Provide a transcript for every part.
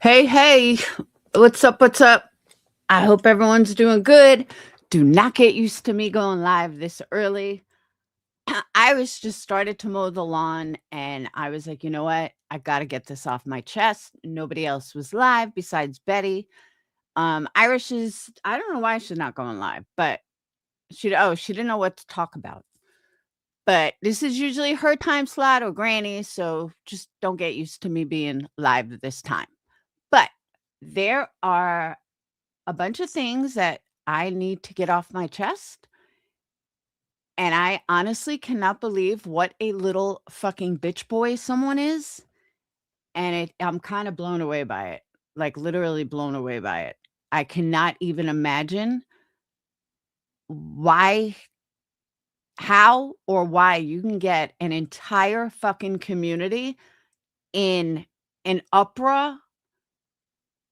Hey, hey, what's up? What's up? I hope everyone's doing good. Do not get used to me going live this early. I was just started to mow the lawn and I was like, you know what? I got to get this off my chest. Nobody else was live besides Betty. Irish is, I don't know why she's not going live, but she didn't know what to talk about. But this is usually her time slot or Granny's, so just don't get used to me being live this time. But there are a bunch of things that I need to get off my chest. And I honestly cannot believe what a little fucking bitch boy someone is. And I'm kind of blown away by it, like literally blown away by it. I cannot even imagine why, how, or why you can get an entire fucking community in an uproar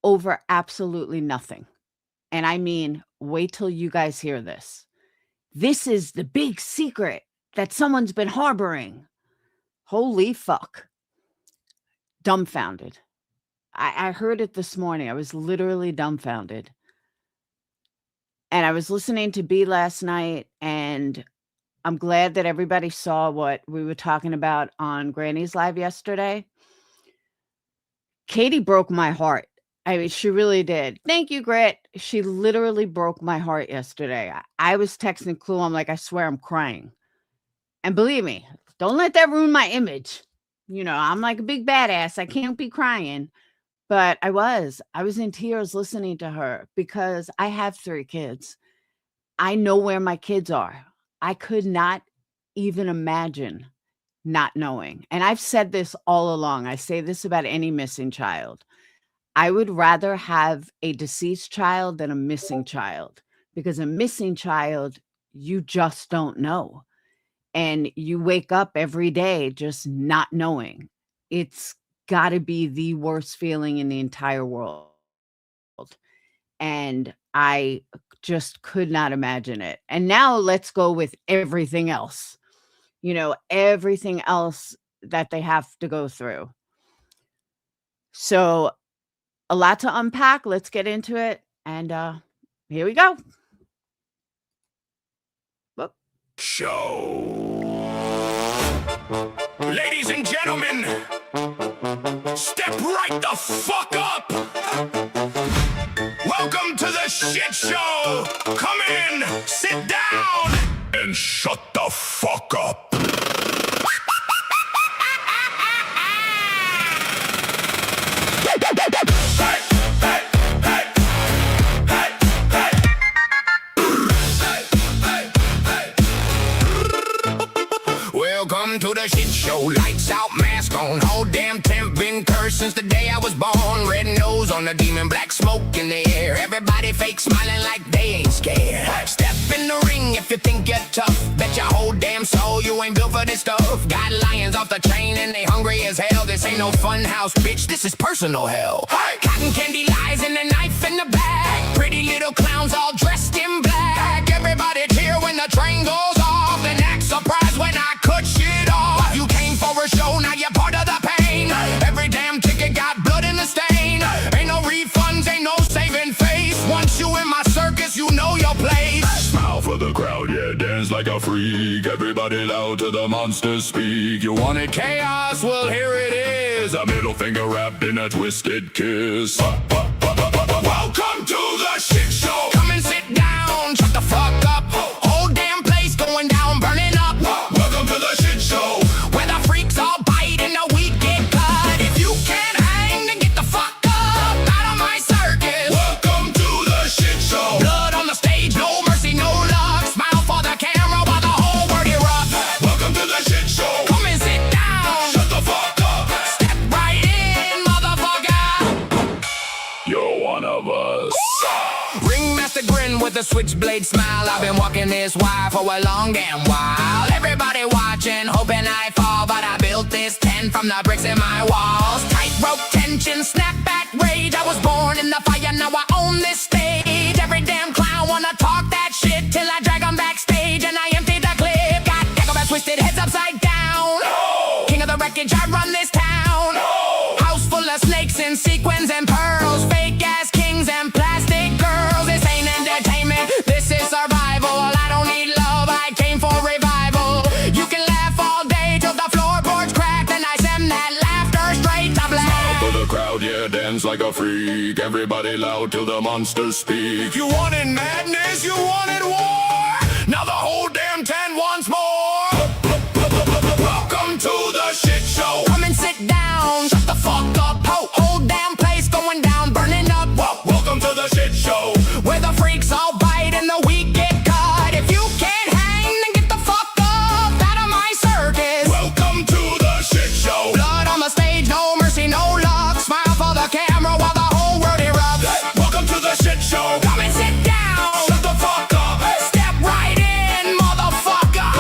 over absolutely nothing. And I mean, wait till you guys hear this. This is the big secret that someone's been harboring. Holy fuck. Dumbfounded. I heard it this morning. I was literally dumbfounded. And I was listening to B last night, and I'm glad that everybody saw what we were talking about on Granny's Live yesterday. Katie broke my heart. I mean, she really did. Thank you, Grit. She literally broke my heart yesterday. I was texting Clue. I'm like, I swear I'm crying. And believe me, don't let that ruin my image. You know, I'm like a big badass. I can't be crying. But I was in tears listening to her because I have 3 kids. I know where my kids are. I could not even imagine not knowing. And I've said this all along. I say this about any missing child. I would rather have a deceased child than a missing child, because a missing child, you just don't know. And you wake up every day just not knowing. It's got to be the worst feeling in the entire world. And I just could not imagine it. And now let's go with everything else. You know, everything else that they have to go through. So a lot to unpack. Let's get into it. And here we go. Whoop. Show. Ladies and gentlemen, step right the fuck up. Welcome to the shit show. Come in, sit down, and shut the fuck up. Welcome to the shit show. Lights out, mask on. Whole damn temp been cursed since the day I was born. Red nose on the demon, black smoke in the air. Everybody fake smiling like they ain't scared. Step in the ring if you think you're tough. Bet your whole damn soul you ain't built for this stuff. Got lions off the chain and they hungry as hell. This ain't no fun house, bitch. This is personal hell. Cotton candy lies and a knife in the bag. Pretty little clowns all dressed in black. Everybody cheer when the train goes off. Then act surprised when I cut shit off. You came for a show, now you're part of the pain. Every damn ticket got blood in the stain. Ain't no refunds, ain't no saving face. Once you in my circus, you know your place. Smile for the crowd, yeah, dance like a freak. Everybody loud to the monsters speak. You wanted chaos, well here it is. A middle finger wrapped in a twisted kiss. Welcome to the shit show. Come and sit down, shut the fuck up. Whole damn place going down, burning up. Welcome to the shit show, where the freaks all bite and the weak get cut. If you can't hang, then get the fuck up out of my circus. Welcome to the shit show. Blood on the stage, no mercy, no luck. Smile for the camera while the whole world erupts. Welcome to the shit show. Come and sit down, shut the fuck up. Step right in, motherfucker. You're one of us. Ringmaster grin with a switchblade smile. I've been walking this wire for a long damn while. Everybody watching, hoping I fall, but I built this tent from the bricks in my walls. Tightrope tension, snapback rage. I was born in the fire, now I own this stage. Every damn clown wanna talk that shit till I drag 'em backstage and I empty the clip. Got Dagobah twisted heads upside down. No. King of the wreckage, I run this town. No. House full of snakes and sequins and pearls. out, yeah, dance like a freak. Everybody loud till the monsters speak. You wanted madness, you wanted war. Now the whole damn tent wants more. Welcome to the shit show. Come and sit down, shut the fuck up. Whole damn place going down, burning up. Welcome to the shit show, where the freaks all bite and the weak get caught. If you can't hang, then get the fuck up out of my circus. Welcome to the shit show. Blood on the stage, no mercy, no luck. Smile for the camera while the whole world erupts. Welcome to the shit show. Come and sit down, shut the fuck up. Step right in, motherfucker.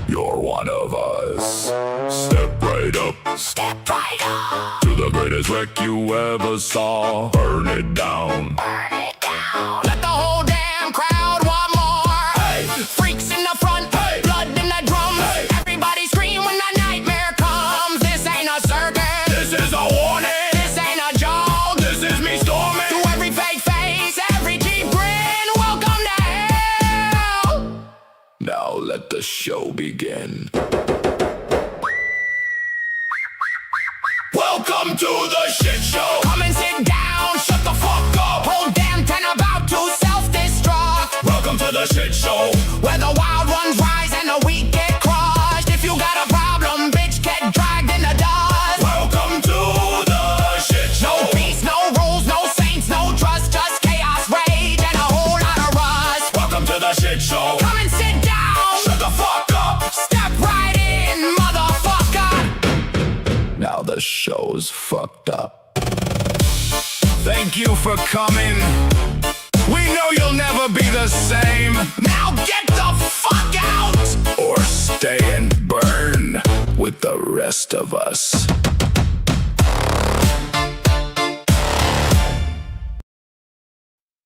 You're one of us. Step right up. Step right up. To the greatest wreck you ever saw. Burn it down. Burn it down. Let the whole damn crowd want more. Hey. Freaks in the front, hey. Blood in the drums. Hey. Everybody scream when the nightmare comes. This ain't a circus. This is a warning. This ain't a joke. This is me storming. To every fake face, every cheap grin. Welcome to hell. Now let the show begin. Welcome to the shit show. Come and sit down, shut the fuck up. Whole damn tent about to self-destruct. Welcome to the shit show, where the wild ones rise and the weak get crushed. If you got a problem, bitch, get dragged in the dust. Welcome to the shit show. No peace, no rules, no saints, no trust. Just chaos, rage, and a whole lot of rust. Welcome to the shit show. Come and sit down, shut the fuck up. Step right in, motherfucker. Now the show's fucked up. Thank you for coming. We know you'll never be the same. Now get the fuck out! Or stay and burn with the rest of us.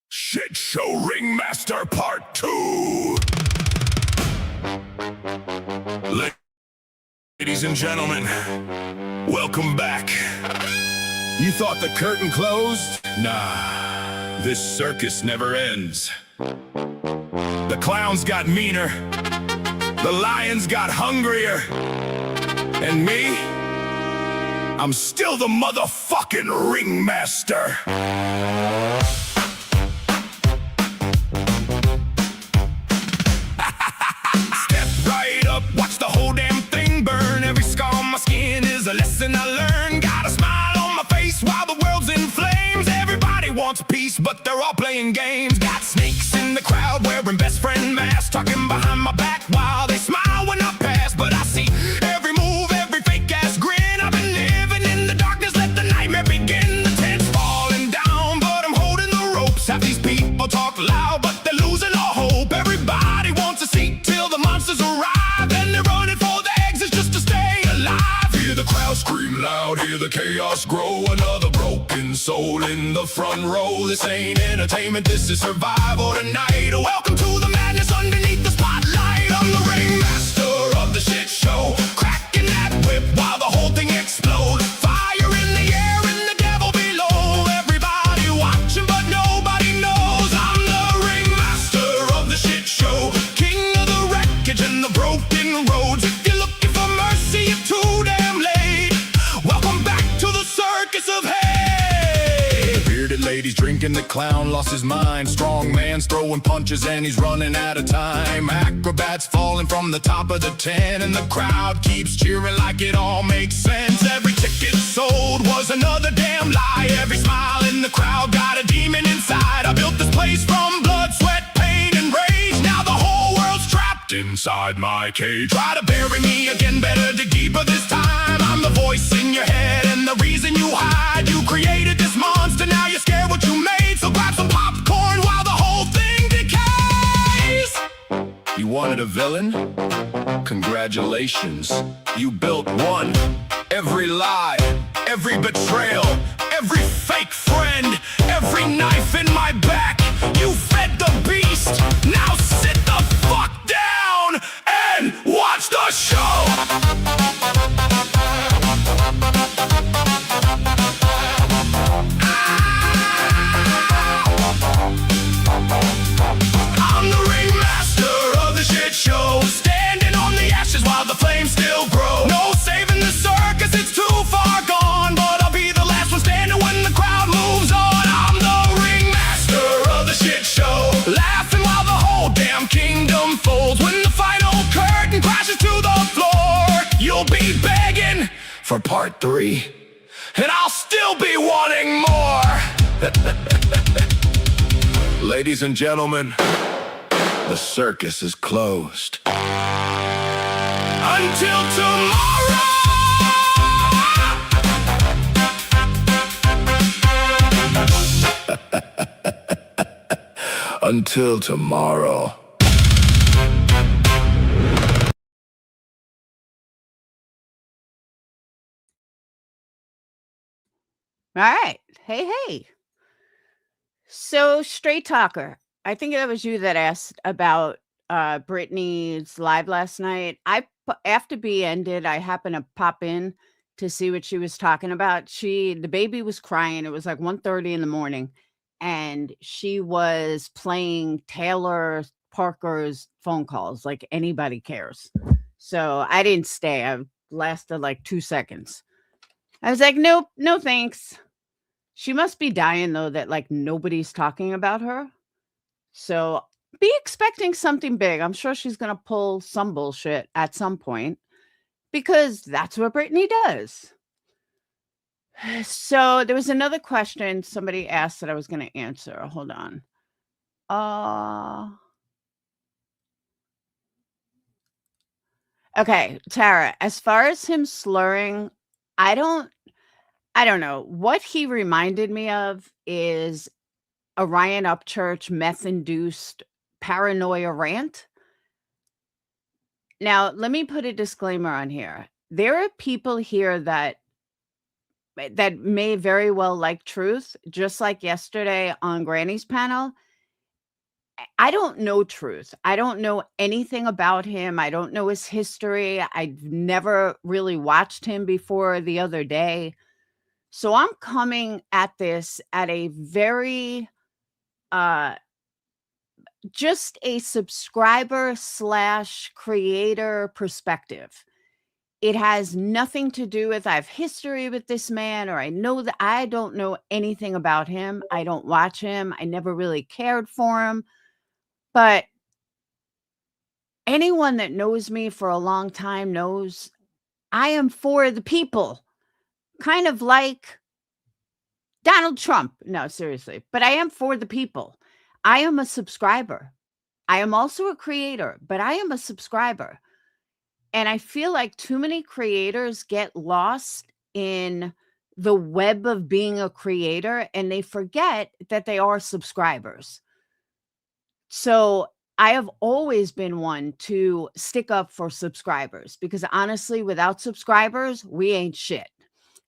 Shit Show Ringmaster Part 2. Ladies and gentlemen, welcome back. You thought the curtain closed? Nah, this circus never ends. The clowns got meaner, the lions got hungrier, and me? I'm still the motherfucking ringmaster. Step right up, watch the whole damn thing burn. Every scar on my skin is a lesson I learned. Got a smile on my face while the world's in flames. Everybody wants peace, but they're all playing games. Got snakes in the crowd wearing best friend masks, talking behind my back while they smile when I pass. But I see every move, every fake ass grin. I've been living in the darkness, let the nightmare begin. The tent's falling down, but I'm holding the ropes. Half these people talk loud, but they're losing all hope. Everybody wants a seat till the monsters arrive, and they're running for the exits just to stay alive. Hear the crowd scream loud, hear the chaos grow. Another broken soul in the front row. This ain't entertainment, this is survival tonight. Welcome to the madness underneath the spotlight. I'm the ringmaster of the shit show, cracking that whip while the whole thing explodes. Fire in the air and the devil below. Everybody watching but nobody knows. I'm the ringmaster of the shit show, king of the wreckage and the broken roads. If you're looking for mercy, you're too damn late. Welcome back to the circus of hate. Bearded ladies drinking, the clown lost his mind. Strong man's throwing punches and he's running out of time. Acrobats falling from the top of the tent, and the crowd keeps cheering like it all makes sense. Every ticket sold was another damn lie. Every smile in the crowd got a demon inside. I built this place from blood, sweat, pain, and rage. Now the whole world's trapped inside my cage. Try to bury me again, better dig deeper this time. I'm the voice in your head and the reason you hide. You created this monster, now you're scared what you made. So grab some popcorn while the whole thing decays. You wanted a villain? Congratulations, you built one. Every lie, every betrayal, every fake friend, every knife in my back. You fed the beast, now sit the fuck down and watch the show. I'm the ringmaster of the shit show, standing on the ashes while the flames still grow. No saving the circus, it's too far gone, but I'll be the last one for part 3. And I'll still be wanting more. Ladies and gentlemen, the circus is closed. Until tomorrow! Until tomorrow. All right. Hey. So, Straight Talker, I think that was you that asked about Brittany's live last night. After B ended, I happened to pop in to see what she was talking about. The baby was crying. It was like 1:30 in the morning, and she was playing Taylor Parker's phone calls like anybody cares. So I didn't stay. I lasted like 2 seconds. I was like, nope, no thanks. She must be dying though that like nobody's talking about her. So be expecting something big. I'm sure she's going to pull some bullshit at some point because that's what Brittany does. So there was another question somebody asked that I was going to answer. Hold on. Okay, Tara, as far as him slurring, I don't know. What he reminded me of is a Ryan Upchurch meth-induced paranoia rant. Now, let me put a disclaimer on here. There are people here that may very well like truth, just like yesterday on Granny's panel. I don't know truth. I don't know anything about him. I don't know his history. I've never really watched him before the other day. So I'm coming at this at a very just a subscriber / creator perspective. It has nothing to do with I have history with this man, or I know that I don't know anything about him. I don't watch him. I never really cared for him. But anyone that knows me for a long time knows I am for the people, kind of like Donald Trump. No, seriously, but I am for the people. I am a subscriber. I am also a creator, but I am a subscriber. And I feel like too many creators get lost in the web of being a creator and they forget that they are subscribers. So I have always been one to stick up for subscribers because honestly, without subscribers, we ain't shit.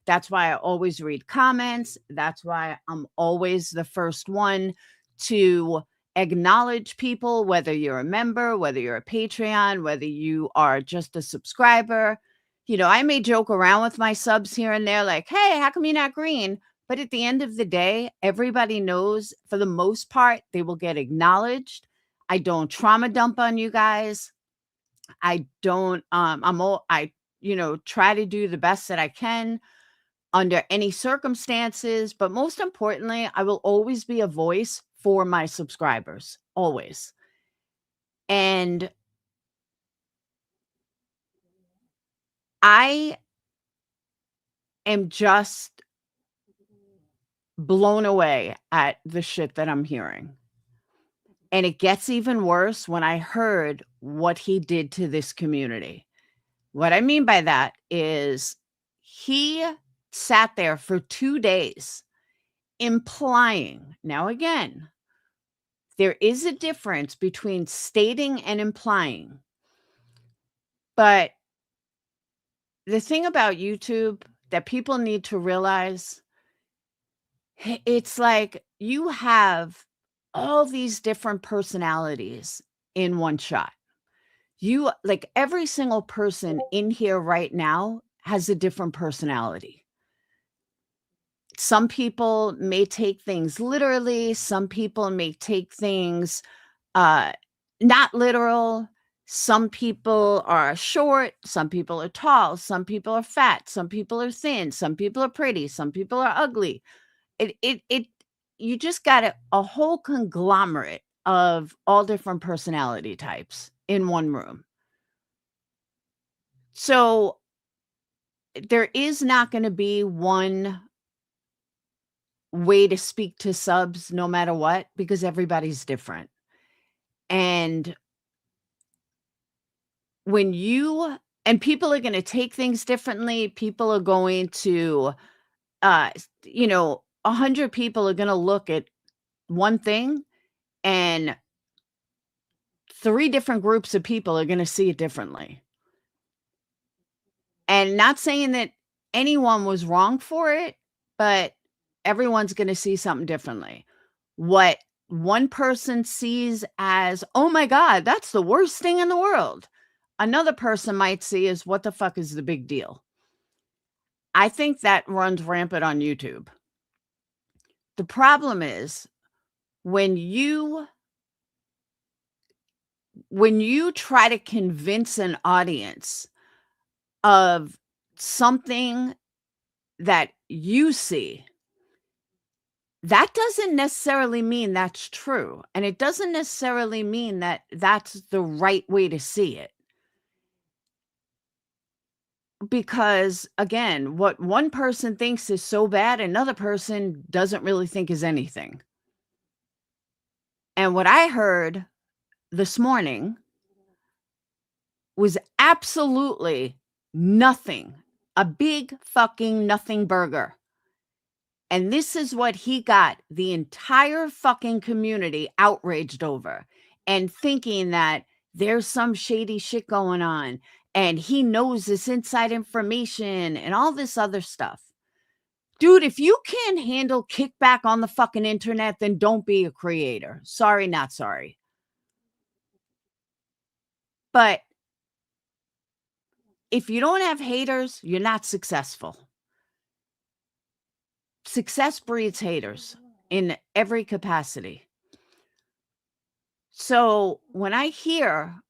That's why I always read comments. That's why I'm always the first one to acknowledge people, whether you're a member, whether you're a Patreon, whether you are just a subscriber. You know, I may joke around with my subs here and there, like, hey, how come you're not green? But at the end of the day, everybody knows for the most part, they will get acknowledged. I don't trauma dump on you guys. I don't, try to do the best that I can under any circumstances. But most importantly, I will always be a voice for my subscribers, always. And I am just blown away at the shit that I'm hearing. And it gets even worse when I heard what he did to this community. What I mean by that is he sat there for 2 days implying. Now, again, there is a difference between stating and implying. But the thing about YouTube that people need to realize, it's like you have all these different personalities in one shot. Like every single person in here right now has a different personality. Some people may take things literally. Some people may take things not literal. Some people are short. Some people are tall. Some people are fat. Some people are thin. Some people are pretty. Some people are ugly. You just got a whole conglomerate of all different personality types in one room. So there is not going to be one way to speak to subs no matter what, because everybody's different. And when you and people are going to take things differently, people are going to 100 people are going to look at one thing, and 3 different groups of people are going to see it differently. And not saying that anyone was wrong for it, but everyone's going to see something differently. What one person sees as, "Oh my God, that's the worst thing in the world," another person might see as, "What the fuck is the big deal?" I think that runs rampant on YouTube. The problem is when you try to convince an audience of something that you see, that doesn't necessarily mean that's true. And it doesn't necessarily mean that that's the right way to see it. Because again, what one person thinks is so bad, another person doesn't really think is anything. And what I heard this morning was absolutely nothing, a big fucking nothing burger. And this is what he got the entire fucking community outraged over and thinking that there's some shady shit going on and he knows this inside information and all this other stuff. Dude, if you can't handle kickback on the fucking internet, then don't be a creator. Sorry, not sorry. But if you don't have haters, you're not successful. Success breeds haters in every capacity. So when I hear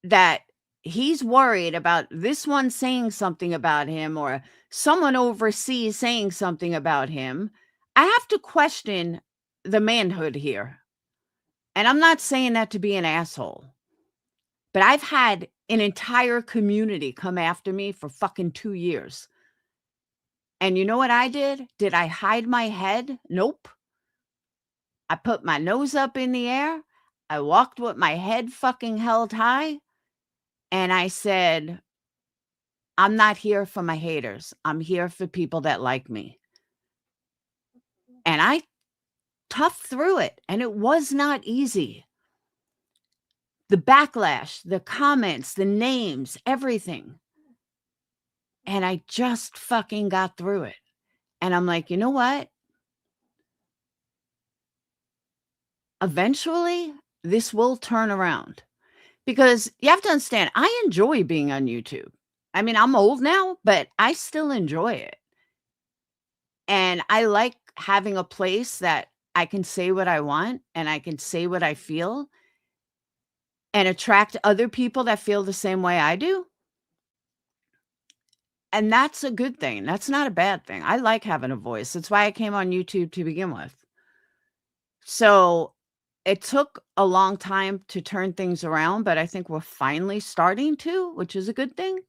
that he's worried about this one saying something about him or someone overseas saying something about him, I have to question the manhood here. And I'm not saying that to be an asshole, but I've had an entire community come after me for fucking 2 years. And you know what I did? Did I hide my head? Nope. I put my nose up in the air. I walked with my head fucking held high. And I said, I'm not here for my haters. I'm here for people that like me. And I toughed through it. And it was not easy. The backlash, the comments, the names, everything. And I just fucking got through it. And I'm like, you know what? Eventually, this will turn around. Because you have to understand, I enjoy being on YouTube. I mean, I'm old now, but I still enjoy it. And I like having a place that I can say what I want and I can say what I feel and attract other people that feel the same way I do. And that's a good thing. That's not a bad thing. I like having a voice. That's why I came on YouTube to begin with. So it took a long time to turn things around, but I think we're finally starting to, which is a good thing.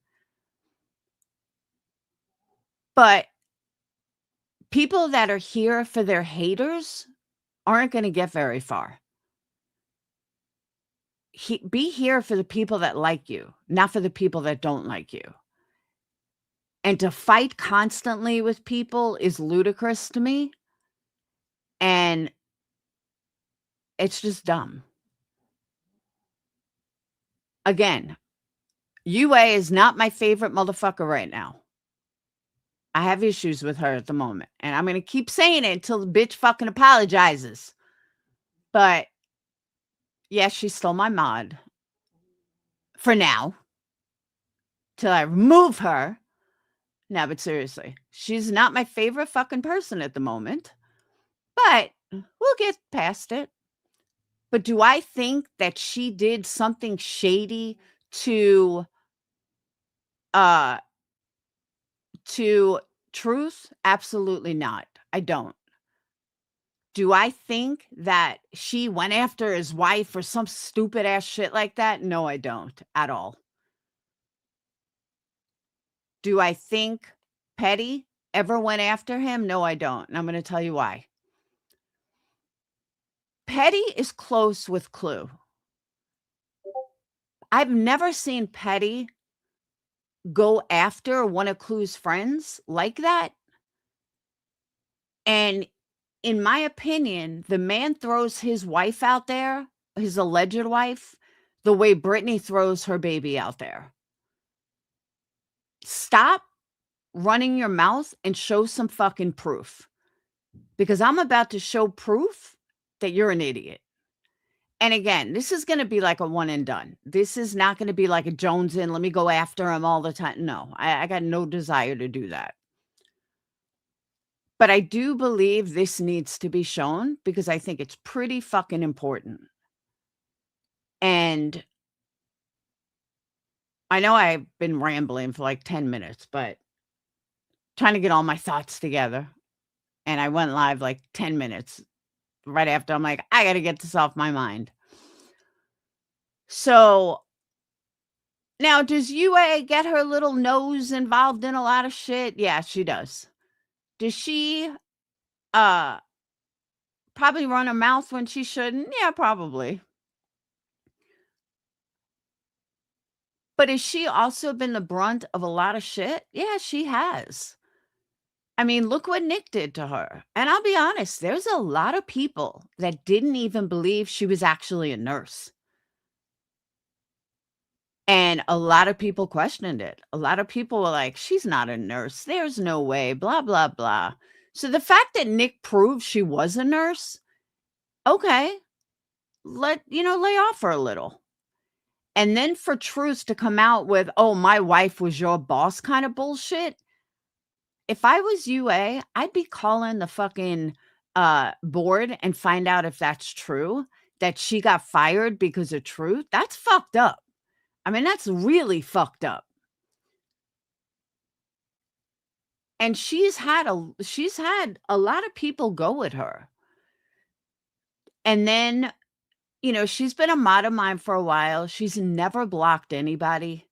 But people that are here for their haters aren't going to get very far. Be here for the people that like you, not for the people that don't like you. And to fight constantly with people is ludicrous to me. And it's just dumb. Again, UA is not my favorite motherfucker right now. I have issues with her at the moment. And I'm going to keep saying it until the bitch fucking apologizes. But yes, she's still my mod. For now. Till I remove her. No, but seriously, she's not my favorite fucking person at the moment. But we'll get past it. But do I think that she did something shady to truth? Absolutely not. I don't. Do I think that she went after his wife or some stupid ass shit like that? No, I don't at all. Do I think Petty ever went after him? No, I don't. And I'm going to tell you why. Petty is close with Clue. I've never seen Petty go after one of Clue's friends like that. And in my opinion, the man throws his wife out there, his alleged wife, the way Britney throws her baby out there. Stop running your mouth and show some fucking proof. Because I'm about to show proof that you're an idiot. And again, this is going to be like a one and done. This is not going to be like a Jones in, let me go after him all the time. No, I got no desire to do that. But I do believe this needs to be shown because I think it's pretty fucking important. And I know I've been rambling for like 10 minutes, but trying to get all my thoughts together. And I went live like 10 minutes right after. I'm like, I got to get this off my mind. So now, does UA get her little nose involved in a lot of shit? Yeah, she does. Does she probably run her mouth when she shouldn't? Yeah, probably. But has she also been the brunt of a lot of shit? Yeah, she has. I mean, look what Nick did to her. And I'll be honest, there's a lot of people that didn't even believe she was actually a nurse. And a lot of people questioned it. A lot of people were like, she's not a nurse. There's no way, blah, blah, blah. So the fact that Nick proved she was a nurse, okay, lay off for a little. And then for Truth to come out with, oh, my wife was your boss kind of bullshit. If I was UA, I'd be calling the fucking board and find out if that's true, that she got fired because of Truth. That's fucked up. I mean, that's really fucked up. And she's had a lot of people go at her. And then, she's been a mod of mine for a while. She's never blocked anybody.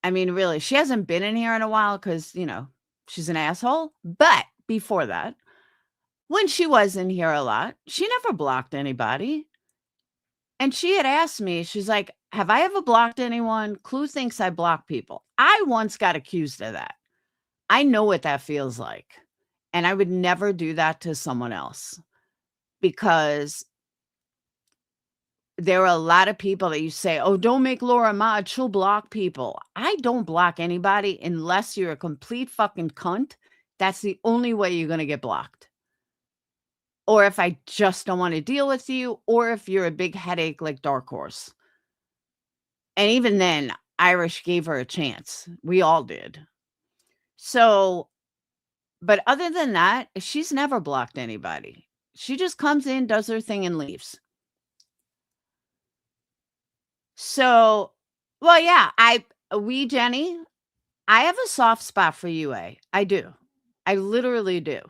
I mean, really, she hasn't been in here in a while because, she's an asshole. But before that, when she was in here a lot, she never blocked anybody. And she had asked me, she's like, have I ever blocked anyone? Clue thinks I block people. I once got accused of that. I know what that feels like. And I would never do that to someone else because there are a lot of people that you say, oh, don't make Laura mod. She'll block people. I don't block anybody unless you're a complete fucking cunt. That's the only way you're going to get blocked. Or if I just don't want to deal with you, or if you're a big headache like Dark Horse. And even then, Irish gave her a chance. We all did. So, but other than that, she's never blocked anybody. She just comes in, does her thing, and leaves. So, well, yeah, Jenny, I have a soft spot for UA. I do. I literally do.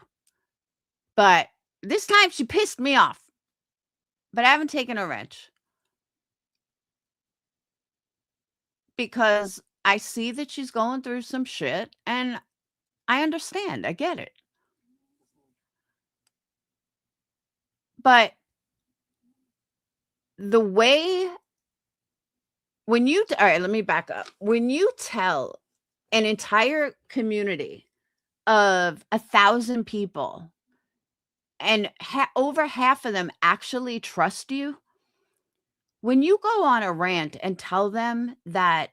But this time she pissed me off. But I haven't taken a wrench. Because I see that she's going through some shit and I understand. I get it. But the way all right, let me back up. When you tell an entire community of 1,000 people and over half of them actually trust you, when you go on a rant and tell them that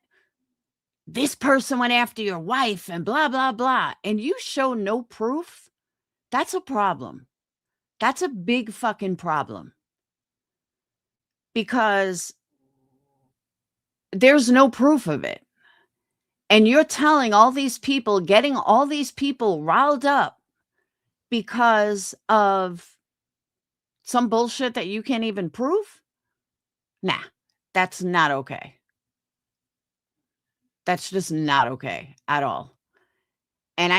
this person went after your wife and blah, blah, blah, and you show no proof, that's a problem. That's a big fucking problem. Because there's no proof of it. And you're telling all these people, getting all these people riled up because of some bullshit that you can't even prove? Nah, that's not okay. That's just not okay at all. And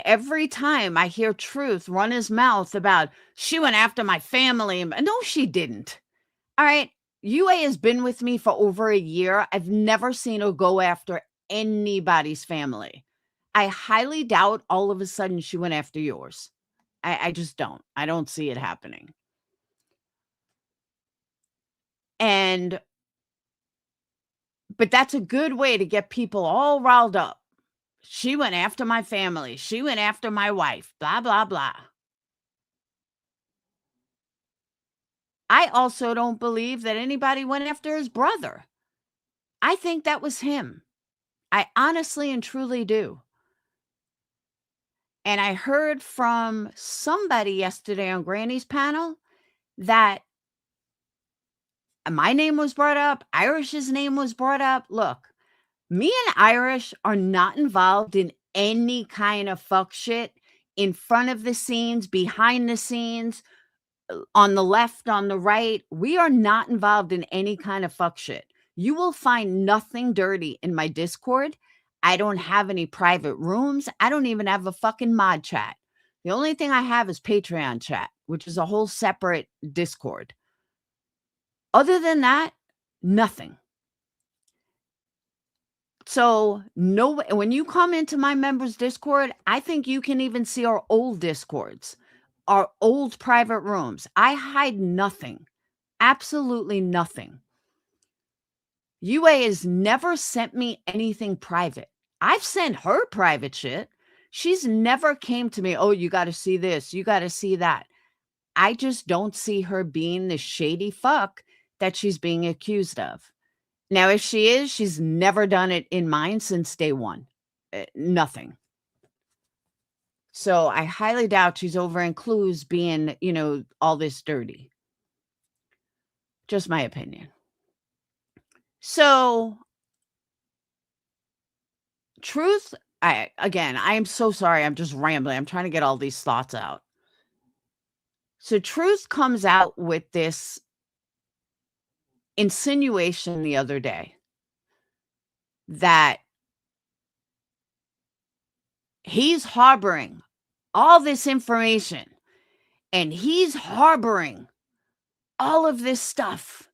every time I hear Truth run his mouth about she went after my family. No, she didn't. All right. UA has been with me for over a year. I've never seen her go after anybody's family. I highly doubt all of a sudden she went after yours. I just don't. I don't see it happening. But that's a good way to get people all riled up. She went after my family. She went after my wife. Blah, blah, blah. I also don't believe that anybody went after his brother. I think that was him. I honestly and truly do. And I heard from somebody yesterday on Granny's panel that my name was brought up, Irish's name was brought up. Look, me and Irish are not involved in any kind of fuck shit in front of the scenes, behind the scenes, on the left, on the right. We are not involved in any kind of fuck shit. You will find nothing dirty in my Discord. I don't have any private rooms. I don't even have a fucking mod chat. The only thing I have is Patreon chat, which is a whole separate Discord. Other than that, nothing. So no, when you come into my members Discord, I think you can even see our old Discords, our old private rooms. I hide nothing, absolutely nothing. UA has never sent me anything private. I've sent her private shit. She's never came to me, oh, you got to see this, you got to see that. I just don't see her being the shady fuck that she's being accused of. Now, if she is, she's never done it in mine since day one. Nothing. So I highly doubt she's over in Clues being, all this dirty. Just my opinion. So, truth, I am so sorry. I'm just rambling. I'm trying to get all these thoughts out. So Truth comes out with this insinuation the other day that he's harboring all this information and he's harboring all of this stuff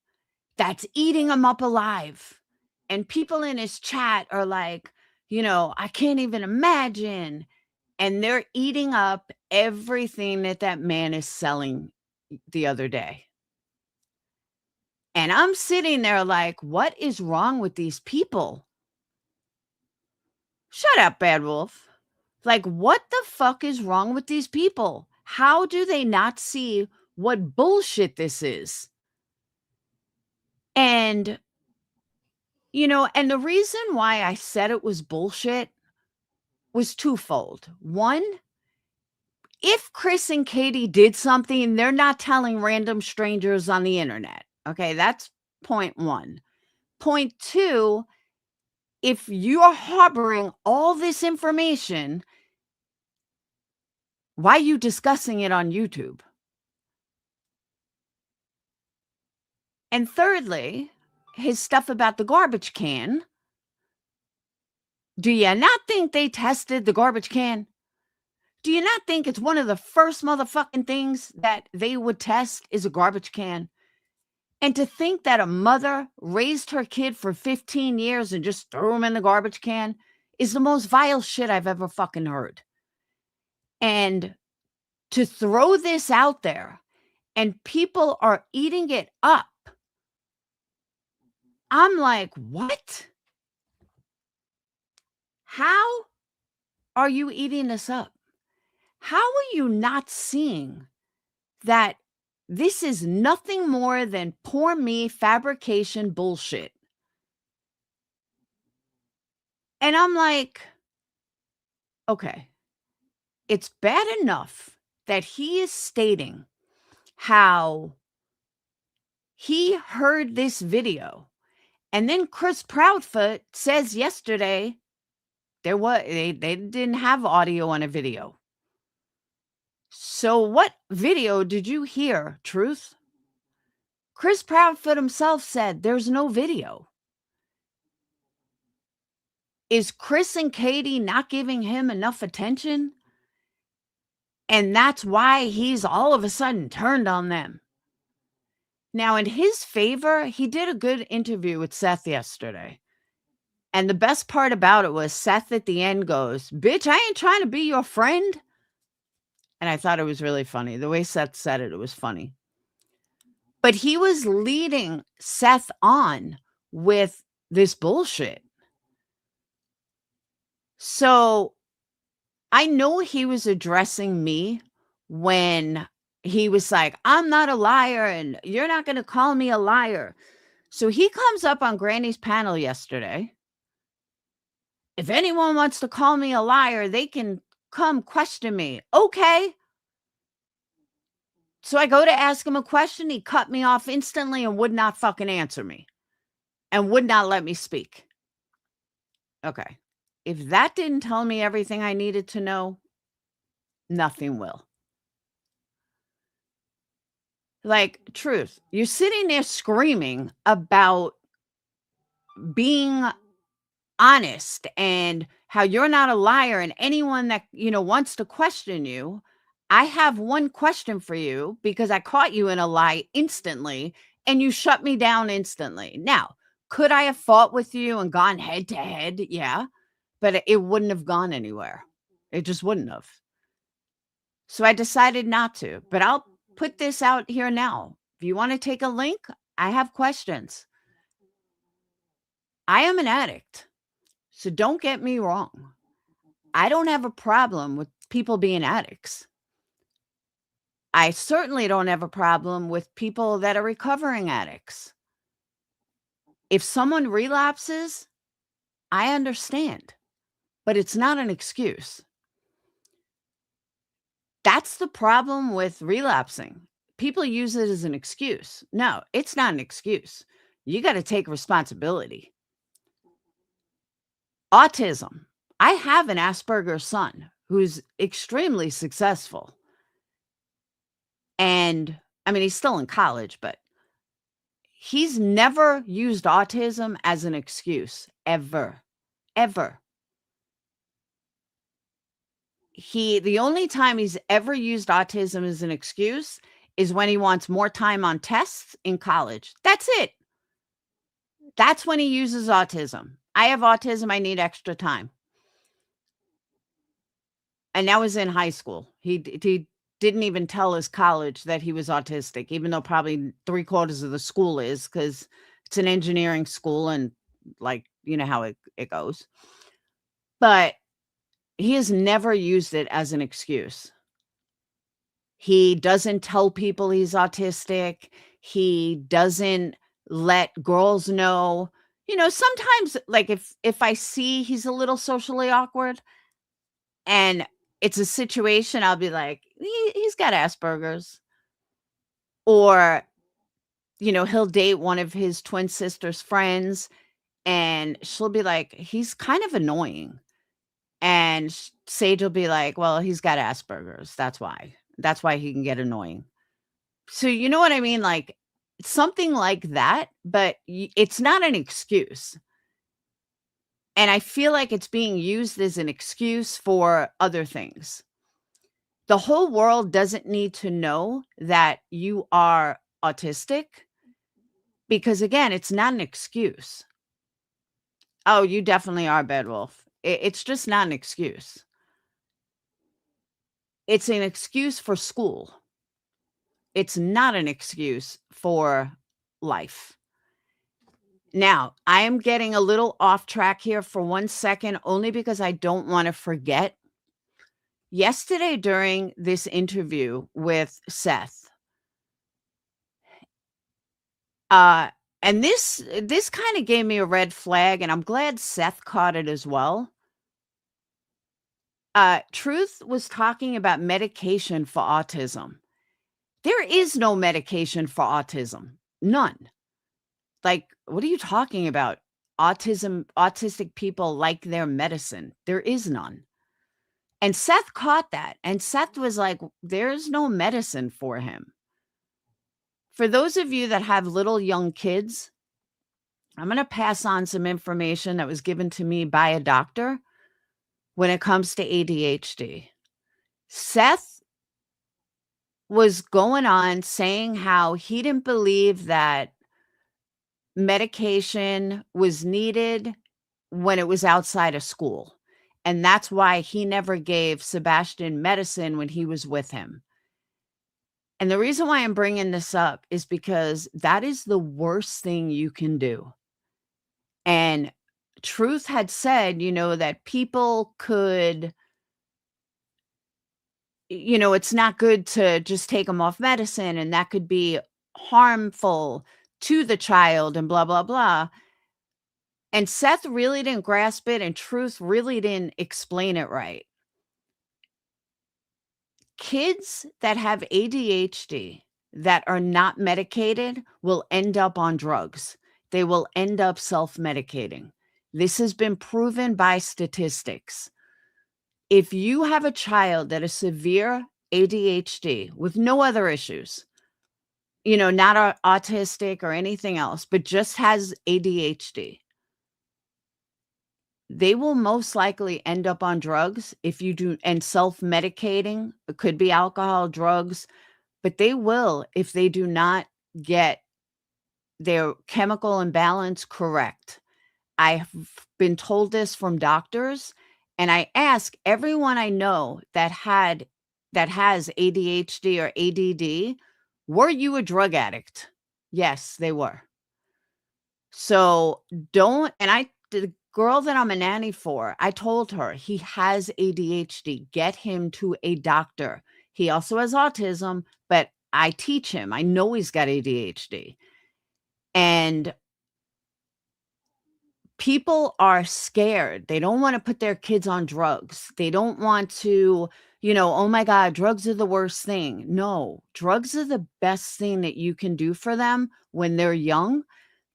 that's eating him up alive. And people in his chat are like, I can't even imagine. And they're eating up everything that man is selling the other day. And I'm sitting there like, what is wrong with these people? Shut up, Bad Wolf. Like, what the fuck is wrong with these people? How do they not see what bullshit this is? And, and the reason why I said it was bullshit was twofold. One, if Chris and Katie did something, they're not telling random strangers on the internet. Okay, that's point one. Point two, if you're harboring all this information, why are you discussing it on YouTube? And thirdly, his stuff about the garbage can. Do you not think they tested the garbage can? Do you not think it's one of the first motherfucking things that they would test is a garbage can? And to think that a mother raised her kid for 15 years and just threw him in the garbage can is the most vile shit I've ever fucking heard. And to throw this out there and people are eating it up, I'm like, what? How are you eating this up? How are you not seeing that this is nothing more than poor me fabrication bullshit? And I'm like, okay, it's bad enough that he is stating how he heard this video. And then Chris Proudfoot says yesterday they didn't have audio on a video. So what video did you hear, Truth? Chris Proudfoot himself said there's no video. Is Chris and Katie not giving him enough attention? And that's why he's all of a sudden turned on them. Now, in his favor, he did a good interview with Seth yesterday. And the best part about it was Seth at the end goes, "Bitch, I ain't trying to be your friend." And I thought it was really funny. The way Seth said it, it was funny. But he was leading Seth on with this bullshit. So I know he was addressing me when he was like, "I'm not a liar and you're not going to call me a liar." So he comes up on Granny's panel yesterday. "If anyone wants to call me a liar, they can come question me." Okay. So I go to ask him a question. He cut me off instantly and would not fucking answer me and would not let me speak. Okay. If that didn't tell me everything I needed to know, nothing will. Like, truth, you're sitting there screaming about being honest and how you're not a liar, and anyone that, wants to question you, I have one question for you because I caught you in a lie instantly and you shut me down instantly. Now, could I have fought with you and gone head to head? Yeah, but it wouldn't have gone anywhere. It just wouldn't have. So I decided not to, but I'll put this out here now. If you want to take a link, I have questions. I am an addict. So don't get me wrong. I don't have a problem with people being addicts. I certainly don't have a problem with people that are recovering addicts. If someone relapses, I understand, but it's not an excuse. That's the problem with relapsing. People use it as an excuse. No, it's not an excuse. You got to take responsibility. Autism. I have an Asperger's son who's extremely successful. And I mean, he's still in college, but he's never used autism as an excuse, ever, ever. The only time he's ever used autism as an excuse is when he wants more time on tests in college. That's it. That's when he uses autism. I have autism. I need extra time. And that was in high school. He didn't even tell his college that he was autistic, even though probably 3/4 of the school is, because it's an engineering school and like, you know how it goes. But he has never used it as an excuse. He doesn't tell people he's autistic. He doesn't let girls know. Sometimes like if I see he's a little socially awkward and it's a situation, I'll be like, he's got Asperger's. Or, he'll date one of his twin sister's friends and she'll be like, he's kind of annoying. And Sage will be like, well, he's got Asperger's. That's why. That's why he can get annoying. So you know what I mean? Like something like that, but it's not an excuse. And I feel like it's being used as an excuse for other things. The whole world doesn't need to know that you are autistic because, again, it's not an excuse. Oh, you definitely are, Bedwolf. It's just not an excuse. It's an excuse for school. It's not an excuse for life. Now, I am getting a little off track here for 1 second, only because I don't want to forget. Yesterday during this interview with Seth, and this kind of gave me a red flag, and I'm glad Seth caught it as well. Truth was talking about medication for autism. There is no medication for autism. None. Like, what are you talking about? Autistic people like their medicine. There is none. And Seth caught that. And Seth was like, there's no medicine for him. For those of you that have little young kids, I'm going to pass on some information that was given to me by a doctor when it comes to ADHD. Seth was going on saying how he didn't believe that medication was needed when it was outside of school. And that's why he never gave Sebastian medicine when he was with him. And the reason why I'm bringing this up is because that is the worst thing you can do. And Truth had said, that people could, it's not good to just take them off medicine and that could be harmful to the child and blah, blah, blah. And Seth really didn't grasp it and Truth really didn't explain it right. Kids that have ADHD that are not medicated will end up on drugs. They will end up self-medicating. This has been proven by statistics. If you have a child that is severe ADHD with no other issues, not autistic or anything else, but just has ADHD, they will most likely end up on drugs if you do, and self-medicating. It could be alcohol, drugs, but they will if they do not get their chemical imbalance correct. I've been told this from doctors, and I ask everyone I know that has ADHD or ADD, were you a drug addict? Yes, they were. So the girl that I'm a nanny for, I told her he has ADHD. Get him to a doctor. He also has autism, but I teach him. I know he's got ADHD. And people are scared. They don't want to put their kids on drugs. They don't want to, oh my God, drugs are the worst thing. No, drugs are the best thing that you can do for them when they're young,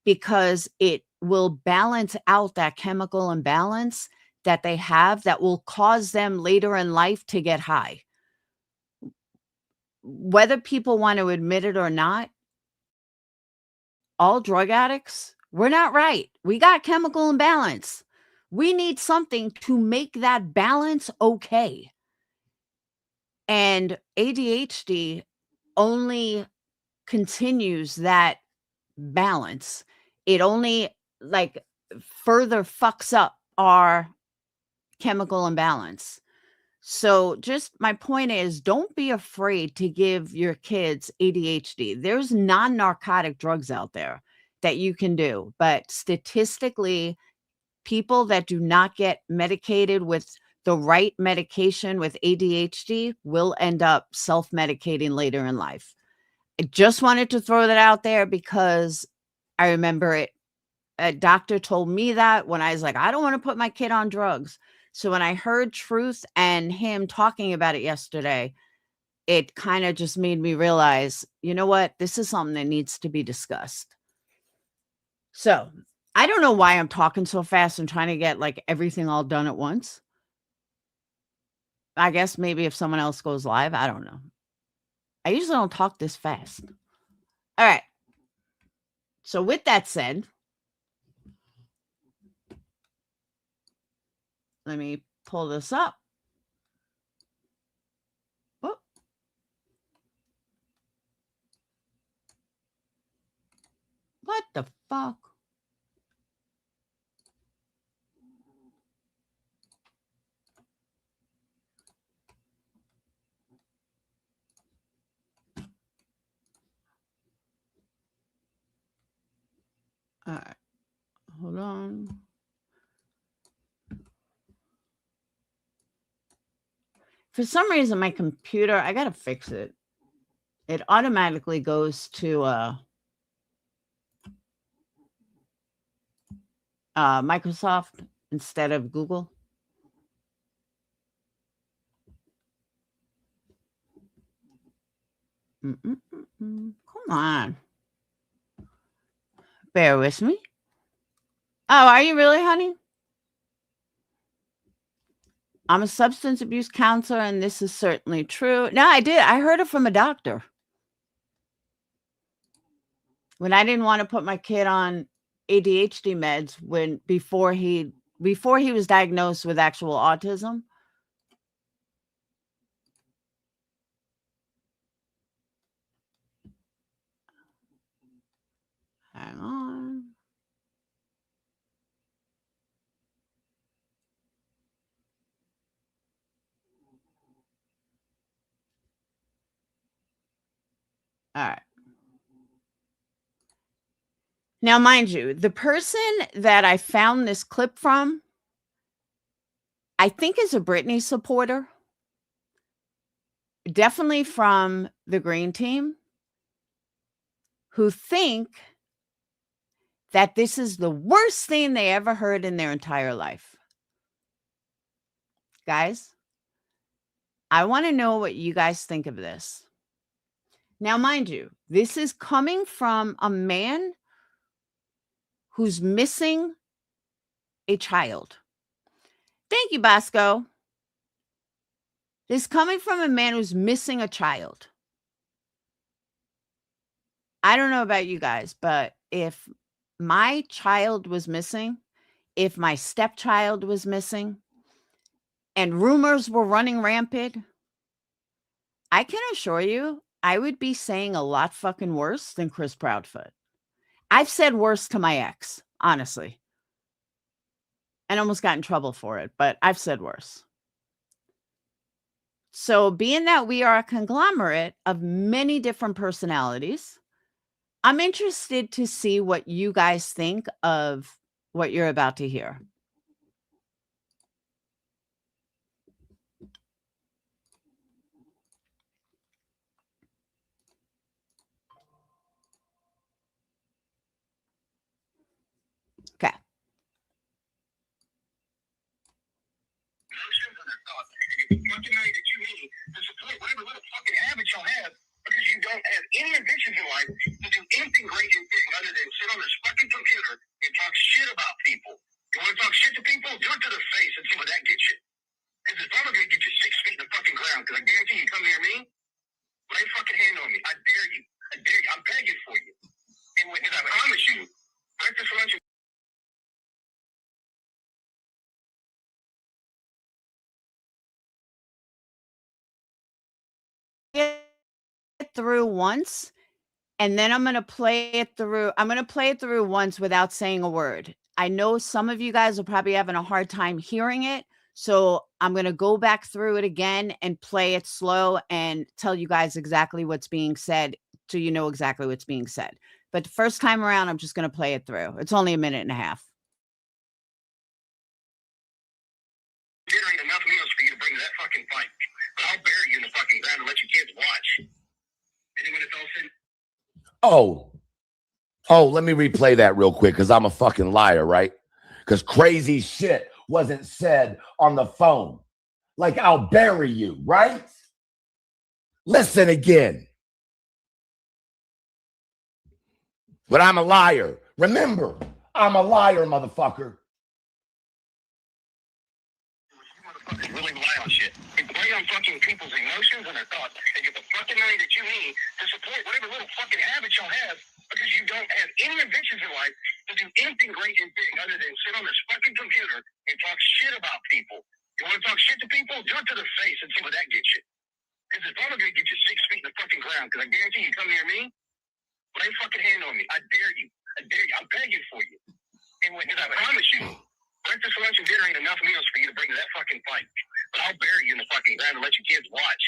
because it will balance out that chemical imbalance that they have that will cause them later in life to get high. Whether people want to admit it or not, all drug addicts, we're not right. We got chemical imbalance. We need something to make that balance okay. And ADHD only continues that balance. It only further fucks up our chemical imbalance. So just my point is, don't be afraid to give your kids ADHD. There's non-narcotic drugs out there that you can do, but statistically, people that do not get medicated with the right medication with ADHD will end up self-medicating later in life. I just wanted to throw that out there because I remember it. A doctor told me that when I was like, I don't want to put my kid on drugs. So when I heard Truth and him talking about it yesterday, it kind of just made me realize, you know what? This is something that needs to be discussed. So I don't know why I'm talking so fast and trying to get everything all done at once. I guess maybe if someone else goes live, I don't know. I usually don't talk this fast. All right. So with that said, let me pull this up. Oh. What the fuck? All right. Hold on. For some reason, my computer, I got to fix it. It automatically goes to Microsoft instead of Google. Come on. Bear with me. Oh, are you really, honey? I'm a substance abuse counselor, and this is certainly true. No, I did. I heard it from a doctor. When I didn't want to put my kid on ADHD meds before he was diagnosed with actual autism. Hang on. All right. Now, mind you, the person that I found this clip from, I think is a Britney supporter. Definitely from the Green Team, who think that this is the worst thing they ever heard in their entire life. Guys, I want to know what you guys think of this. Now, mind you, this is coming from a man who's missing a child. Thank you, Bosco. This is coming from a man who's missing a child. I don't know about you guys, but if my child was missing, if my stepchild was missing, and rumors were running rampant, I can assure you, I would be saying a lot fucking worse than Chris Proudfoot. I've said worse to my ex, honestly, and almost got in trouble for it, but I've said worse. So, being that we are a conglomerate of many different personalities, I'm interested to see what you guys think of what you're about to hear. Okay. Fucking money that you need to support whatever little fucking habits y'all have because you don't have any ambitions in life to do anything great and big other than sit on this fucking computer and talk shit about people. You want to talk shit to people? Do it to their face and see what that gets you. Because it's probably going to get you 6 feet in the fucking ground. Because I guarantee you come near me, lay a fucking hand on me. I dare you. I dare you. I'm begging for you. And because I promise you, breakfast, lunch, and It through once, and then I'm going to play it through. I'm going to play it through once without saying a word. I know some of you guys are probably having a hard time hearing it. So I'm going to go back through it again and play it slow and tell you guys exactly what's being said so you know exactly what's being said. But the first time around, I'm just going to play it through. It's only a minute and a half. there ain't enough meals for you to bring to that fucking fight. But I'll bury you in the fucking ground and let your kids watch. And then when it's all said. Oh, let me replay that real quick because I'm a fucking liar, right? Because crazy shit wasn't said on the phone. Like, I'll bury you, right? Listen again. But I'm a liar. Remember, I'm a liar, motherfucker. You motherfuckers really rely on shit. They play on fucking people's emotions and their thoughts. They get the fucking money that you need to support whatever little fucking habits y'all have because you don't have any ambitions in life to do anything great and big other than sit on this fucking computer and talk shit about people. You want to talk shit to people? Do it to their face and see what that gets you. Because it's probably going to get you 6 feet in the fucking ground. Because I guarantee you come near me, lay a fucking hand on me. I dare you. I dare you. I'm begging for you. And when I promise you, breakfast, lunch, and dinner ain't enough meals for you to bring to that fucking fight. But I'll bury you in the fucking ground and let your kids watch.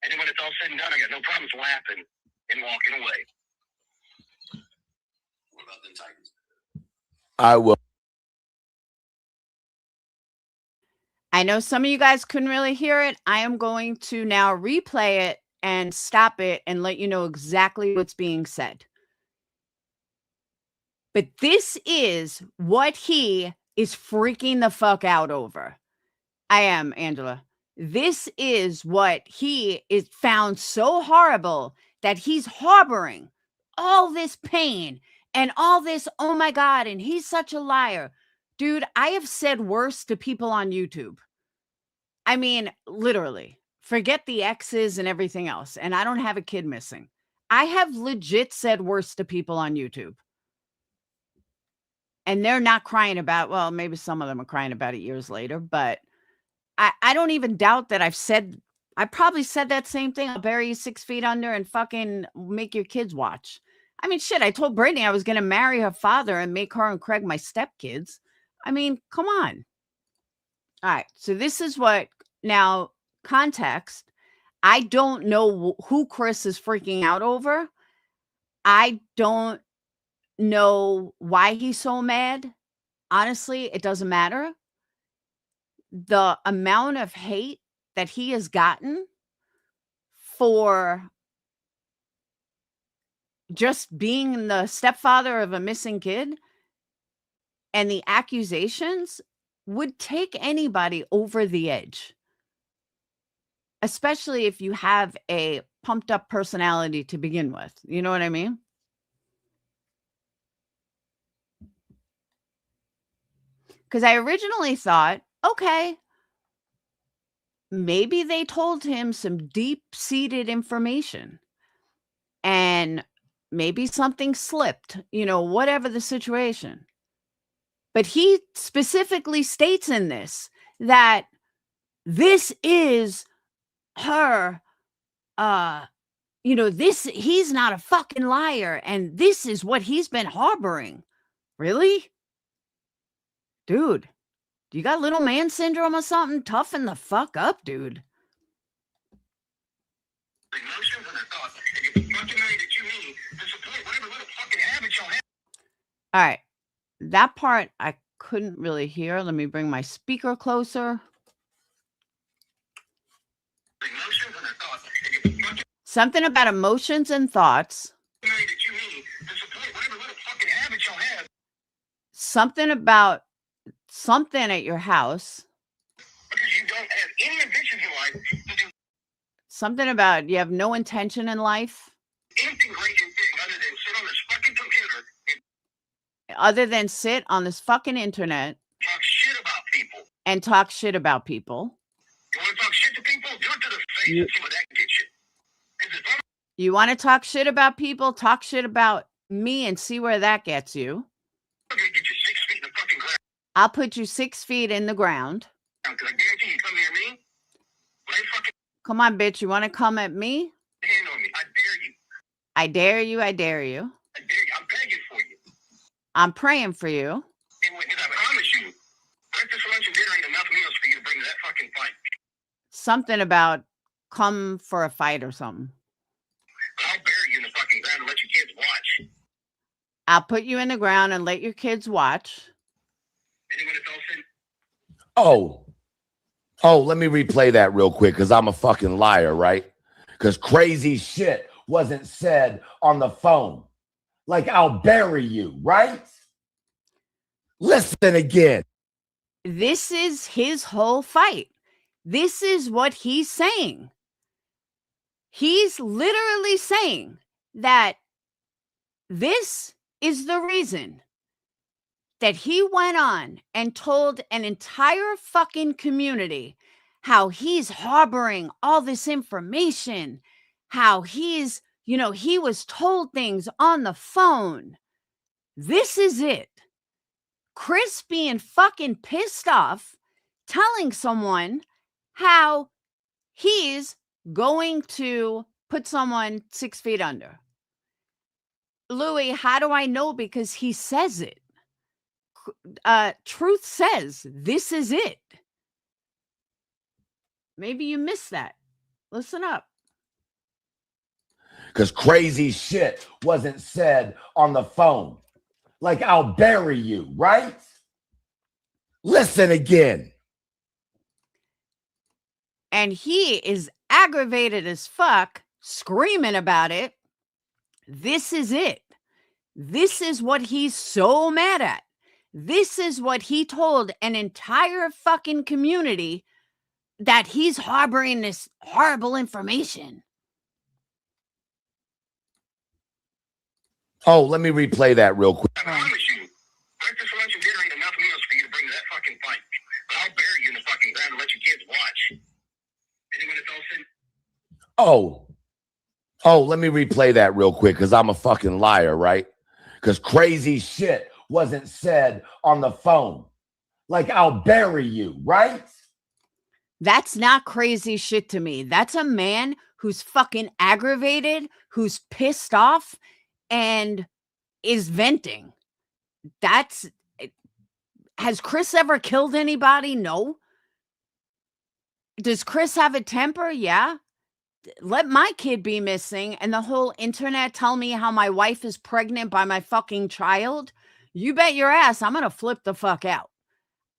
And then when it's all said and done, I got no problems laughing and walking away. What about the Titans? I will. I know some of you guys couldn't really hear it. I am going to now replay it and stop it and let you know exactly what's being said. But this is what he is freaking the fuck out over. I am, Angela. This is what he is found so horrible that he's harboring all this pain and all this, oh my God, and he's such a liar. Dude, I have said worse to people on YouTube. I mean, literally, forget the exes and everything else. And I don't have a kid missing. I have legit said worse to people on YouTube. And they're not crying about, well, maybe some of them are crying about it years later, but I don't even doubt that I probably said that same thing. I'll bury you 6 feet under and fucking make your kids watch. I mean, shit, I told Brittany I was going to marry her father and make her and Craig my stepkids. I mean, come on. All right. So this is what, now, context. I don't know who Chris is freaking out over. I don't know why he's so mad. Honestly, it doesn't matter. The amount of hate that he has gotten for just being the stepfather of a missing kid and the accusations would take anybody over the edge, especially if you have a pumped up personality to begin with. You know what I mean? Because I originally thought, okay, maybe they told him some deep-seated information and maybe something slipped, whatever the situation. But he specifically states in this that this is her, he's not a fucking liar, and this is what he's been harboring. Really? Dude, you got little man syndrome or something? Toughen the fuck up, dude. All right. That part I couldn't really hear. Let me bring my speaker closer. Something about emotions and thoughts. Something about something at your house. Because you don't have any ambitions in life. Something about you have no intention in life. Anything great and big other than sit on this fucking computer other than sit on this fucking internet. Talk shit about people. And talk shit about people. You want to talk shit to people? Do it to the face and see what that gets you. You want to talk shit about people? Talk shit about me and see where that gets you. Get you 6 feet in the fucking ground. I'll put you 6 feet in the ground. Because I guarantee you come near me. Come on, bitch. You want to come at me? Hand on me. I dare you. I dare you. I dare you. I dare you. I'm begging for you. I'm praying for you. And I promise you, breakfast, lunch, and dinner ain't enough meals for you to bring to that fucking fight. Something about come for a fight or something. I'll bury you in the fucking ground and let your kids watch. I'll put you in the ground and let your kids watch. And then when it's all said, Oh, let me replay that real quick because I'm a fucking liar, right? Because crazy shit wasn't said on the phone. Like, I'll bury you, right? Listen again. This is his whole fight. This is what he's saying. He's literally saying that this is the reason that he went on and told an entire fucking community how he's harboring all this information, how he's, he was told things on the phone. This is it. Chris being fucking pissed off, telling someone how he's going to put someone 6 feet under. Louis, how do I know? Because he says it. Truth says this is it. Maybe you missed that. Listen up. Because crazy shit wasn't said on the phone. Like, I'll bury you, right? Listen again. And he is aggravated as fuck, screaming about it. This is it. This is what he's so mad at. This is what he told an entire fucking community, that he's harboring this horrible information. Oh, let me replay that real quick. I promise you, breakfast, lunch, and dinner ain't enough meals for you to bring to that fucking fight. But I'll bury you in the fucking ground and let your kids watch. And then when it's all said, Oh, let me replay that real quick because I'm a fucking liar, right? Because crazy shit wasn't said on the phone. Like, I'll bury you, right? That's not crazy shit to me. That's a man who's fucking aggravated, who's pissed off, and is venting. Has Chris ever killed anybody? No. Does Chris have a temper? Yeah. let my kid be missing and the whole internet tell me how my wife is pregnant by my fucking child, you bet your ass I'm going to flip the fuck out.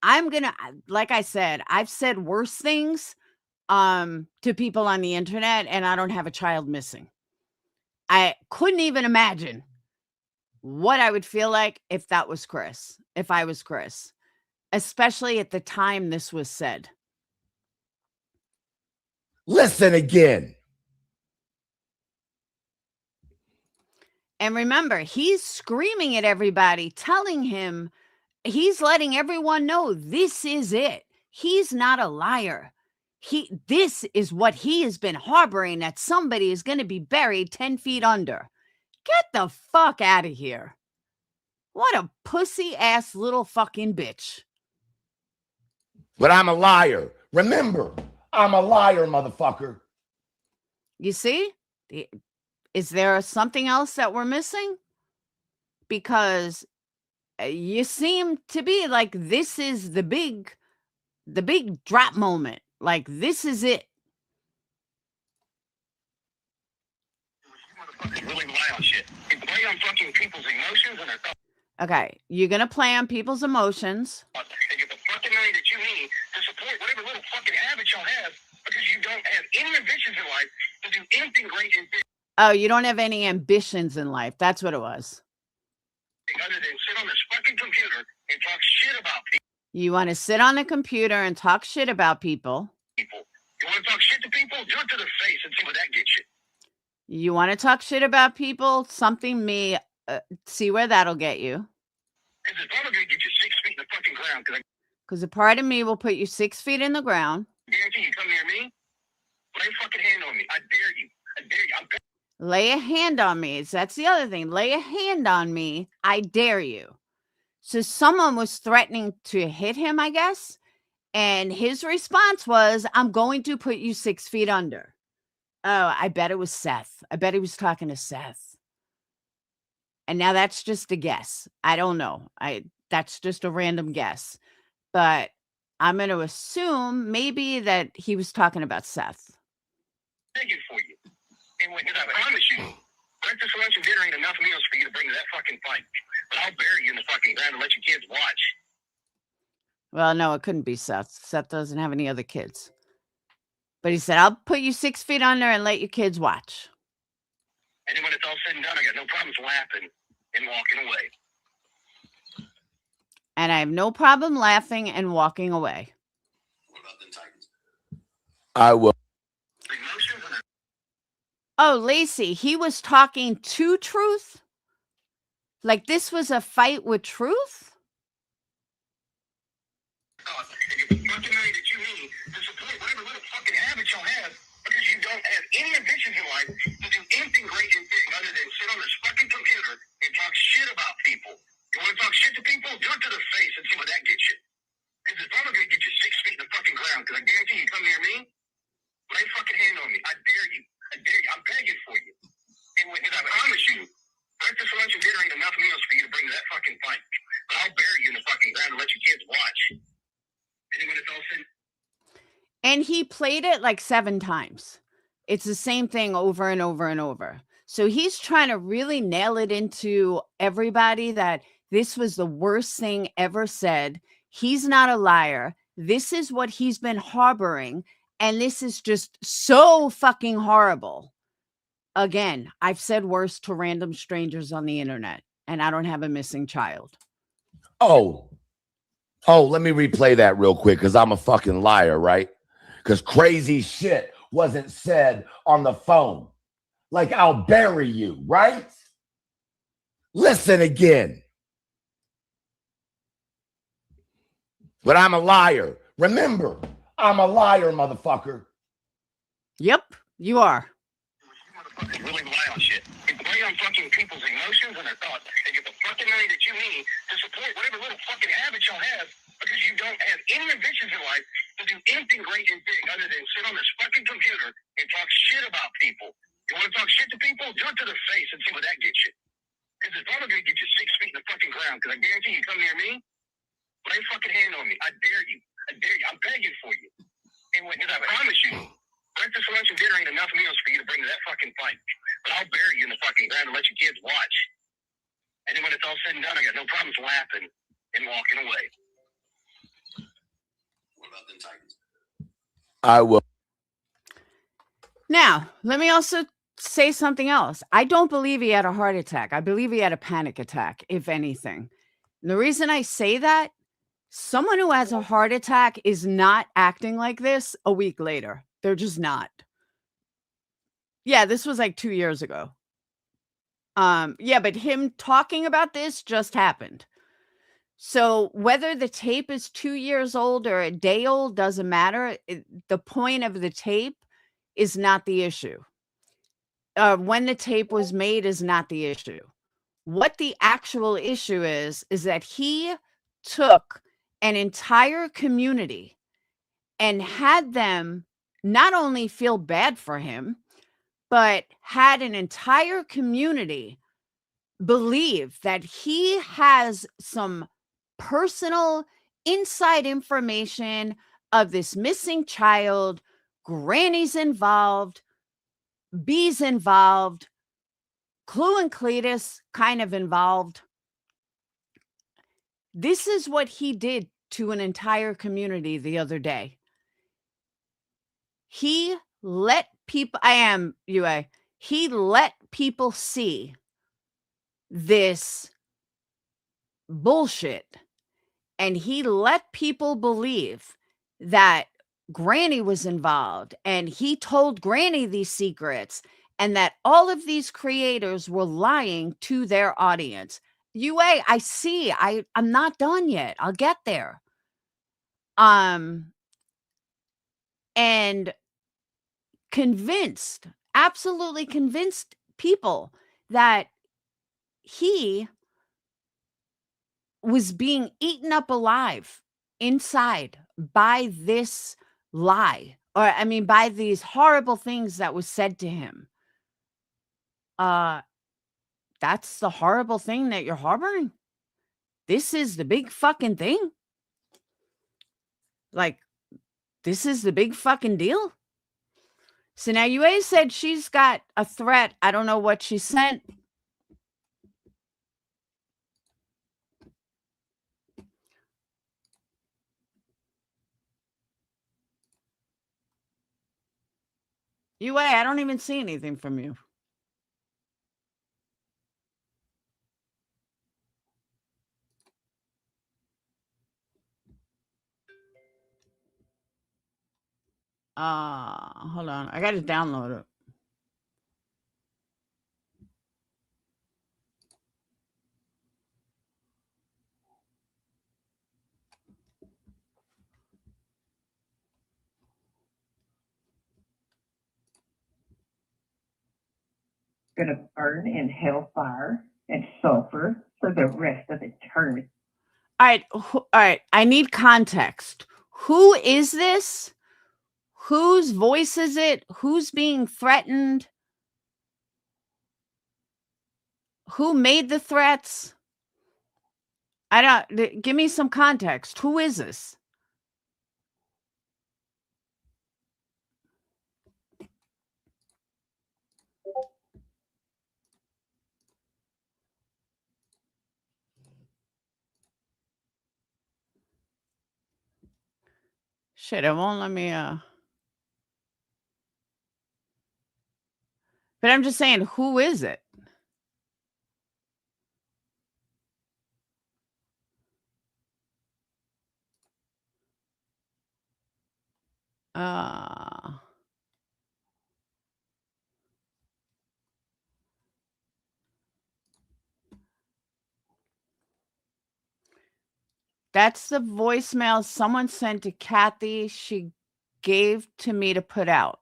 I'm going to, like I said, I've said worse things to people on the internet, and I don't have a child missing. I couldn't even imagine what I would feel like if that was Chris, if I was Chris, especially at the time this was said. Listen again. And remember, he's screaming at everybody, telling him, he's letting everyone know this is it. He's not a liar. This is what he has been harboring, that somebody is going to be buried 10 feet under. Get the fuck out of here. What a pussy ass little fucking bitch. But I'm a liar. Remember, I'm a liar, motherfucker. You see? Is there something else that we're missing? Because you seem to be like, this is the big drop moment. Like, this is it. Motherfuckers really rely on shit. They play on fucking people's emotions and their thoughts. Okay, you're going to play on people's emotions. They get the fucking money that you need to support whatever little fucking habits y'all have, because you don't have any ambitions in life to do anything great and big Oh, you don't have any ambitions in life. That's what it was. other than sit on this fucking computer and talk shit about people. You want to sit on a computer and talk shit about people. You want to talk shit to people? Do it to their face and see what that gets you. You want to talk shit about people? Something me, see where that'll get you. Because it's probably going to get you 6 feet in the fucking ground. Because a part of me will put you 6 feet in the ground. I guarantee you come near me, lay a fucking hand on me. I dare you. I dare you. Lay a hand on me. That's the other thing. Lay a hand on me. I dare you. So someone was threatening to hit him, I guess. And his response was, I'm going to put you 6 feet under. Oh, I bet it was Seth. I bet he was talking to Seth. And now that's just a guess. I don't know. That's just a random guess. But I'm going to assume maybe that he was talking about Seth. Begging for you. And when I promise you, breakfast, lunch, and dinner ain't enough meals for you to bring to that fucking fight. But I'll bury you in the fucking ground and let your kids watch. Well, no, it couldn't be Seth. Seth doesn't have any other kids. But he said, I'll put you 6 feet under and let your kids watch. And then when it's all said and done, I got no problems laughing and walking away. And I have no problem laughing and walking away. What about them Titans? I will. Emotions and Oh, Lacey, he was talking to Truth? Like this was a fight with Truth? thoughts. They get the fucking money that you need to support whatever little fucking habits y'all have, because you don't have any ambitions in life to do anything great and big other than sit on this fucking computer and talk shit about people. You want to talk shit to people? Do it to their face and see what that gets you. Because it's probably going to get you 6 feet in the fucking ground. Because I guarantee you come near me, lay a fucking hand on me. I dare you. I dare you. I'm begging for you. And I promise you, breakfast, lunch, and dinner ain't enough meals for you to bring to that fucking fight. But I'll bury you in the fucking ground and let your kids watch. And then when it's all said, And he played it like 7 times. It's the same thing over and over and over. So he's trying to really nail it into everybody that this was the worst thing ever said. He's not a liar. This is what he's been harboring. And this is just so fucking horrible. Again, I've said worse to random strangers on the internet, and I don't have a missing child. Oh, let me replay that real quick because I'm a fucking liar, right? Because crazy shit wasn't said on the phone. Like, I'll bury you, right? Listen again. But I'm a liar. Remember, I'm a liar, motherfucker. Yep, you are. you motherfuckers really rely on shit. You play on fucking people's emotions and their thoughts. They get the fucking money that you need to support whatever little fucking habits y'all have, because you don't have any ambitions in life to do anything great and big other than sit on this fucking computer and talk shit about people. You want to talk shit to people? Do it to their face and see what that gets you. Because it's probably going to get you 6 feet in the fucking ground. Because I guarantee you come near me, lay a fucking hand on me. I dare you. I dare you. I'm begging for you. And I promise you, Breakfast, lunch, and dinner ain't enough meals for you to bring to that fucking fight. But I'll bury you in the fucking ground and let your kids watch. And then when it's all said and done, I got no problems laughing and walking away. What about them Titans? I will. Now, let me also say something else. I don't believe he had a heart attack. I believe he had a panic attack, if anything. And the reason I say that, someone who has a heart attack is not acting like this a week later. They're just not. Yeah, this was like 2 years ago. Yeah, but him talking about this just happened. So whether the tape is 2 years old or a day old doesn't matter. The point of the tape is not the issue. When the tape was made is not the issue. What the actual issue is that he took an entire community and had them not only feel bad for him, but had an entire community believe that he has some personal inside information of this missing child. Granny's involved, B's involved, Clue and Cletus kind of involved. This is what he did to an entire community the other day. He let people, he let people see this bullshit. And he let people believe that Granny was involved. And he told Granny these secrets. And that all of these creators were lying to their audience. UA, I see. I'm not done yet. I'll get there. And convinced, absolutely convinced people that he was being eaten up alive inside by this lie, or I mean, by these horrible things that was said to him. That's the horrible thing that you're harboring. This is the big fucking thing. Like, this is the big fucking deal. So now UA said she's got a threat. I don't know what she sent. UA, I don't even see anything from you. Hold on. I got to download it. Going to burn in hellfire and sulfur for the rest of eternity. All right. I need context. Who is this? Whose voice is it? Who's being threatened? Who made the threats? Give me some context. Who is this? Shit, it won't let me, But I'm just saying, who is it? That's the voicemail someone sent to Kathy. She gave to me to put out.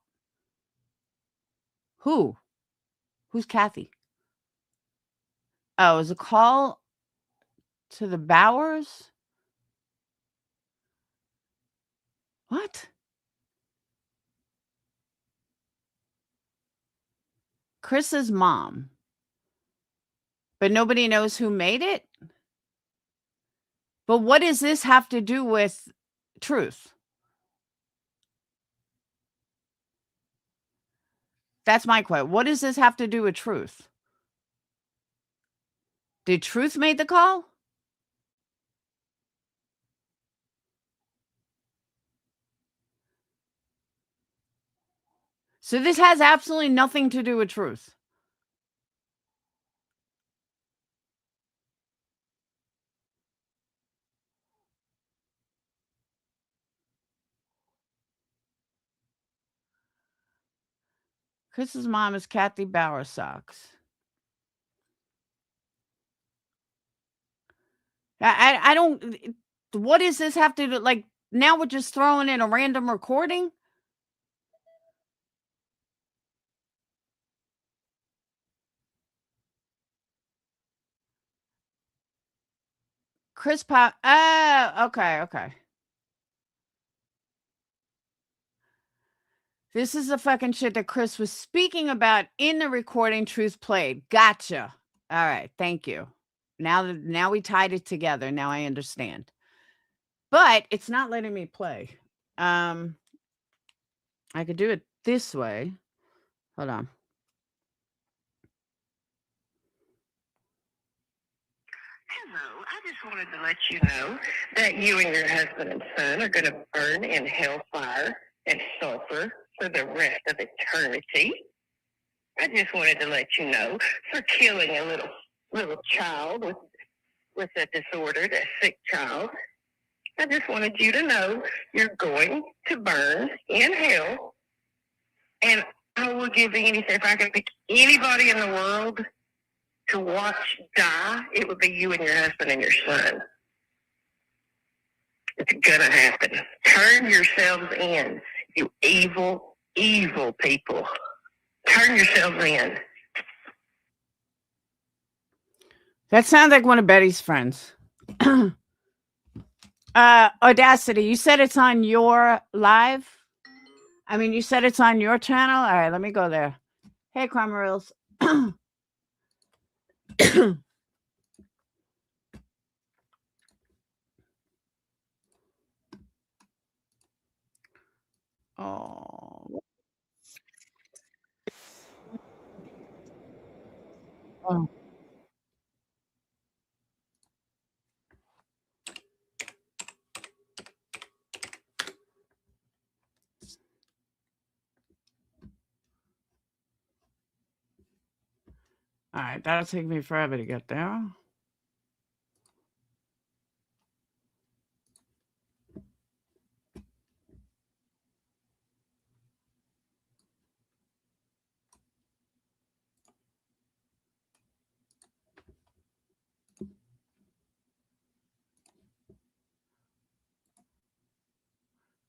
Who? Who's Kathy? Oh, it was a call to the Bowers? What? Chris's mom. But nobody knows who made it? But what does this have to do with truth? That's my question. What does this have to do with Truth? Did Truth make the call? So this has absolutely nothing to do with Truth. Chris's mom is Kathy Bowersox. I don't. What does this have to do? Like, now we're just throwing in a random recording? Chris Pop. Oh, okay. This is the fucking shit that Chris was speaking about in the recording Truth played. Gotcha. All right. Thank you. Now we tied it together. Now I understand. But it's not letting me play. I could do it this way. Hold on. Hello, I just wanted to let you know that you and your husband and son are going to burn in hellfire and sulfur for the rest of eternity. I just wanted to let you know for killing a little child with a disordered, a sick child. I just wanted you to know you're going to burn in hell, and I will give anything. If I can pick anybody in the world to watch die, it would be you and your husband and your son. It's gonna happen. Turn yourselves in, you evil, evil people. Turn yourselves in. That sounds like one of Betty's friends. Audacity, you said it's on your live? I mean, you said it's on your channel? All right, let me go there. Hey, Cromwells. Oh. Oh. All right, that'll take me forever to get there.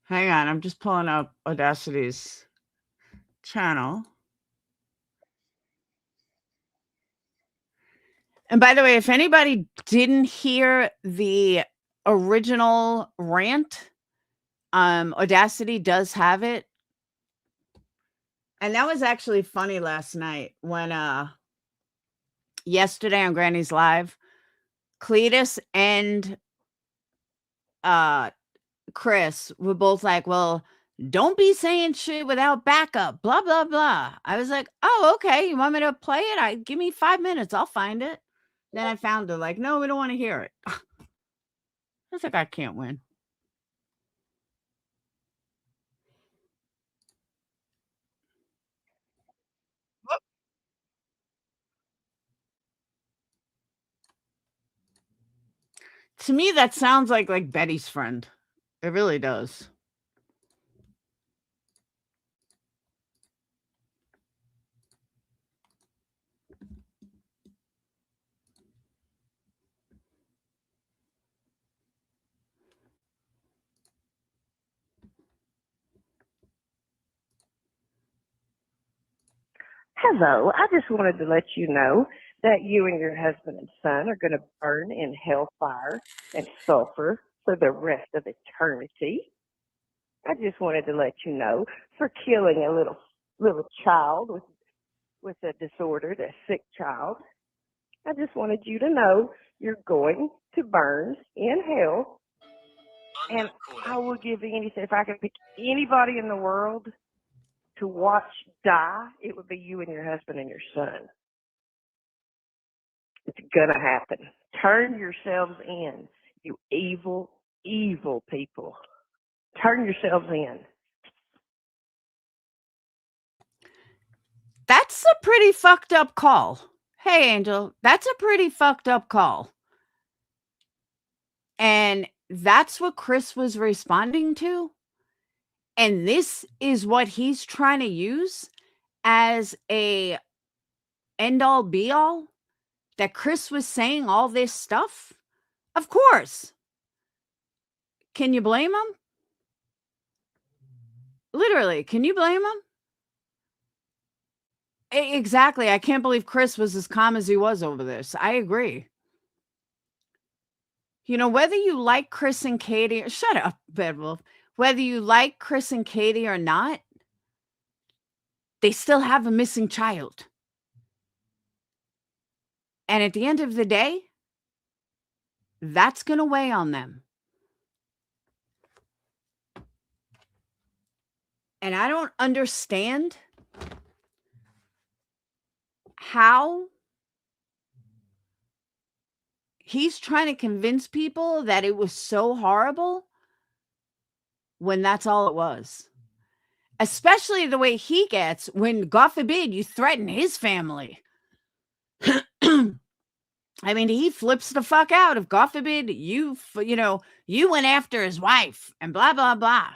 Hang on, I'm just pulling up Audacity's channel. And by the way, if anybody didn't hear the original rant, Audacity does have it. And that was actually funny last night when yesterday on Granny's Live, Cletus and Chris were both like, well, don't be saying shit without backup, blah, blah, blah. I was like, oh, okay. You want me to play it? Give me 5 minutes. I'll find it. Then I found it like, no, we don't want to hear it. I was like, I can't win. To me, that sounds like Betty's friend. It really does. Hello, I just wanted to let you know that you and your husband and son are going to burn in hellfire and sulfur for the rest of eternity. I just wanted to let you know for killing a little child with a disordered, a sick child. I just wanted you to know you're going to burn in hell, and I will give anything. If I can pick anybody in the world to watch die, it would be you and your husband and your son. It's going to happen. Turn yourselves in, you evil, evil people. Turn yourselves in. That's a pretty fucked up call. Hey, Angel, that's a pretty fucked up call. And that's what Chris was responding to. And this is what he's trying to use as a end all be all, that Chris was saying all this stuff. Of course. Can you blame him? Literally, can you blame him? Exactly. I can't believe Chris was as calm as he was over this. I agree. You know, whether you like Chris and Katie, shut up, Bedwolf. Whether you like Chris and Katie or not, they still have a missing child. And at the end of the day, that's going to weigh on them. And I don't understand how he's trying to convince people that it was so horrible when that's all it was. Especially the way he gets when, God forbid, you threaten his family. I mean, he flips the fuck out if, God forbid, you went after his wife and blah, blah, blah.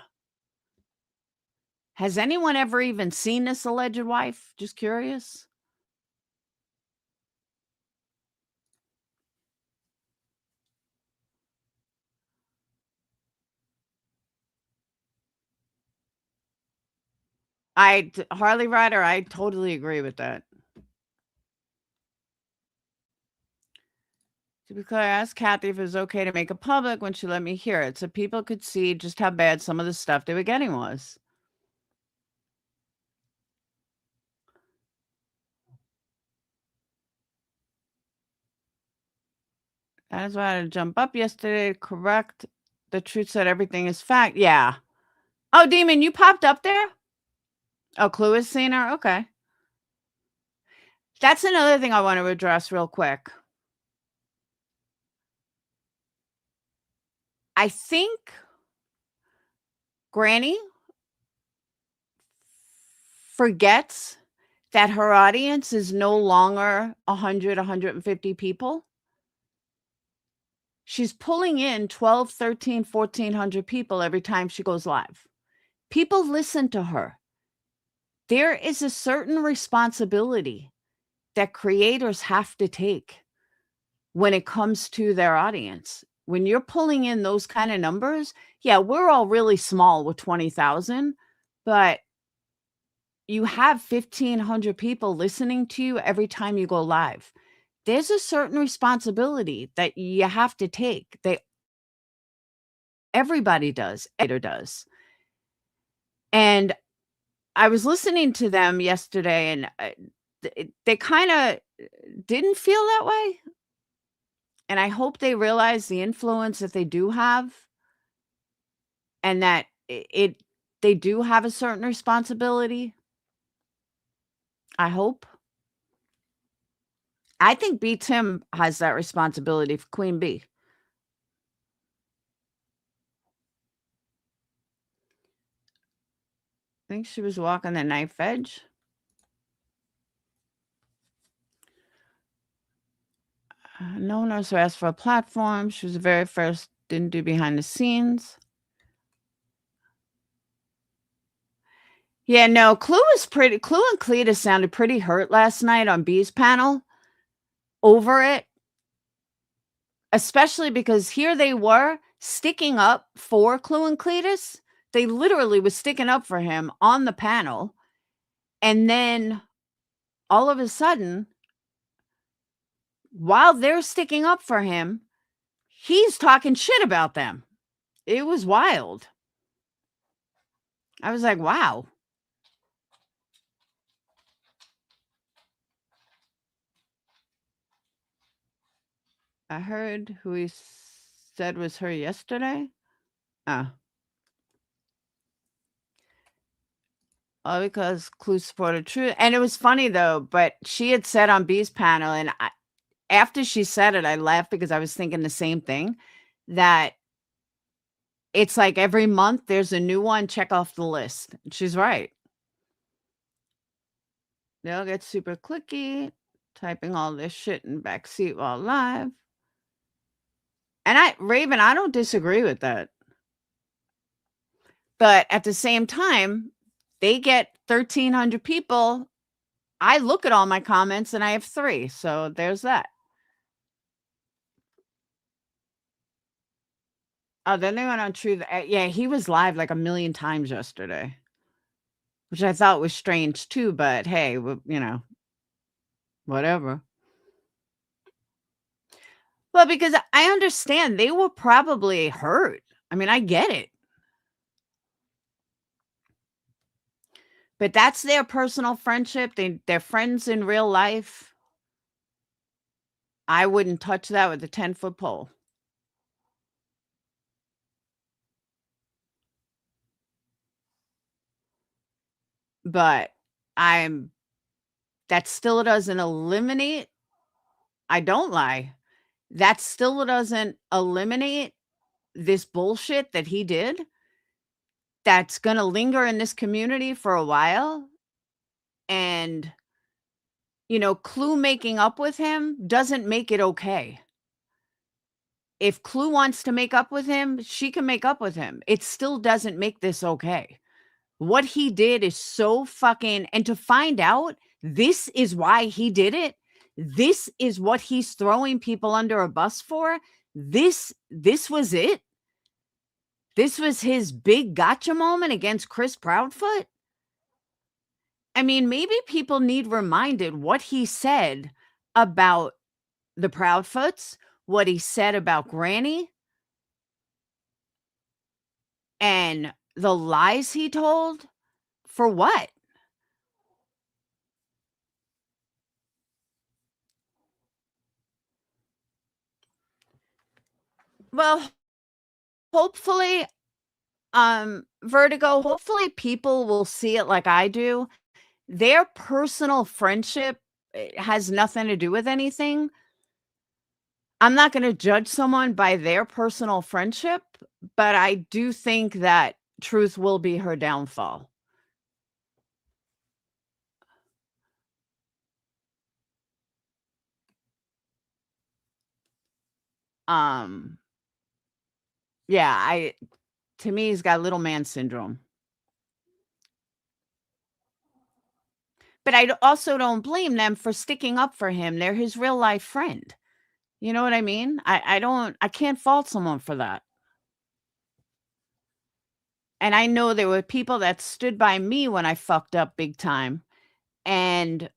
Has anyone ever even seen this alleged wife? Just curious. Harley Rider, I totally agree with that. To be clear, I asked Kathy if it was okay to make it public when she let me hear it, so people could see just how bad some of the stuff they were getting was. That is why I had to jump up yesterday to correct the truth, said everything is fact. Yeah. Oh, Demon, you popped up there? Oh, Clue has seen her? Okay. That's another thing I want to address real quick. I think Granny forgets that her audience is no longer 100, 150 people. She's pulling in 12, 13, 1,400 people every time she goes live. People listen to her. There is a certain responsibility that creators have to take when it comes to their audience. When you're pulling in those kind of numbers, yeah, we're all really small with 20,000, but you have 1,500 people listening to you every time you go live. There's a certain responsibility that you have to take. Everybody does. Editor does. And I was listening to them yesterday, and they kind of didn't feel that way. And I hope they realize the influence that they do have, and that they do have a certain responsibility. I hope. I think B. Tim has that responsibility for Queen Bee. I think she was walking the knife edge. No one else asked for a platform. She was the very first, didn't do behind the scenes. Yeah, no, Clue and Cletus sounded pretty hurt last night on B's panel over it. Especially because here they were sticking up for Clue and Cletus. They literally was sticking up for him on the panel. And then all of a sudden, while they're sticking up for him, he's talking shit about them. It was wild. I was like, wow. I heard who he said was her yesterday. Oh. Oh, because Clue supported Truth. And it was funny though, but she had said on B's panel, and after she said it, I laughed because I was thinking the same thing, that it's like every month there's a new one, check off the list. She's right. They'll get super clicky, typing all this shit in backseat while live. And Raven, I don't disagree with that. But at the same time, they get 1,300 people. I look at all my comments and I have 3. So there's that. Oh, then they went on Truth. Yeah, he was live like 1,000,000 times yesterday, which I thought was strange too. But hey, whatever. Well, because I understand they were probably hurt. I mean, I get it. But that's their personal friendship. They're friends in real life. I wouldn't touch that with a 10-foot pole. But that still doesn't eliminate. I don't lie. That still doesn't eliminate this bullshit that he did. That's going to linger in this community for a while. And, Clue making up with him doesn't make it okay. If Clue wants to make up with him, she can make up with him. It still doesn't make this okay. What he did is so fucking, and to find out this is why he did it, this is what he's throwing people under a bus for, this was it. This was his big gotcha moment against Chris Proudfoot. I mean, maybe people need reminded what he said about the Proudfoots, what he said about Granny, and the lies he told. For what? Well, hopefully, Vertigo, hopefully people will see it like I do. Their personal friendship has nothing to do with anything. I'm not going to judge someone by their personal friendship, but I do think that Truth will be her downfall. Yeah, to me, he's got little man syndrome. But I also don't blame them for sticking up for him. They're his real life friend. You know what I mean? I can't fault someone for that. And I know there were people that stood by me when I fucked up big time, and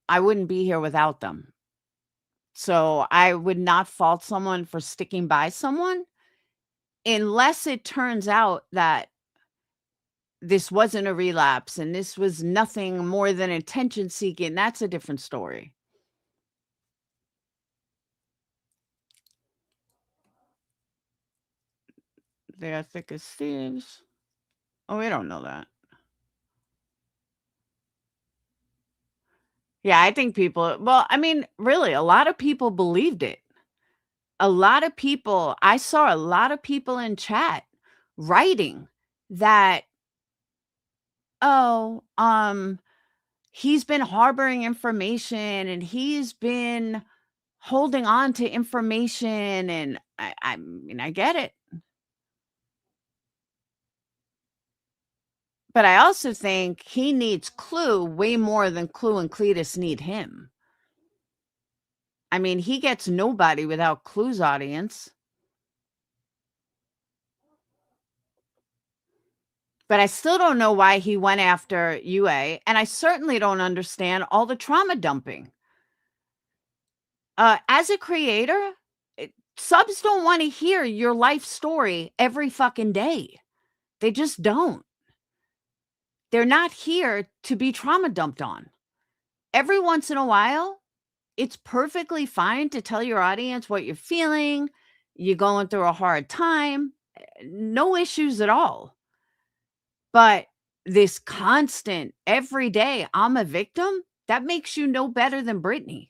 I wouldn't be here without them. So I would not fault someone for sticking by someone unless it turns out that this wasn't a relapse and this was nothing more than attention seeking. That's a different story. They are thick as thieves. Oh, we don't know that. Yeah, I think really, a lot of people believed it. I saw a lot of people in chat writing that, oh, he's been harboring information and he's been holding on to information. And I mean, I get it. But I also think he needs Clue way more than Clue and Cletus need him. I mean, he gets nobody without Clue's audience. But I still don't know why he went after UA, and I certainly don't understand all the trauma dumping. As a creator, subs don't want to hear your life story every fucking day. They just don't. They're not here to be trauma dumped on. Every once in a while, it's perfectly fine to tell your audience what you're feeling. You're going through a hard time. No issues at all. But this constant every day, I'm a victim, that makes you no better than Britney.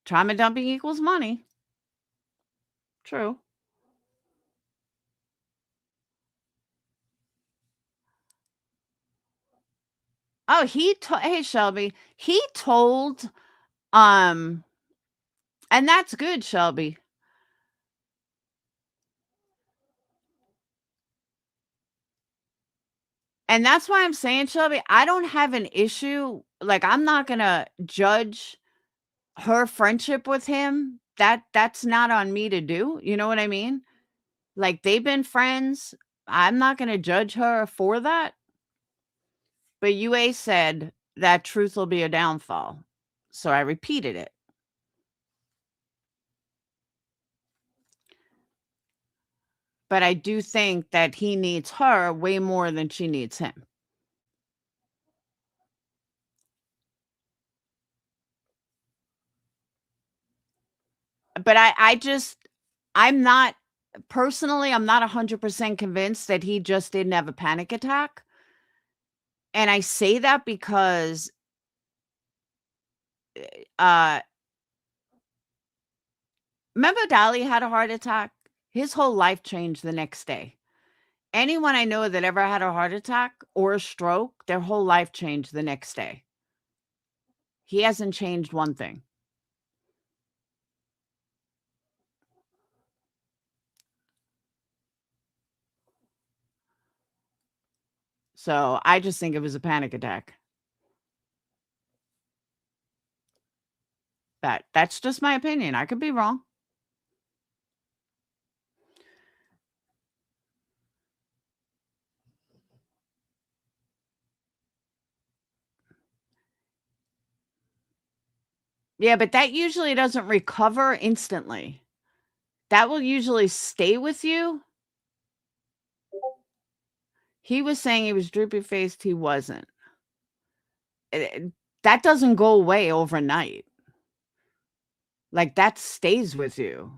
Trauma dumping equals money. True. Oh, hey Shelby, he told, and that's good, Shelby. And that's why I'm saying, Shelby, I don't have an issue. Like, I'm not gonna judge her friendship with him. That's not on me to do. You know what I mean? Like, they've been friends. I'm not gonna judge her for that. But UA said that truth will be a downfall. So I repeated it. But I do think that he needs her way more than she needs him. But I'm not personally, I'm not 100% convinced that he just didn't have a panic attack. And I say that because remember Dali had a heart attack? His whole life changed the next day. Anyone I know that ever had a heart attack or a stroke, their whole life changed the next day. He hasn't changed one thing. So I just think it was a panic attack. That's just my opinion. I could be wrong. Yeah, but that usually doesn't recover instantly. That will usually stay with you. He was saying he was droopy faced. He wasn't. That doesn't go away overnight. Like, that stays with you.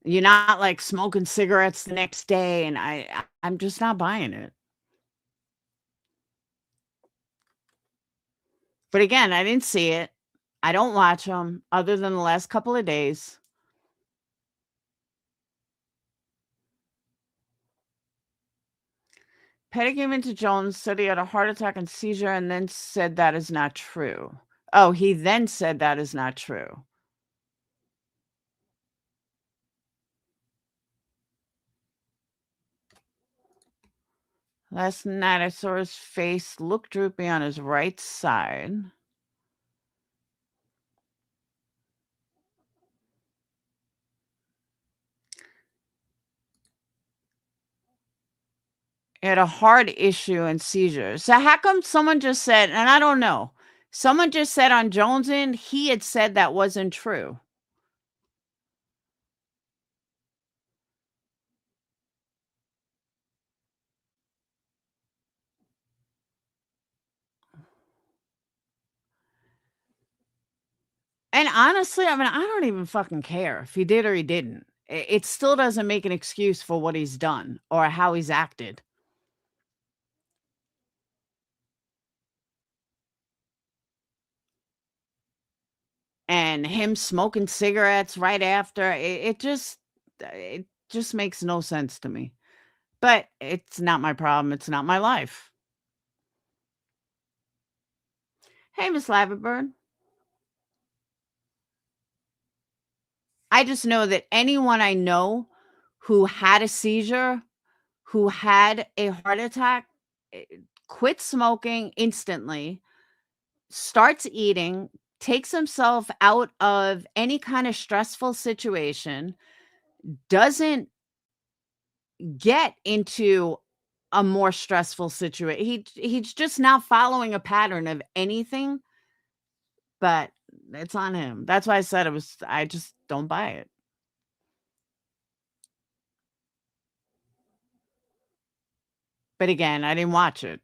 You're not like smoking cigarettes the next day, and I'm just not buying it. But again, I didn't see it. I don't watch them other than the last couple of days. Petty came into Jones, said he had a heart attack and seizure, and then said that is not true. Oh, he then said that is not true. Last night I saw his face look droopy on his right side. He had a heart issue and seizures. So how come someone just said, and I don't know, someone just said on Jones' end, he had said that wasn't true. And honestly, I mean, I don't even fucking care if he did or he didn't. It still doesn't make an excuse for what he's done or how he's acted. And him smoking cigarettes right after, it just makes no sense to me. But it's not my problem. It's not my life. Hey, Miss Lavibird. I just know that anyone I know who had a seizure, who had a heart attack, quit smoking instantly, starts eating, takes himself out of any kind of stressful situation, doesn't get into a more stressful situation. He's just not following a pattern of anything, but it's on him. That's why I said I just don't buy it. But again, I didn't watch it.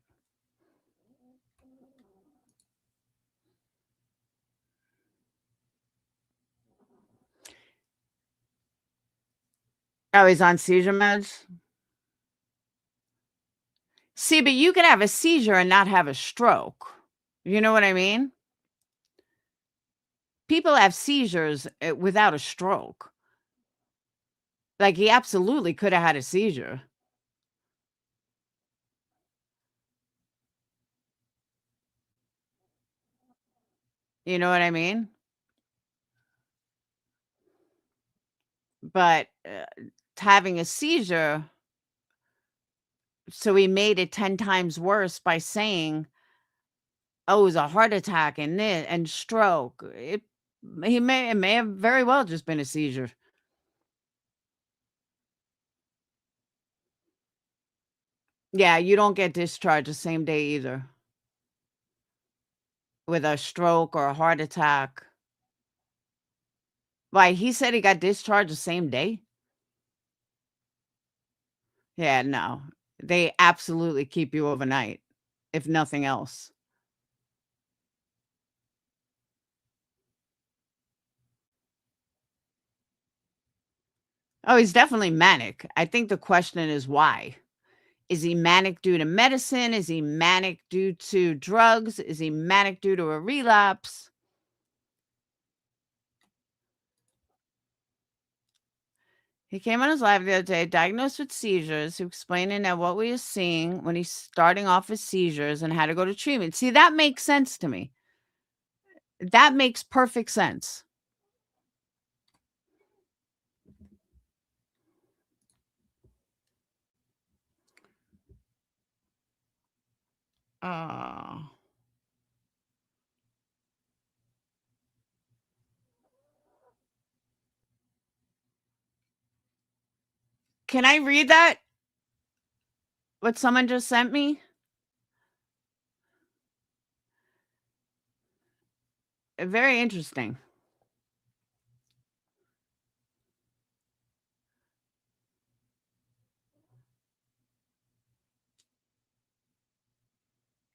Oh, he's on seizure meds? See, but you can have a seizure and not have a stroke. You know what I mean? People have seizures without a stroke. Like, he absolutely could have had a seizure. You know what I mean? But having a seizure, so he made it 10 times worse by saying, oh, it was a heart attack and this and stroke. It may have very well just been a seizure. Yeah, you don't get discharged the same day either with a stroke or a heart attack. Why, he said he got discharged the same day? Yeah, no. They absolutely keep you overnight, if nothing else. Oh, he's definitely manic. I think the question is why. Is he manic due to medicine? Is he manic due to drugs? Is he manic due to a relapse? He came on his live the other day, diagnosed with seizures, explaining that what we are seeing when he's starting off with seizures and how to go to treatment. See, that makes sense to me. That makes perfect sense. Can I read that? What someone just sent me? Very interesting.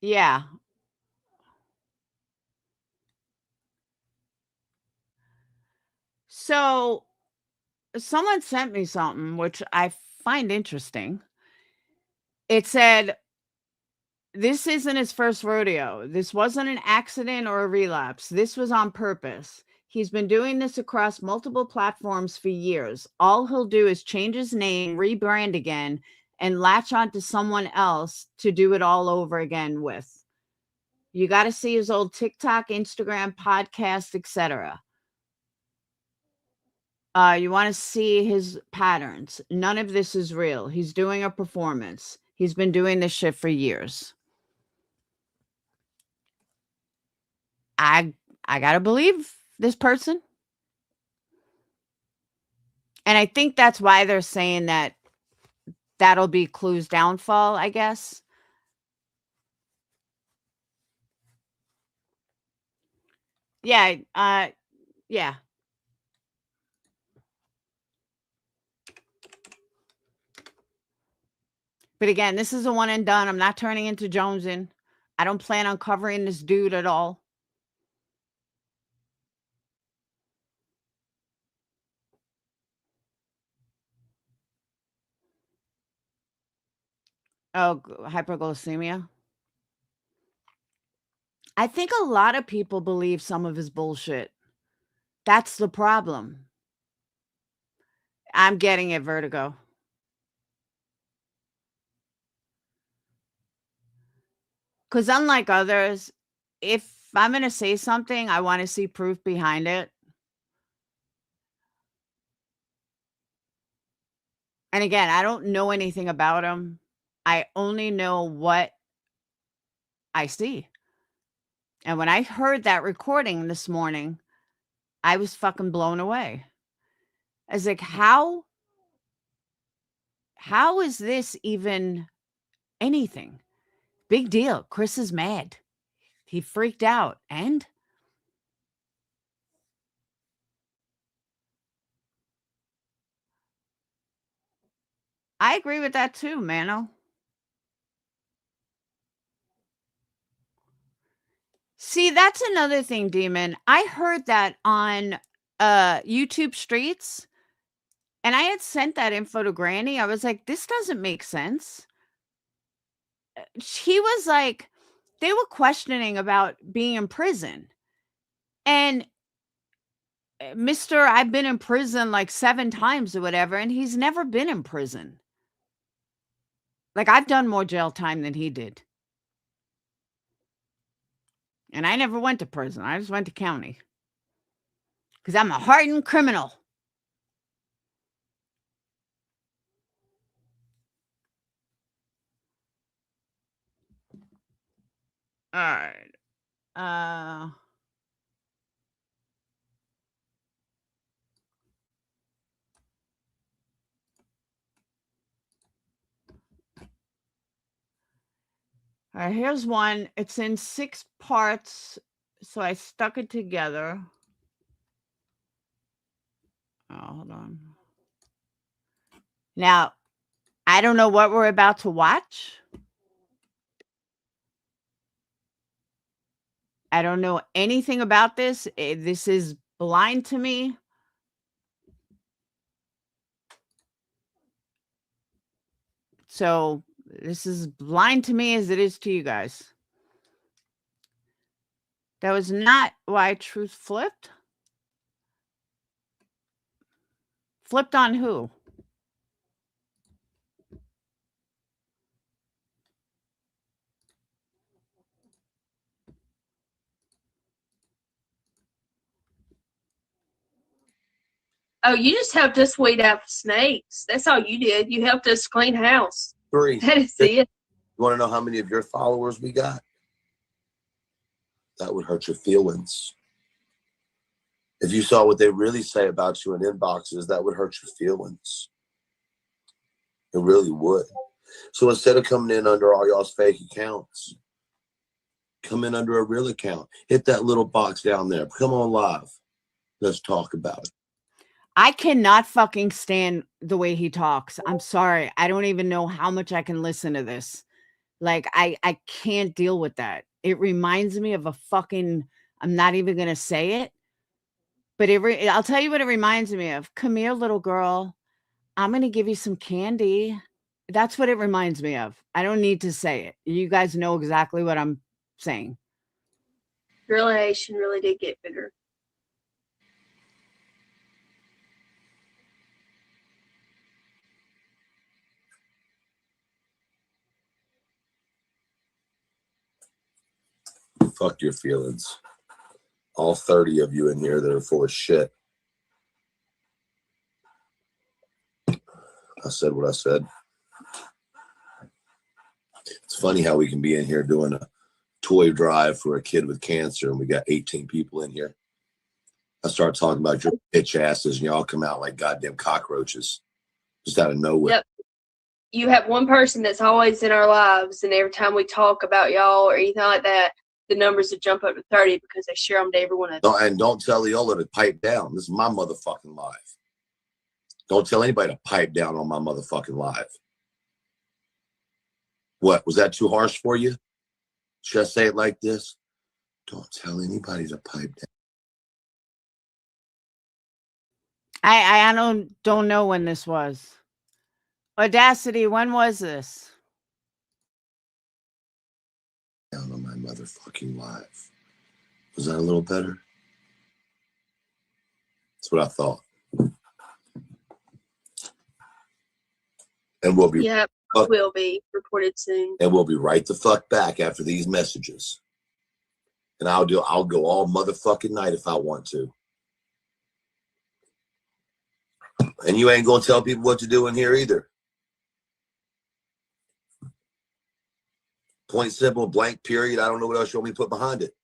Yeah. So someone sent me something which I find interesting. It said, this isn't his first rodeo. This wasn't an accident or a relapse. This was on purpose. He's been doing this across multiple platforms for years. All he'll do is change his name, rebrand again, and latch on to someone else to do it all over again with. You got to see his old TikTok, Instagram, podcast, etc. You want to see his patterns. None of this is real. He's doing a performance. He's been doing this shit for years. I gotta believe this person. And I think that's why they're saying that that'll be Clue's downfall, I guess. Yeah, yeah. But again, this is a one and done. I'm not turning into Jonesin. I don't plan on covering this dude at all. Oh, hyperglycemia. I think a lot of people believe some of his bullshit. That's the problem. I'm getting it, vertigo. Because unlike others, if I'm going to say something, I want to see proof behind it. And again, I don't know anything about him. I only know what I see. And when I heard that recording this morning, I was fucking blown away. I was like, how is this even anything? Big deal. Chris is mad. He freaked out. And I agree with that too, Mano. See, that's another thing, Demon. I heard that on YouTube Streets. And I had sent that info to Granny. I was like, this doesn't make sense. He was like, they were questioning about being in prison. And Mr. I've been in prison like 7 times or whatever, and he's never been in prison. Like, I've done more jail time than he did. And I never went to prison. I just went to county. Because I'm a hardened criminal. All right. All right, here's one. It's in 6 parts, so I stuck it together. Oh, hold on. Now, I don't know what we're about to watch. I don't know anything about this. This is blind to me. So this is blind to me as it is to you guys. That was not why truth flipped. Flipped on who? Oh, you just helped us weed out the snakes. That's all you did. You helped us clean house. Bree, That is you it. want to know how many of your followers we got? That would hurt your feelings. If you saw what they really say about you in inboxes, that would hurt your feelings. It really would. So instead of coming in under all y'all's fake accounts, come in under a real account. Hit that little box down there. Come on live. Let's talk about it. I cannot fucking stand the way he talks. I'm sorry. I don't even know how much I can listen to this. Like, I can't deal with that. It reminds me of a fucking, I'm not even going to say it, but I'll tell you what it reminds me of. Come here, little girl. I'm going to give you some candy. That's what it reminds me of. I don't need to say it. You guys know exactly what I'm saying. Your relation really did get bigger. Fuck your feelings. All 30 of you in here that are full of shit. I said what I said. It's funny how we can be in here doing a toy drive for a kid with cancer and we got 18 people in here. I start talking about your bitch asses and y'all come out like goddamn cockroaches. Just out of nowhere. Yep. You have one person that's always in our lives, and every time we talk about y'all or anything like that, the numbers would jump up to 30 because they share them to everyone else. And don't tell Leola to pipe down. This is my motherfucking live. Don't tell anybody to pipe down on my motherfucking live. What? Was that too harsh for you? Should I say it like this? Don't tell anybody to pipe down. I don't know when this was. Audacity, when was this? Down on my motherfucking live. Was that a little better? That's what I thought. And we'll be will be reported soon. And we'll be right the fuck back after these messages. And I'll go all motherfucking night if I want to. And you ain't gonna tell people what to do in here either. Point simple, blank, period. I don't know what else you want me to put behind it.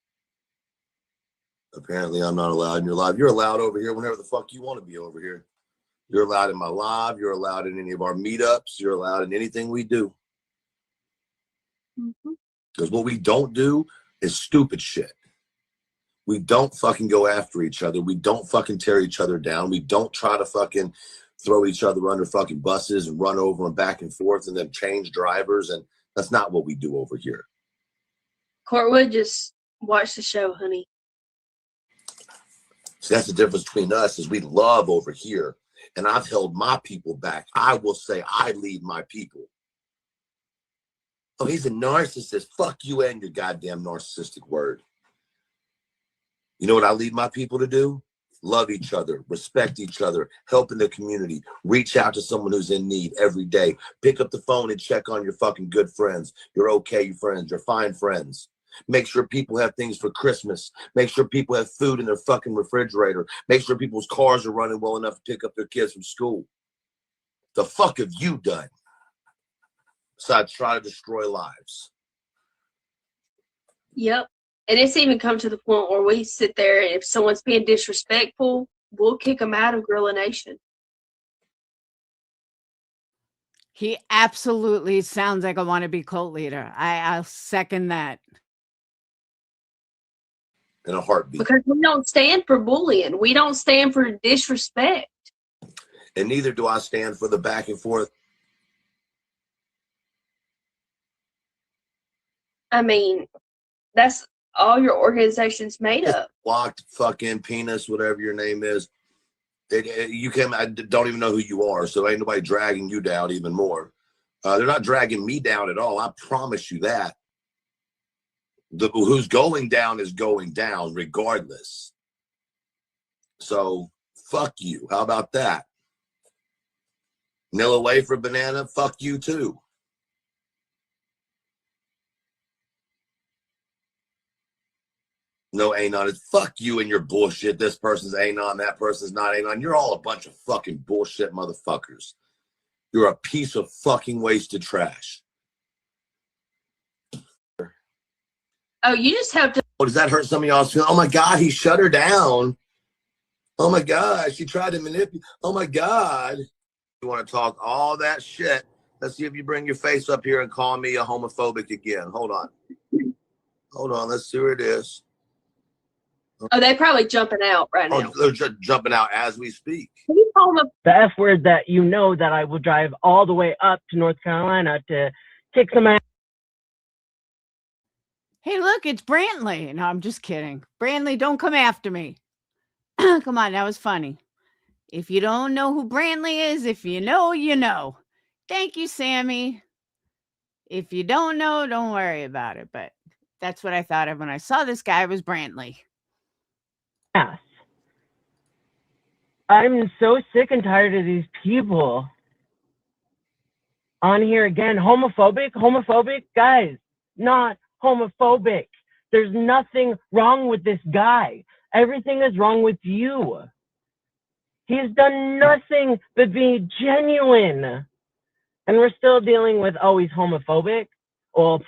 Apparently I'm not allowed in your live. You're allowed over here whenever the fuck you want to be over here. You're allowed in my live. You're allowed in any of our meetups. You're allowed in anything we do. Because what we don't do is stupid shit. We don't fucking go after each other. We don't fucking tear each other down. We don't try to fucking throw each other under fucking buses and run over them back and forth and then change drivers. And that's not what we do over here. Courtwood, just watch the show, honey. So that's the difference between us is we love over here And I've held my people back. I will say I lead my people. Oh, he's a narcissist. Fuck you and your goddamn narcissistic word. You know what I lead my people to do? Love each other, respect each other, help in the community, reach out to someone who's in need every day. Pick up the phone and check on your fucking good friends, your okay friends, your fine friends. Make sure people have things for Christmas. Make sure people have food in their fucking refrigerator. Make sure people's cars are running well enough to pick up their kids from school. The fuck have you done? Besides try to destroy lives. Yep. And it's even come to the point where we sit there and if someone's being disrespectful, we'll kick them out of Gorilla Nation. He absolutely sounds like a wannabe cult leader. I'll second that. In a heartbeat. Because we don't stand for bullying. We don't stand for disrespect. And neither do I stand for the back and forth. I mean, that's all your organization's made up. Locked fucking penis, whatever your name is. You can. I don't even know who you are, so ain't nobody dragging you down even more. They're not dragging me down at all. I promise you that. Who's going down is going down regardless. So fuck you. How about that? Vanilla wafer banana, fuck you too. No anon. It's fuck you and your bullshit. This person's anon, that person's not anon. You're all a bunch of fucking bullshit motherfuckers. You're a piece of fucking wasted trash. Oh, you just have to. Oh, does that hurt some of y'all's feelings? Oh my God, he shut her down. Oh my God, she tried to manipulate. Oh my God. You want to talk all that shit? Let's see if you bring your face up here and call me a homophobic again. Hold on. Hold on. Let's see where it is. Oh, they're probably jumping out right now. Oh, they're just jumping out as we speak. Can you call them The F word that you know that I will drive all the way up to North Carolina to kick some ass. Hey, look, it's Brantley. No, I'm just kidding. Brantley, don't come after me. Come on, that was funny. If you don't know who Brantley is, if you know, you know. Thank you, Sammy. If you don't know, don't worry about it. But that's what I thought of when I saw this guy was Brantley. I'm so sick and tired of these people on here again. Homophobic, guys, not homophobic. There's nothing wrong with this guy. Everything is wrong with you. He's done nothing but be genuine. And we're still dealing with, oh, he's homophobic. Well,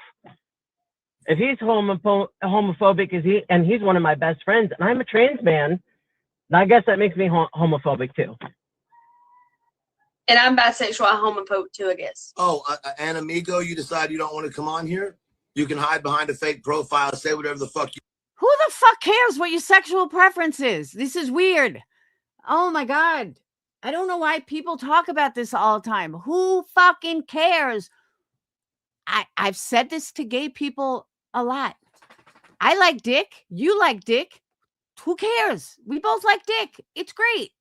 if he's homophobic, and he's one of my best friends, and I'm a trans man, I guess that makes me homophobic too. And I'm bisexual, I'm homophobic too, I guess. Oh, an amigo, you decide you don't want to come on here? You can hide behind a fake profile, say whatever the fuck you. Who the fuck cares what your sexual preference is? This is weird. Oh my God. I don't know why people talk about this all the time. Who fucking cares? I've said this to gay people a lot. I like dick. You like dick. Who cares? We both like dick. It's great.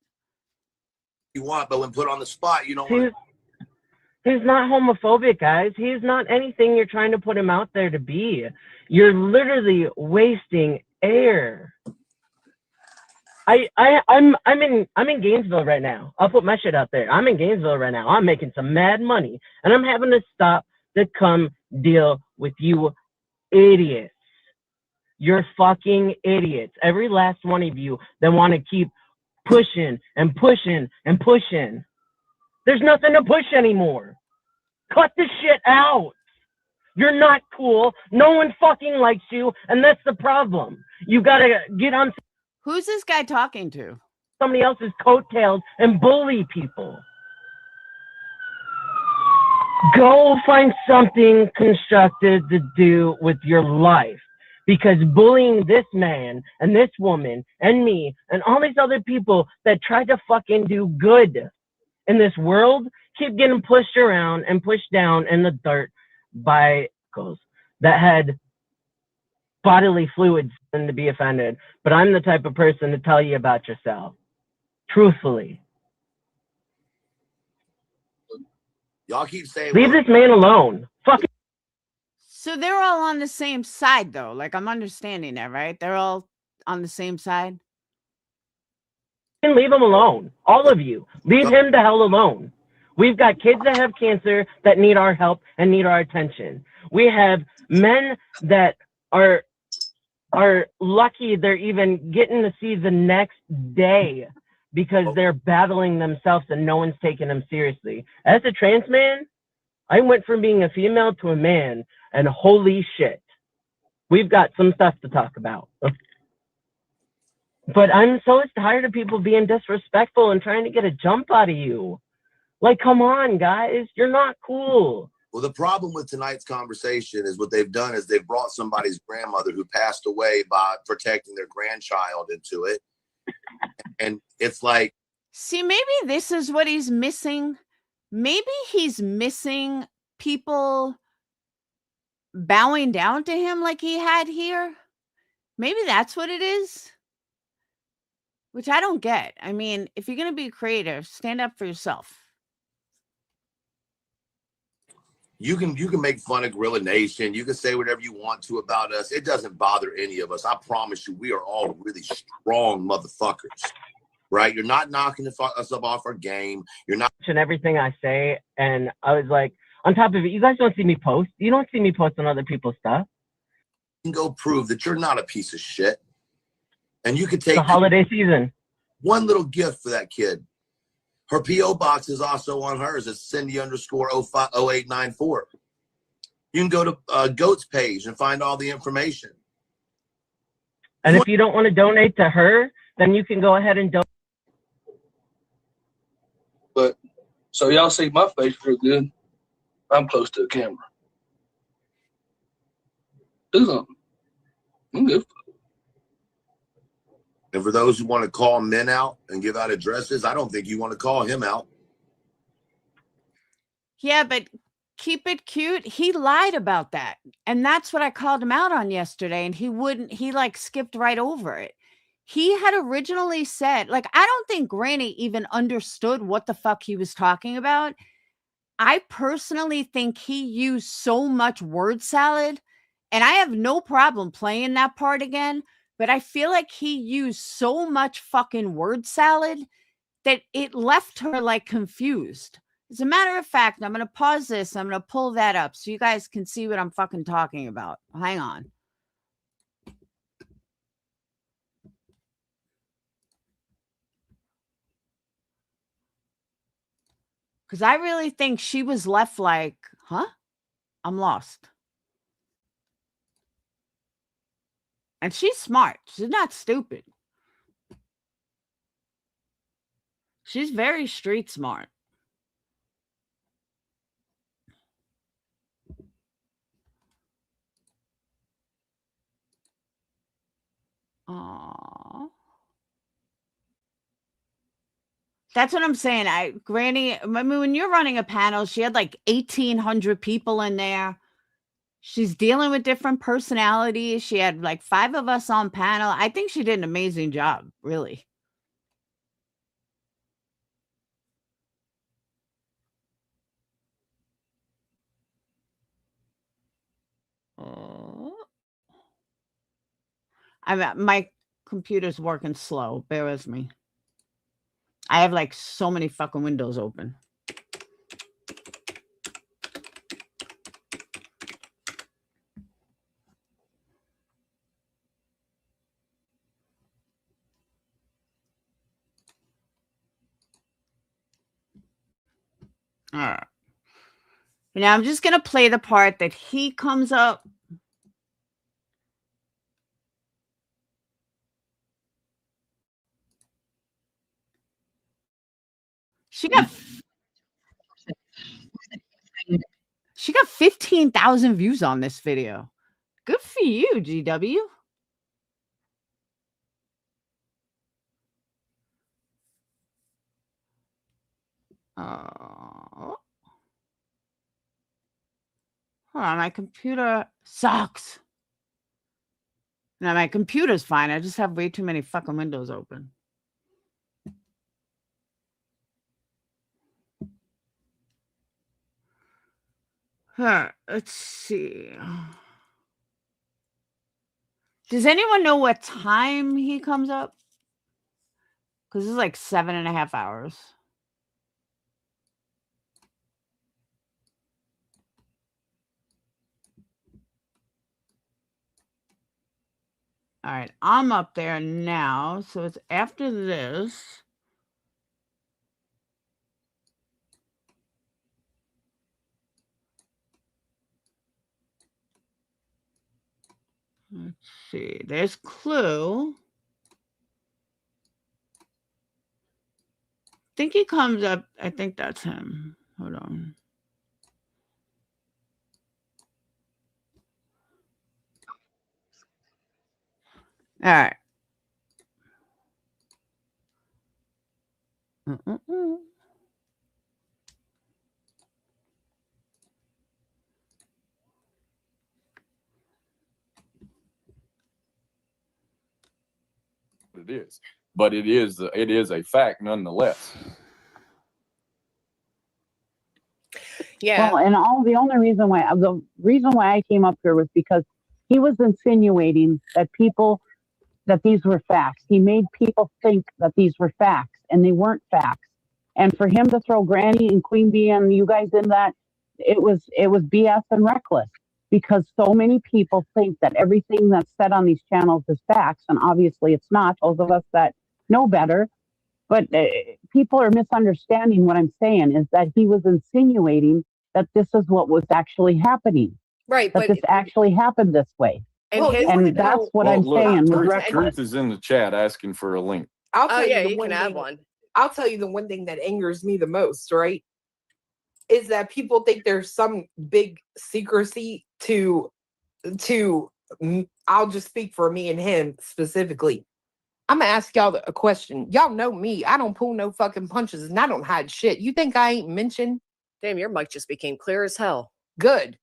You want, but when put on the spot, you don't want. He's not homophobic, guys. He's not anything you're trying to put him out there to be. You're literally wasting air. I'm in Gainesville right now. I'll put my shit out there. I'm in Gainesville right now. I'm making some mad money, and I'm having to stop to come deal with you idiots. You're fucking idiots. Every last one of you that want to keep pushing and pushing and pushing. There's nothing to push anymore. Cut the shit out. You're not cool. No one fucking likes you, and that's the problem. You gotta get on. Who's this guy talking to? Somebody else's coattails and bully people. Go find something constructive to do with your life. Because bullying this man and this woman and me and all these other people that try to fucking do good in this world keep getting pushed around and pushed down in the dirt by girls that had bodily fluids and to be offended. But I'm the type of person to tell you about yourself. Truthfully. Y'all keep saying, Leave this man alone. Fuck. So they're all on the same side, though. Like, I'm understanding that, right? They're all on the same side. Leave him alone. All of you. Leave him the hell alone. We've got kids that have cancer that need our help and need our attention. We have men that are lucky they're even getting to see the next day because they're battling themselves and no one's taking them seriously. As a trans man, I went from being a female to a man, and holy shit, we've got some stuff to talk about. But I'm so tired of people being disrespectful and trying to get a jump out of you. Like, come on, guys, you're not cool. Well, the problem with tonight's conversation is what they've done is they've brought somebody's grandmother who passed away by protecting their grandchild into it. And it's like, see, maybe this is what he's missing. Maybe he's missing people bowing down to him like he had here. Maybe that's what it is. Which I don't get. I mean, if you're going to be creative, stand up for yourself. you can make fun of Gorilla Nation. You can say whatever you want to about us. It doesn't bother any of us. I promise you, we are all really strong motherfuckers, right? You're not knocking us up off our game. You're not. And everything I say, and I was like, on top of it, you guys don't see me post. You don't see me post on other people's stuff. You can go prove that you're not a piece of shit. And you could take the holiday season. One little gift for that kid. Her P.O. box is also on hers. It's Cindy_0894. You can go to Goat's page and find all the information. And if you don't want to donate to her, then you can go ahead and donate. But so y'all see my face real good. I'm close to the camera. Do something. I'm good. And for those who want to call men out and give out addresses, I don't think you want to call him out. Yeah, but keep it cute. He lied about that. And that's what I called him out on yesterday. And he like skipped right over it. He had originally said, like, I don't think Granny even understood what the fuck he was talking about. I personally think he used so much word salad, and I have no problem playing that part again. But I feel like he used so much fucking word salad that it left her like confused. As a matter of fact, I'm going to pause this. I'm going to pull that up so you guys can see what I'm fucking talking about. Hang on. Because I really think she was left like, huh? I'm lost. And she's smart. She's not stupid. She's very street smart. Aww. That's what I'm saying. Granny, I mean, when you're running a panel, she had like 1,800 people in there. She's dealing with different personalities. She had like 5 of us on panel. I think she did an amazing job, really. My computer's working slow. Bear with me. I have like so many fucking windows open. All right. Now I'm just going to play the part that he comes up. She got 15,000 views on this video. Good for you, GW. Hold on, my computer sucks. Now my computer's fine. I just have way too many fucking windows open. Let's see. Does anyone know what time he comes up? Because it's like 7.5 hours. All right, I'm up there now. So it's after this. Let's see. There's Clue. I think he comes up. I think that's him. Hold on. All right. It is, but it is a fact nonetheless. Yeah. Well, and the reason why I came up here was because he was insinuating that these were facts. He made people think that these were facts, and they weren't facts. And for him to throw Granny and Queen Bee and you guys in that, it was BS and reckless, because so many people think that everything that's said on these channels is facts, and obviously it's not. Those of us that know better. But people are misunderstanding what I'm saying, is that he was insinuating that this is what was actually happening. Right. That this actually happened this way. And that's what I'm saying. Truth is in the chat asking for a link. I'll tell you can have one. I'll tell you the one thing that angers me the most, right? Is that people think there's some big secrecy to I'll just speak for me and him specifically. I'm gonna ask y'all a question. Y'all know me. I don't pull no fucking punches and I don't hide shit. You think I ain't mentioned? Damn, your mic just became clear as hell. Good.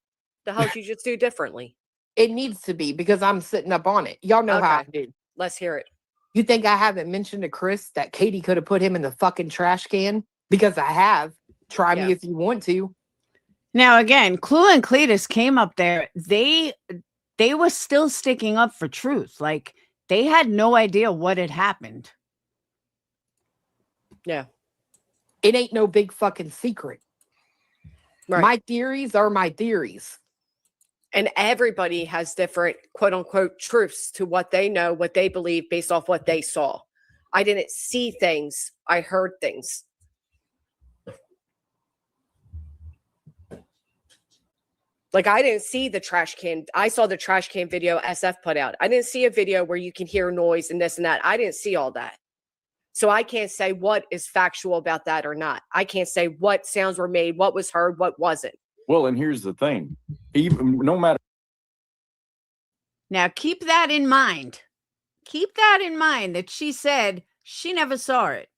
The hell did you just do differently? It needs to be, because I'm sitting up on it. Y'all know how I do. Let's hear it. You think I haven't mentioned to Chris that Katie could have put him in the fucking trash can? Because I have. Try me if you want to. Now again, Clue and Cletus came up there. They were still sticking up for truth. Like, they had no idea what had happened. Yeah. It ain't no big fucking secret. Right. My theories are my theories. And everybody has different quote unquote truths to what they know, what they believe based off what they saw. I didn't see things. I heard things. Like, I didn't see the trash can. I saw the trash can video SF put out. I didn't see a video where you can hear noise and this and that. I didn't see all that. So I can't say what is factual about that or not. I can't say what sounds were made, what was heard, what wasn't. Well, and here's the thing. Even no matter. Now keep that in mind. Keep that in mind, that she said she never saw it.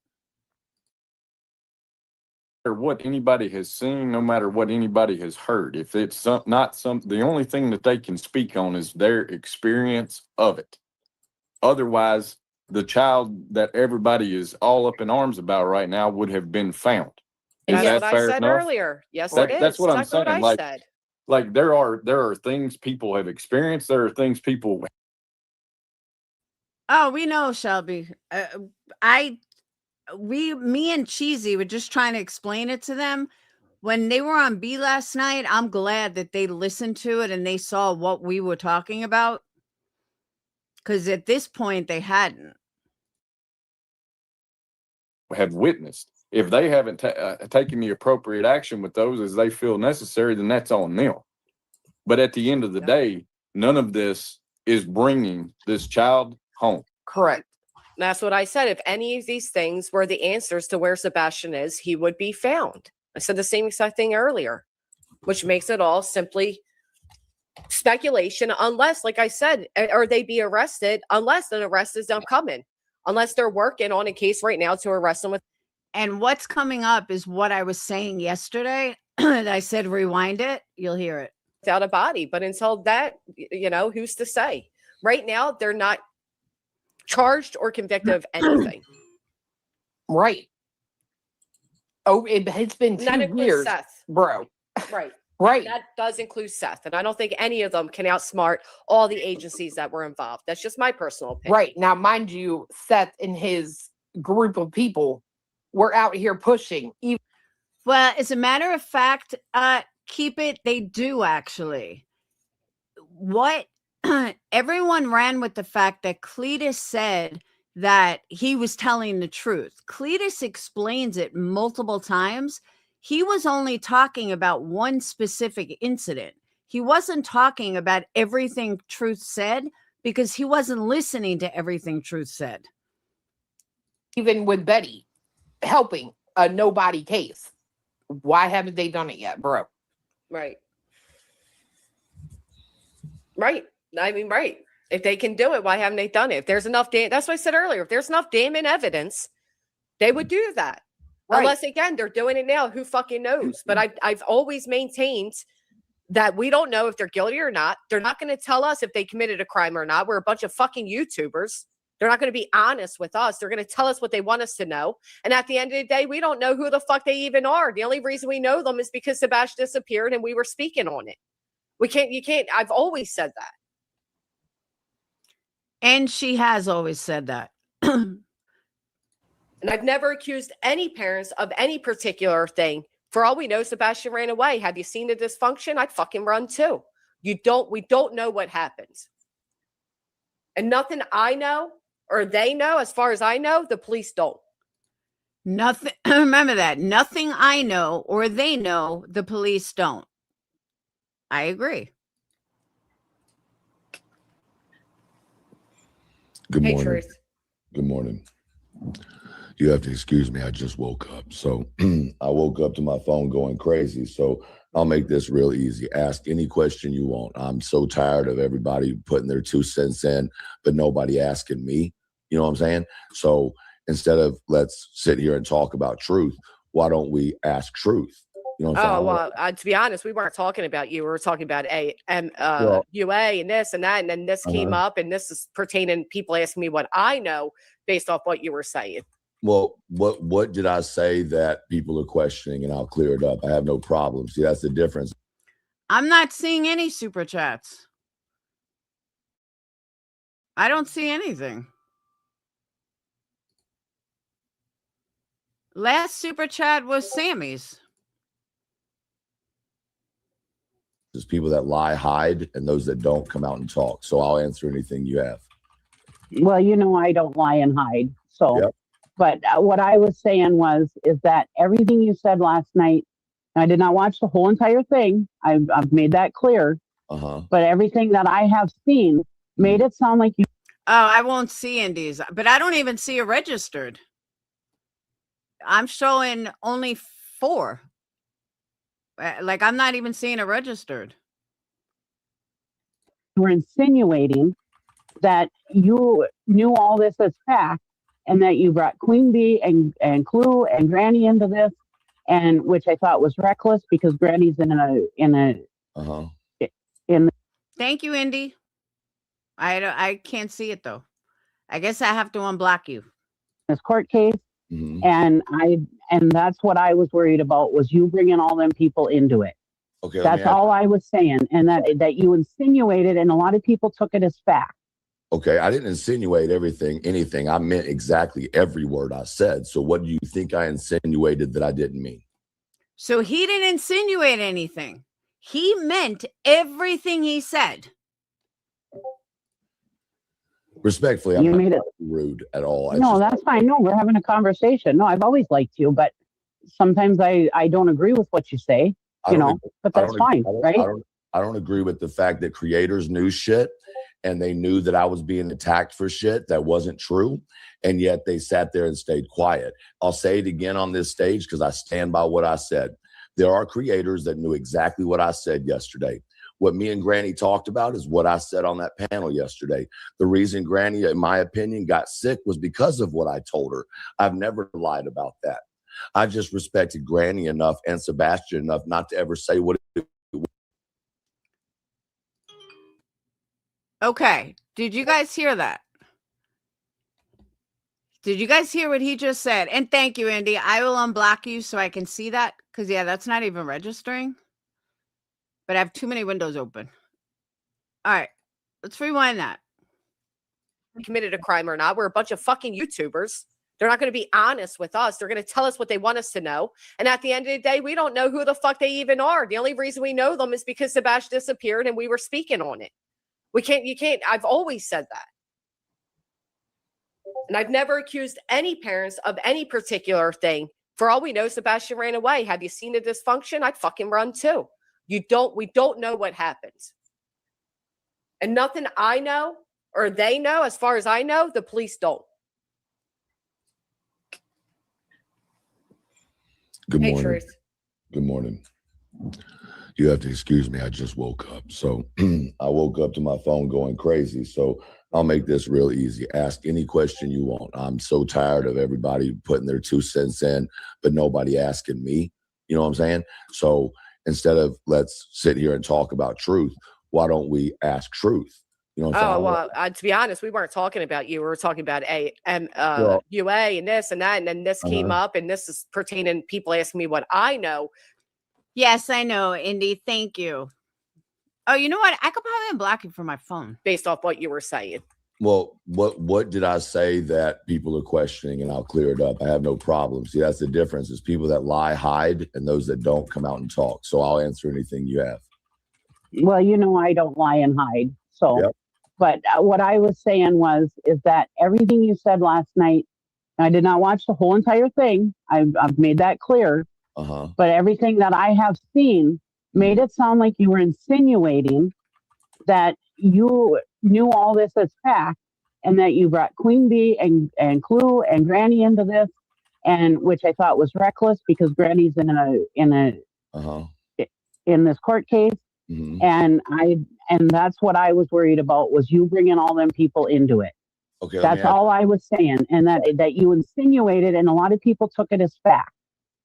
What anybody has seen, no matter what anybody has heard, if it's the only thing that they can speak on is their experience of it. Otherwise, the child that everybody is all up in arms about right now would have been found. Is That's that what fair I said enough? earlier. Yes, That, it is. that's what I'm exactly saying. What I said. Like there are things people have experienced. There are things people. Oh, we know, Shelby. Me and Cheesy were just trying to explain it to them. When they were on B last night, I'm glad that they listened to it and they saw what we were talking about. Because at this point, they hadn't. Have witnessed. If they haven't taken the appropriate action with those as they feel necessary, then that's on them. But at the end of the day, none of this is bringing this child home. Correct. That's what I said. If any of these things were the answers to where Sebastian is, he would be found. I said the same exact thing earlier, which makes it all simply speculation, unless, like I said, or they be arrested, unless an arrest is not coming, unless they're working on a case right now to arrest them with. And what's coming up is what I was saying yesterday. I said, rewind it, you'll hear it. Without a body. But until that, who's to say? Right now, they're not charged or convicted of anything. Right. Oh, it's been 2 years, Seth. bro. Right. Right. That does include Seth. And I don't think any of them can outsmart all the agencies that were involved. That's just my personal opinion. Right. Now, mind you, Seth and his group of people were out here pushing. Well, as a matter of fact, keep it. They do actually. What everyone ran with the fact that Cletus said that he was telling the truth. Cletus explains it multiple times. He was only talking about one specific incident. He wasn't talking about everything Truth said because he wasn't listening to everything Truth said. Even with Betty helping a nobody case. Why haven't they done it yet, bro? Right. Right. I mean, right. If they can do it, why haven't they done it? If there's enough, that's what I said earlier. If there's enough damning evidence, they would do that. Right. Unless, again, they're doing it now. Who fucking knows? But I've always maintained that we don't know if they're guilty or not. They're not going to tell us if they committed a crime or not. We're a bunch of fucking YouTubers. They're not going to be honest with us. They're going to tell us what they want us to know. And at the end of the day, we don't know who the fuck they even are. The only reason we know them is because Sebastian disappeared and we were speaking on it. You can't, I've always said that. And she has always said that. And I've never accused any parents of any particular thing. For all we know, Sebastian ran away. Have you seen the dysfunction? I'd fucking run too. We don't know what happens. And nothing I know or they know, as far as I know, the police don't. Nothing. Remember that. Nothing I know or they know, the police don't. I agree. Good Hey, morning. Truth. Good morning. You have to excuse me. I just woke up. So I woke up to my phone going crazy. So I'll make this real easy. Ask any question you want. I'm so tired of everybody putting their 2 cents in, but nobody asking me. You know what I'm saying? So instead of let's sit here and talk about truth, why don't we ask truth? You know what I'm saying? Well, to be honest, we weren't talking about you. We were talking about UA and this and that. And then this came up, and this is pertaining people asking me what I know based off what you were saying. Well, what did I say that people are questioning? And I'll clear it up. I have no problem. See, that's the difference. I'm not seeing any super chats. I don't see anything. Last super chat was Sammy's. There's people that lie, hide, and those that don't come out and talk. So I'll answer anything you have. Well, you know, I don't lie and hide. So, Yep. But what I was saying is that everything you said last night, I did not watch the whole entire thing. I've made that clear. But everything that I have seen made it sound like you. Oh, I won't see indies, but I don't even see a registered. I'm showing only 4. Like, I'm not even seeing a registered. Were insinuating that you knew all this as fact, and that you brought Queen Bee and Clue and Granny into this, and which I thought was reckless because Granny's in Thank you, Indy. I can't see it though. I guess I have to unblock you. this court case. And that's what I was worried about, was you bringing all them people into it. Okay, That's all I was saying. And that you insinuated, and a lot of people took it as fact. Okay, I didn't insinuate anything. I meant exactly every word I said. So what do you think I insinuated that I didn't mean? So he didn't insinuate anything. He meant everything he said. Respectfully, I'm not rude at all. No, that's fine. No, we're having a conversation. No, I've always liked you, but sometimes I don't agree with what you say, but that's fine, right? I don't agree with the fact that creators knew shit and they knew that I was being attacked for shit that wasn't true, and yet they sat there and stayed quiet. I'll say it again on this stage because I stand by what I said. There are creators that knew exactly what I said yesterday. What me and Granny talked about is what I said on that panel yesterday. The reason Granny, in my opinion, got sick was because of what I told her. I've never lied about that. I just respected Granny enough and Sebastian enough not to ever say what it was. Okay. Did you guys hear that? Did you guys hear what he just said? And thank you, Andy. I will unblock you so I can see that. Because, yeah, that's not even registering. but I have too many windows open. All right, let's rewind that. Committed a crime or not. We're a bunch of fucking YouTubers. They're not going to be honest with us. They're going to tell us what they want us to know. And at the end of the day, we don't know who the fuck they even are. The only reason we know them is because Sebastian disappeared and we were speaking on it. You can't. I've always said that. And I've never accused any parents of any particular thing. For all we know, Sebastian ran away. Have you seen the dysfunction? I'd fucking run too. We don't know what happened. And nothing I know or they know, as far as I know, the police don't. Good Hey, morning. Truth. Good morning. You have to excuse me. I just woke up. So I woke up to my phone going crazy. So I'll make this real easy. Ask any question you want. I'm so tired of everybody putting their 2 cents in, but nobody asking me. You know what I'm saying? So instead of let's sit here and talk about truth, why don't we ask truth? You know what I'm saying? Well, to be honest, we weren't talking about you. We were talking about Well, UA and this and that. And then this came up, and this is pertaining people asking me what I know. Yes, I know, Indy. Thank you. Oh, you know what? I could probably unblock you from my phone. Based off what you were saying. Well, what did I say that people are questioning, and I'll clear it up. I have no problem. See, that's the difference is people that lie, hide, and those that don't come out and talk. So I'll answer anything you have. Well, you know, I don't lie and hide. So, Yep. but what I was saying is that everything you said last night, I did not watch the whole entire thing. I've made that clear. But everything that I have seen made it sound like you were insinuating that you knew all this as fact and that you brought Queen Bee and Clue and Granny into this, and which I thought was reckless because Granny's in this court case. And that's what I was worried about was you bringing all them people into it. Okay, that's all I was saying, and that you insinuated, and a lot of people took it as fact.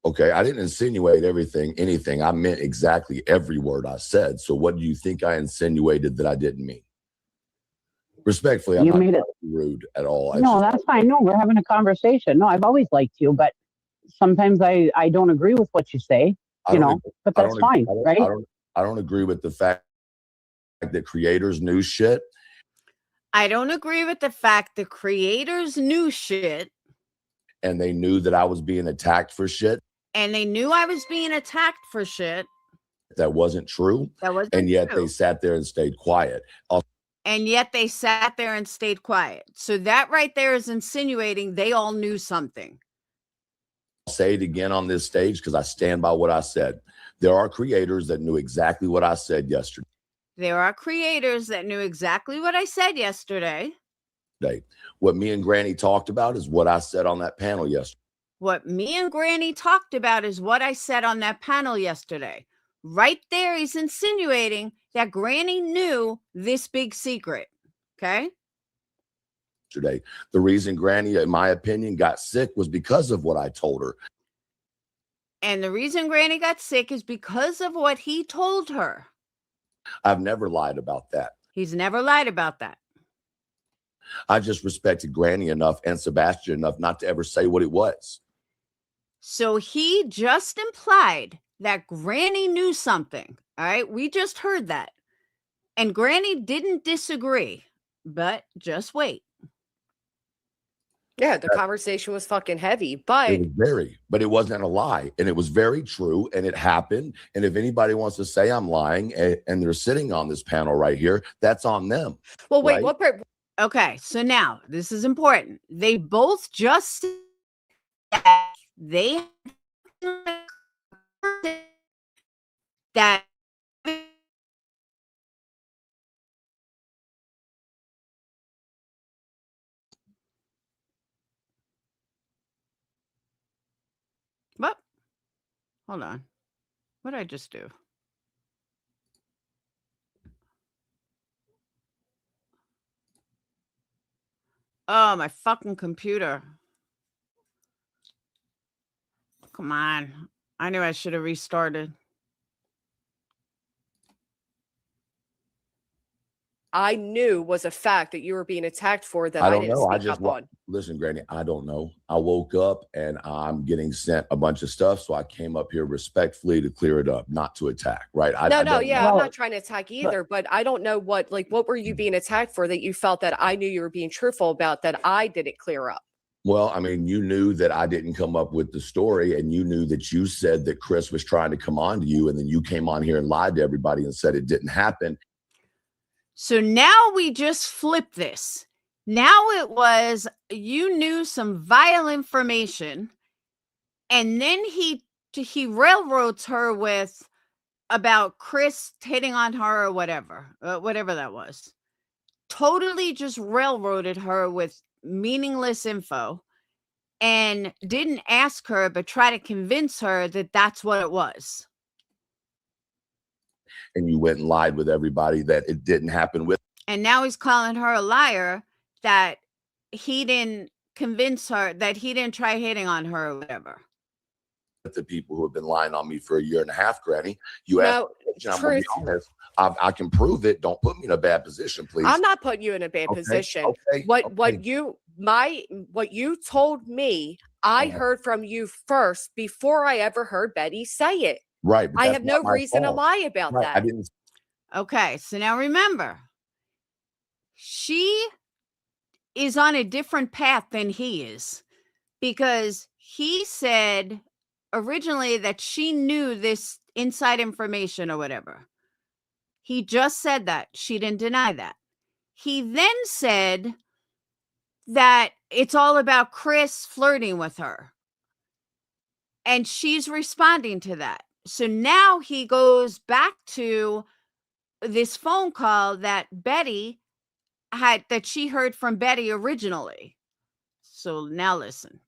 Okay, I didn't insinuate anything. I meant exactly every word I said. So what do you think I insinuated that I didn't mean? Respectfully, I'm not rude at all. No, that's fine. No, we're having a conversation. No, I've always liked you, but sometimes I don't agree with what you say, but that's fine, right? I don't agree with the fact that creators knew shit. I don't agree with the fact the creators knew shit. And they knew that I was being attacked for shit. And they knew I was being attacked for shit. That wasn't true. That wasn't and yet true. They sat there and stayed quiet. And yet they sat there and stayed quiet. So that right there is insinuating they all knew something. I'll say it again on this stage because I stand by what I said. There are creators that knew exactly what I said yesterday. There are creators that knew exactly what I said yesterday. What me and Granny talked about is what I said on that panel yesterday. What me and Granny talked about is what I said on that panel yesterday. Right there, he's insinuating that Granny knew this big secret. Okay? The reason Granny, in my opinion, got sick was because of what I told her. And the reason Granny got sick is because of what he told her. I've never lied about that. He's never lied about that. I just respected Granny enough and Sebastian enough not to ever say what it was. So he just implied that Granny knew something. All right. We just heard that. And Granny didn't disagree, but just wait. Yeah, the conversation was fucking heavy, but it was but it wasn't a lie. And it was very true. And it happened. And if anybody wants to say I'm lying and they're sitting on this panel right here, that's on them. Well, wait, right? what part? Okay, so now this is important. They both just said that they that what? Hold on. What did I just do? Oh, my fucking computer. Come on. I knew I should have restarted. I knew was a fact that you were being attacked for that I I don't didn't know. I speak just up on. listen, Granny. I don't know. I woke up and I'm getting sent a bunch of stuff, so I came up here respectfully to clear it up, not to attack. Right? I No, don't yeah, know. I'm Well, not trying to attack either, but I don't know what were you being attacked for that you felt that I knew you were being truthful about that I didn't clear up? Well, I mean, you knew that I didn't come up with the story, and you knew that you said that Chris was trying to come on to you, and then you came on here and lied to everybody and said it didn't happen. So now we just flip this. Now it was you knew some vile information, and then he railroads her with about Chris hitting on her or whatever that was. Totally just railroaded her with meaningless info and didn't ask her, but try to convince her that that's what it was. And you went and lied with everybody that it didn't happen with. And now he's calling her a liar that he didn't convince her, that he didn't try hitting on her or whatever. The people who have been lying on me for a year and a half, Granny. You asked No, me a question, I'm gonna be truth. honest. I can prove it. Don't put me in a bad position, please. I'm not putting you in a bad position. What you told me, I heard from you first before I ever heard Betty say it. Right. but I that's have not no my reason to fault. lie about Right, I that. didn't. Okay, so now remember, she is on a different path than he is, because he said originally that she knew this inside information or whatever. He just said that. She didn't deny that. He then said that it's all about Chris flirting with her. And she's responding to that. So now he goes back to this phone call that Betty had, that she heard from Betty originally. So now listen.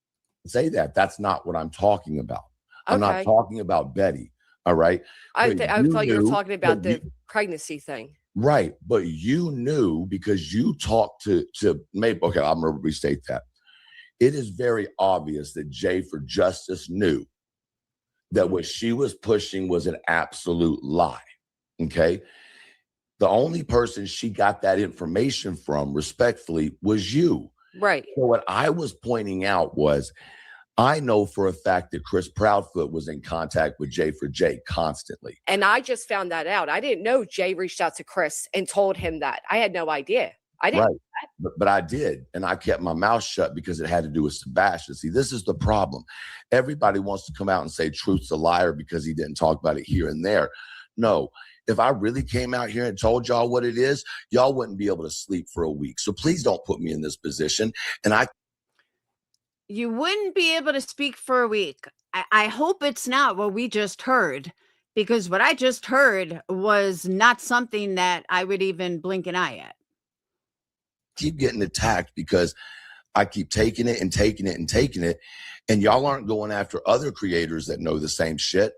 Say that. That's not what I'm talking about. I'm not Okay. talking about Betty. All right. I But thought you were knew- talking about but the pregnancy thing. right. But you knew because you talked to maybe. Okay, I'm going to restate that. It is very obvious that Jay for Justice knew that what she was pushing was an absolute lie. Okay. The only person she got that information from, respectfully, was you. Right. So what I was pointing out was, I know for a fact that Chris Proudfoot was in contact with Jay for Jay constantly. And I just found that out. I didn't know Jay reached out to Chris and told him that. I had no idea. I didn't. Right. But I did. And I kept my mouth shut because it had to do with Sebastian. See, this is the problem. Everybody wants to come out and say truth's a liar because he didn't talk about it here and there. No. If I really came out here and told y'all what it is, y'all wouldn't be able to sleep for a week. So please don't put me in this position. And You wouldn't be able to speak for a week. I hope it's not what we just heard, because what I just heard was not something that I would even blink an eye at. keep getting attacked because I keep taking it and taking it and taking it. And y'all aren't going after other creators that know the same shit.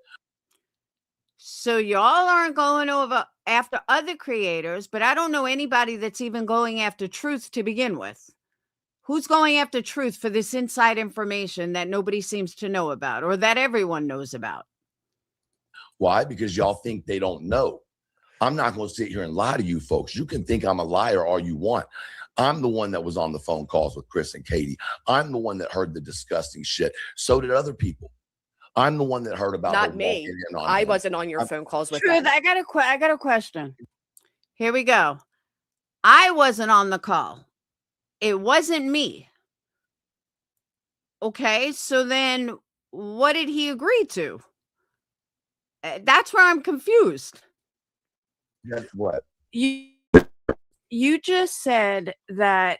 So y'all aren't going over after other creators, but I don't know anybody that's even going after truth to begin with. Who's going after truth for this inside information that nobody seems to know about, or that everyone knows about? Why? Because y'all think they don't know. I'm not going to sit here and lie to you folks. You can think I'm a liar all you want. I'm the one that was on the phone calls with Chris and Katie. I'm the one that heard the disgusting shit. So did other people. I'm the one that heard about Not her me. walking in on I him. wasn't on your phone calls with Truth, them. I got a question. Here we go. I wasn't on the call. It wasn't me. Okay, so then what did he agree to? That's where I'm confused. Guess what? You just said that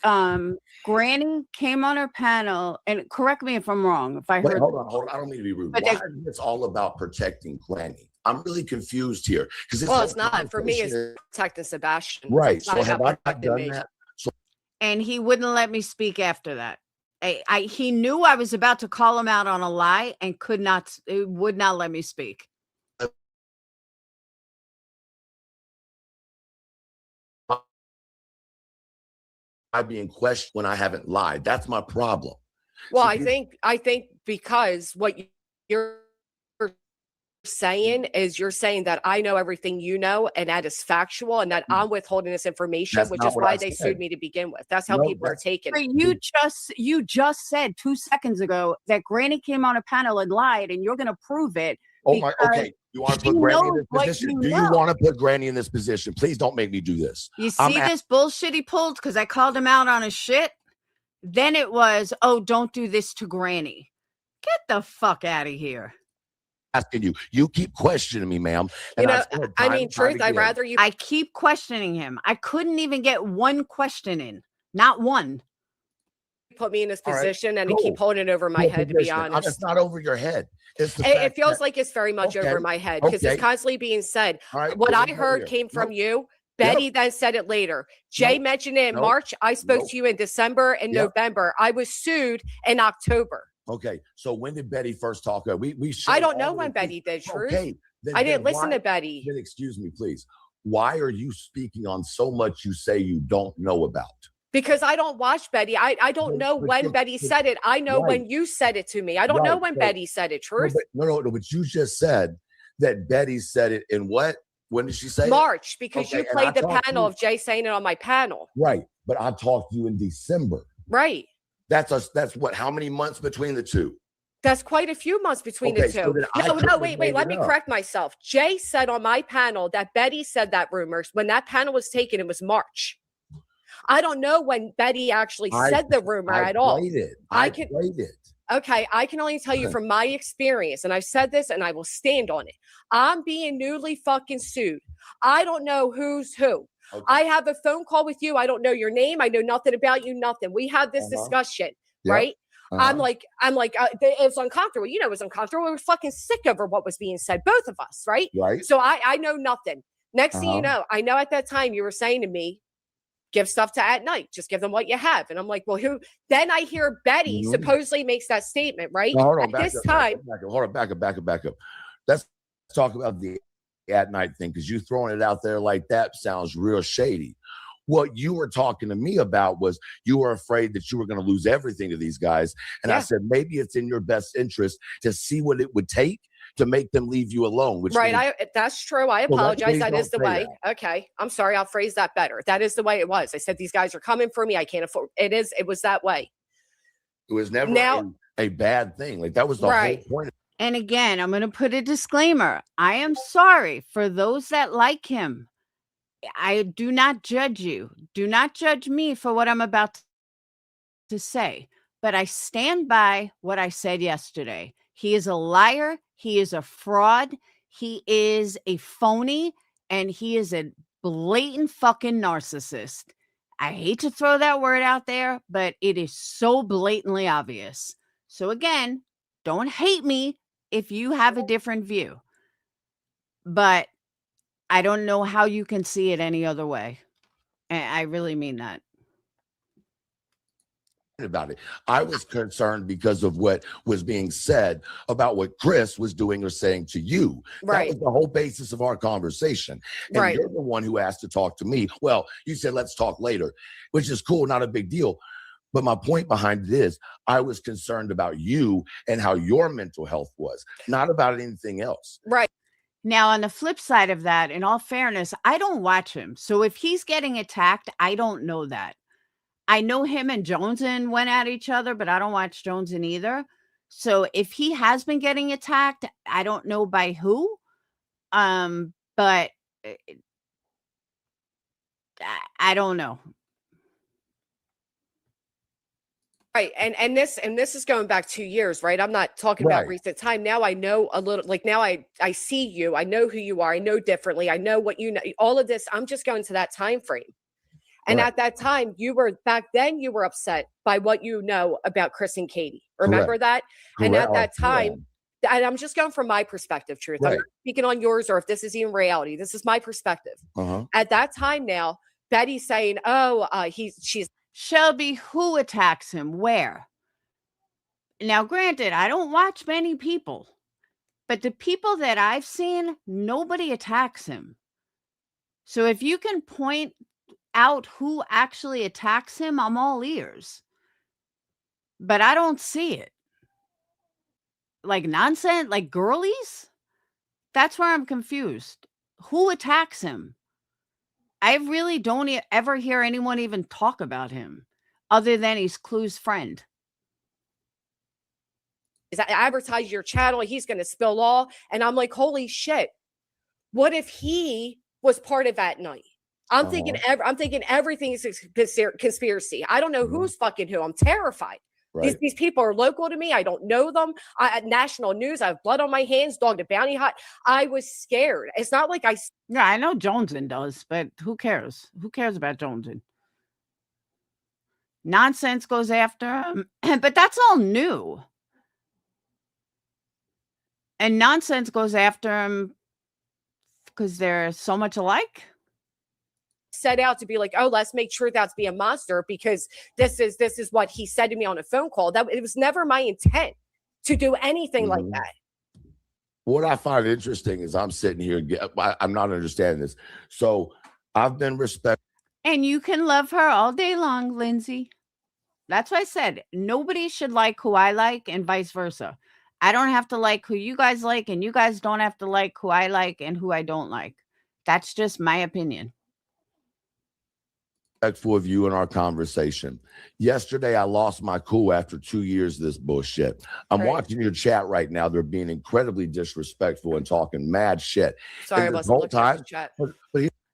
Granny came on her panel, and correct me if I'm wrong, if I Wait, heard. hold on. I don't mean to be rude. But Why that- is this all about protecting Granny? I'm really confused here. Well, it's not. For me, it's protecting Sebastian. Right. It's not So have about I not protecting done me. that? And he wouldn't let me speak after that. He knew I was about to call him out on a lie and would not let me speak. I being questioned when I haven't lied. That's my problem. Well, So I think because what you're saying is you're saying that I know everything you know, and that is factual, and that I'm withholding this information, That's which not is what why I they said. sued me to begin with. That's how No, people are taking it. You just said 2 seconds ago that Granny came on a panel and lied, and you're going to prove it. Oh my, because okay. You want to she put Granny in knows this what position? you Do you know. want to put Granny in this position? Please don't make me do this. You I'm see this bullshit he pulled because I called him out on his shit? Then it was, oh, don't do this to Granny. Get the fuck out of here. asking you. You keep questioning me, ma'am. You And know, I've said I time mean, and time truth, I'd again, rather you I keep questioning him. I couldn't even get one question in. Not one. put me in this All right, position and cool. keep holding it over my Cool head, to be position. honest. It's not over your head. It's the It fact feels that, like it's very much over Okay, my head because okay. it's constantly being said. All right, What cool. I heard Here. came from Nope. you. Betty then said it later. Jay Nope. mentioned it in Nope. March. I spoke Nope. to you in December and Yep. November. I was sued in October. Okay, so when did Betty first talk? We I showed don't all know the when receipts. Betty did, Truth. Okay, I didn't listen why- to Betty. Then excuse me, please. Why are you speaking on so much you say you don't know about? Because I don't watch Betty. I don't know But when you- Betty said it. I know Right. when you said it to me. I don't know Right, when so- Betty said it, No, Truth. no, but you just said that Betty said it in what? When did she say it? March, because Okay, you and I played the talked to panel you- of Jay saying it on my panel. Right, but I talked to you in December. Right. That's what? How many months between the two? That's quite a few months between the Okay, so two. then I No, couldn't have wait. made Let it me up. correct myself. Jay said on my panel that Betty said that rumors. When that panel was taken, it was March. I don't know when Betty actually said the rumor I at all. played it. I I can- played it. Okay, I can only tell you from my experience, and I've said this and I will stand on it. I'm being newly fucking sued. I don't know who's who. Okay. I have a phone call with you. I don't know your name. I know nothing about you, nothing. We had this discussion, Yep. right? I'm Uh-huh. like, it was uncomfortable. You know, it was uncomfortable. We were fucking sick over what was being said, both of us, right? Right. So I know nothing. Next thing you Uh-huh. know, I know at that time you were saying to me, give stuff to at night. Just give them what you have. And I'm like, well, who? Then I hear Betty Mhm. supposedly makes that statement, right? No, hold on, At back this up, time, hold on, back up. Let's talk about the at night thing, because you throwing it out there like that sounds real shady. What you were talking to me about was you were afraid that you were going to lose everything to these guys. And I Yeah. said, maybe it's in your best interest to see what it would take to make them leave you alone. Which right? means- That's true. I Well, apologize. please That is the don't say way. Okay, I'm sorry. I'll phrase that better. That is the way it was. I said these guys are coming for me. I can't afford. It was that way. it was never Now- a bad thing. Like that was the Right. whole point. And again, I'm going to put a disclaimer. I am sorry for those that like him. I do not judge you. Do not judge me for what I'm about to say. But I stand by what I said yesterday. He is a liar. He is a fraud. He is a phony. And he is a blatant fucking narcissist. I hate to throw that word out there, but it is so blatantly obvious. So again, don't hate me if you have a different view. But I don't know how you can see it any other way. And I really mean that. About it. I was concerned because of what was being said about what Chris was doing or saying to you. Right. That was the whole basis of our conversation. And Right. you're the one who asked to talk to me. Well, you said, let's talk later, which is cool, not a big deal. But my point behind it is I was concerned about you and how your mental health was, not about anything else. Right. Now, on the flip side of that, in all fairness, I don't watch him. So if he's getting attacked, I don't know that. I know him and Joneson went at each other, but I don't watch Joneson either. So if he has been getting attacked, I don't know by who. But I don't know. Right. And this is going back 2 years, right? I'm not talking about Right. recent time. Now I know a little, like now I see you. I know who you are. I know differently. I know what you know. All of this, I'm just going to that time frame. And Right. at that time, back then you were upset by what you know about Chris and Katie. Remember that? And Correct. at that Oh, time, and I'm just going from my perspective, Truth. I'm Right. not speaking on yours or if this is even reality. This is my perspective. Uh-huh. At that time now, Betty's saying, she's Shelby, who attacks him? Where? Now, granted, I don't watch many people, but the people that I've seen, nobody attacks him. So if you can point out who actually attacks him, I'm all ears. But I don't see it. Like nonsense, like girlies? That's where I'm confused. Who attacks him? I really don't ever hear anyone even talk about him other than he's Clue's friend. Is that advertise your channel? He's going to spill all. And I'm like, holy shit. What if he was part of that night? I'm thinking everything is a conspiracy. I don't know who's fucking who. I'm terrified. Right. These people are local to me. I don't know them. At national news, I have blood on my hands, dog to bounty hunt. I was scared. It's not like Yeah, I know Joneson does, but who cares? Who cares about Joneson? Nonsense goes after him, but that's all new. And Nonsense goes after him because they're so much alike. Set out to be like, oh, let's make sure that's be a monster because this is what he said to me on a phone call. That it was never my intent to do anything like that. What I find interesting is I'm sitting here, I'm not understanding this. So I've been respectful. And you can love her all day long, Lindsay. That's what I said. Nobody should like who I like and vice versa. I don't have to like who you guys like, and you guys don't have to like who I like and who I don't like. That's just my opinion. Respectful of you in our conversation. Yesterday, I lost my cool after 2 years of this bullshit. I'm watching your chat right now. They're being incredibly disrespectful and talking mad shit. Sorry, I wasn't looking at the chat.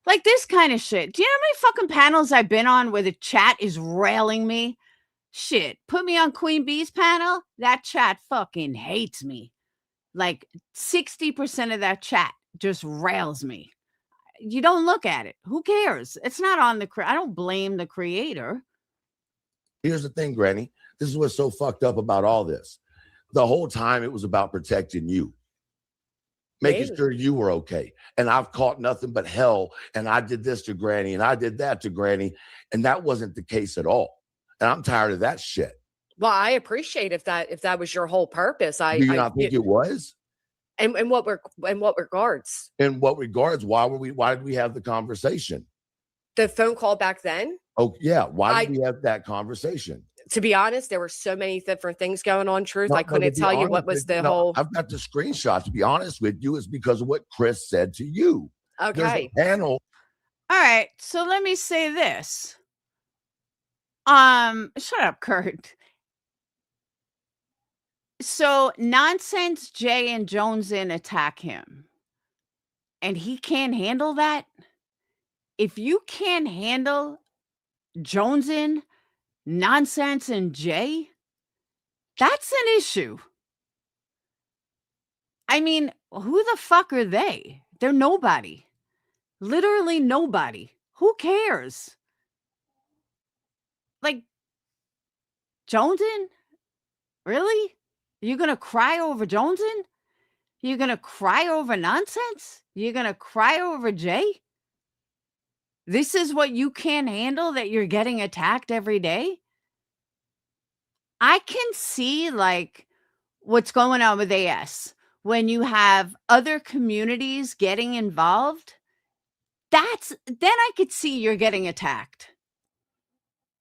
Like this kind of shit. Do you know how many fucking panels I've been on where the chat is railing me? Shit, put me on Queen Bee's panel. That chat fucking hates me. Like 60% of that chat just rails me. You don't look at it. Who cares? It's not on the I don't blame the creator. Here's the thing, Granny. This is what's so fucked up about all this. The whole time it was about protecting you, making sure you were okay. And I've caught nothing but hell. And I did this to Granny and I did that to Granny. And that wasn't the case at all. And I'm tired of that shit. Well, I appreciate if that was your whole purpose. Do you not think it was? In what regards? In what regards? Why did we have the conversation? The phone call back then? Oh, yeah. Why did we have that conversation? To be honest, there were so many different things going on, Truth. I couldn't tell you what was the whole. I've got the screenshot. To be honest with you, it's because of what Chris said to you. Okay. There's a panel. All right. So let me say this. Shut up, Kurt. So Nonsense Jay and Joneson attack him. And he can't handle that. If you can't handle Joneson, Nonsense, and Jay, that's an issue. I mean, who the fuck are they? They're nobody. Literally nobody. Who cares? Like, Joneson? Really? You're going to cry over Joneson? You're going to cry over Nonsense? You're going to cry over Jay? This is what you can't handle, that you're getting attacked every day? I can see, like, what's going on with AS. When you have other communities getting involved, then I could see you're getting attacked.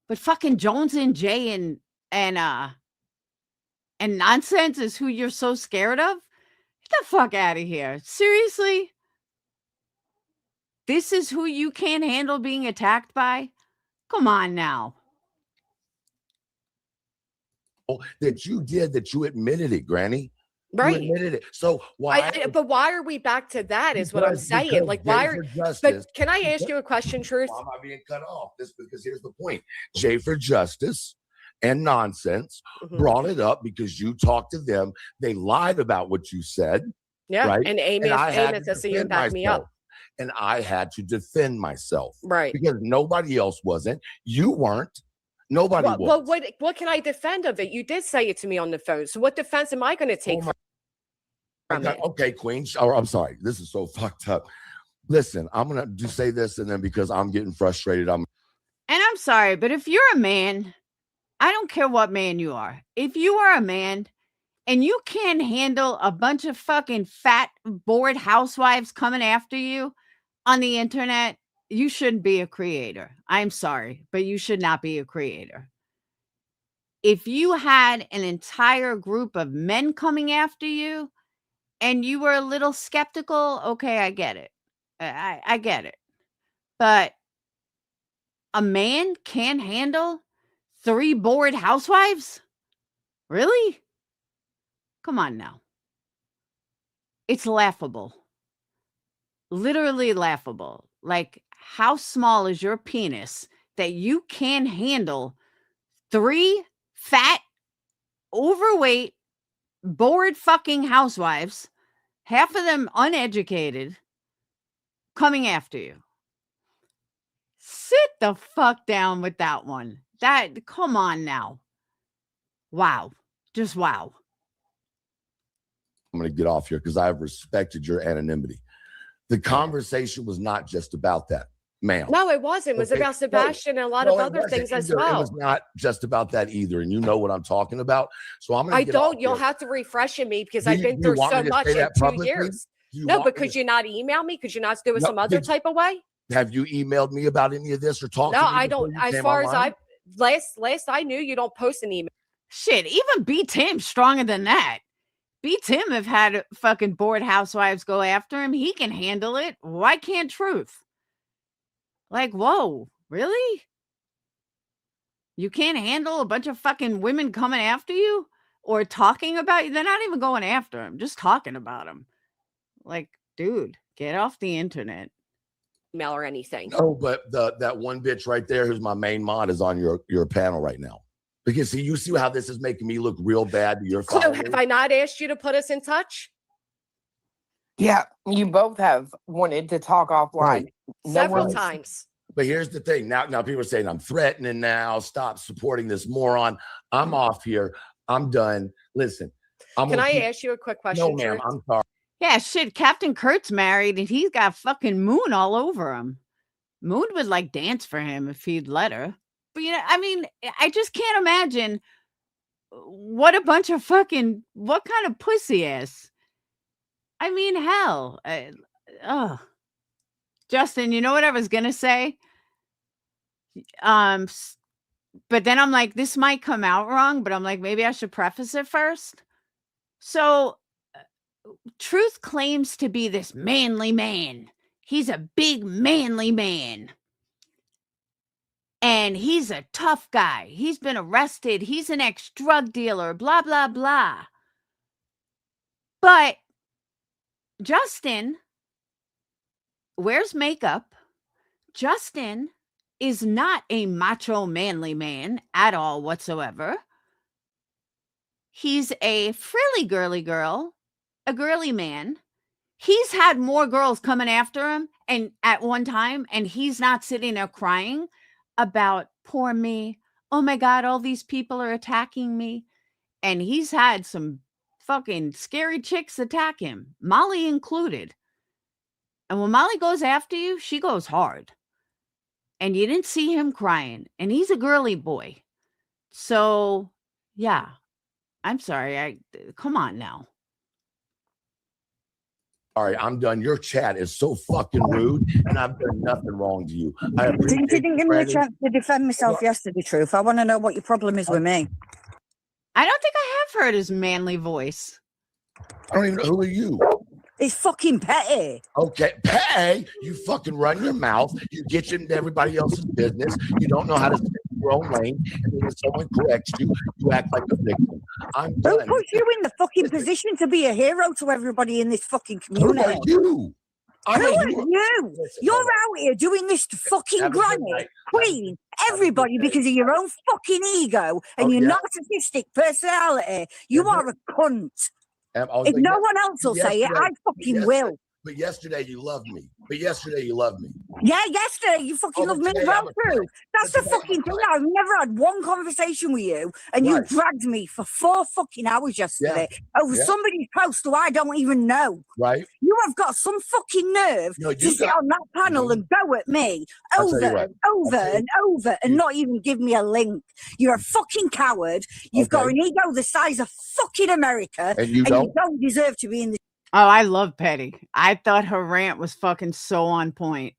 But fucking Joneson, Jay, and Nonsense is who you're so scared of? Get the fuck out of here. Seriously? This is who you can't handle being attacked by? Come on now. That you did, that you admitted it, Granny. Right. You admitted it. So why? But why are we back to that? Is what I'm saying. Like, why are? But can I ask you a question, Truth? Why am I being cut off? Because here's the point. Jay for Justice and Nonsense brought it up because you talked to them. They lied about what you said. Yeah. Right? And Amos has to even back me up. And I had to defend myself. Right. Because nobody else wasn't. You weren't. Nobody was. Well, what can I defend of it? You did say it to me on the phone. So what defense am I going to take from it? Okay, Queen. Oh, I'm sorry. This is so fucked up. Listen, I'm going to say this, and then because I'm getting frustrated, And I'm sorry, but if you're a man, I don't care what man you are. If you are a man and you can't handle a bunch of fucking fat, bored housewives coming after you on the internet, you shouldn't be a creator. I'm sorry, but you should not be a creator. If you had an entire group of men coming after you and you were a little skeptical, okay, I get it. I get it. But a man can't handle 3 bored housewives? Really? Come on now. It's laughable. Literally laughable. Like, how small is your penis that you can handle 3 fat, overweight, bored fucking housewives, half of them uneducated, coming after you? Sit the fuck down with that one. Come on now. Wow. Just wow. I'm going to get off here because I've respected your anonymity. The conversation was not just about that, ma'am. No, it wasn't. It was about Sebastian and a lot of other things as well. It was not just about that either. And you know what I'm talking about. So I'm going to I don't. You'll have to refresh me because I've been through so much in 2 years. No, but could you not email me? Could you not do it some other type of way? Have you emailed me about any of this or talked to me? No, I don't. As far as last I knew, you don't post an email. Shit, even B. Tim's stronger than that. B. Tim have had fucking bored housewives go after him. He can handle it. Why can't Truth? Like, whoa, really? You can't handle a bunch of fucking women coming after you or talking about you? They're not even going after him, just talking about him. Like, dude, get off the internet. Email or anything. No, but that one bitch right there who's my main mod is on your panel right now. Because see, you see how this is making me look real bad to your followers. Have I not asked you to put us in touch? Yeah, you both have wanted to talk offline. Right. Several times. But here's the thing. Now people are saying I'm threatening now. Stop supporting this moron. I'm off here. I'm done. Listen. Can I ask you a quick question? No, ma'am. I'm sorry. Yeah, shit. Captain Kurt's married and he's got fucking Moon all over him. Moon would like dance for him if he'd let her. But, you know, I mean, I just can't imagine what kind of pussy ass. I mean, hell. Justin, you know what I was going to say? But then I'm like, this might come out wrong, but I'm like, maybe I should preface it first. So Truth claims to be this manly man. He's a big manly man. And he's a tough guy. He's been arrested. He's an ex-drug dealer, blah, blah, blah. But Justin wears makeup. Justin is not a macho manly man at all whatsoever. He's a frilly girly girl, a girly man. He's had more girls coming after him and at one time, and he's not sitting there crying about poor me. Oh my God, all these people are attacking me. And he's had some fucking scary chicks attack him, Molly included. And when Molly goes after you, she goes hard. And you didn't see him crying. And he's a girly boy. So, yeah. I'm sorry. Come on now. All right, I'm done. Your chat is so fucking rude, and I've done nothing wrong to you. You didn't give me a chance to defend myself yesterday, Truth. I want to know what your problem is with me. I don't think I have heard his manly voice. I don't even know. Who are you? It's fucking petty. Okay, petty? You fucking run your mouth. You get into everybody else's business. You don't know how to stay in your own lane. And then when someone corrects you, you act like a victim. I'm done. Who puts you in the fucking position to be a hero to everybody in this fucking community? Who are you? Who are you? You're out here doing this to fucking Granny, Queen, everybody because of your own fucking ego and your narcissistic personality. You are a cunt. If no one else will say it, I fucking will. But yesterday you loved me. Yeah, yesterday you fucking loved me well through. That's the fucking thing. I've never had one conversation with you, and you dragged me for 4 fucking hours yesterday over somebody's post who I don't even know. Right? You have got some fucking nerve to sit on that panel and go at me over and over and not even give me a link. You're a fucking coward. You've got an ego the size of fucking America, and you don't deserve to be in this. Oh, I love Petty. I thought her rant was fucking so on point.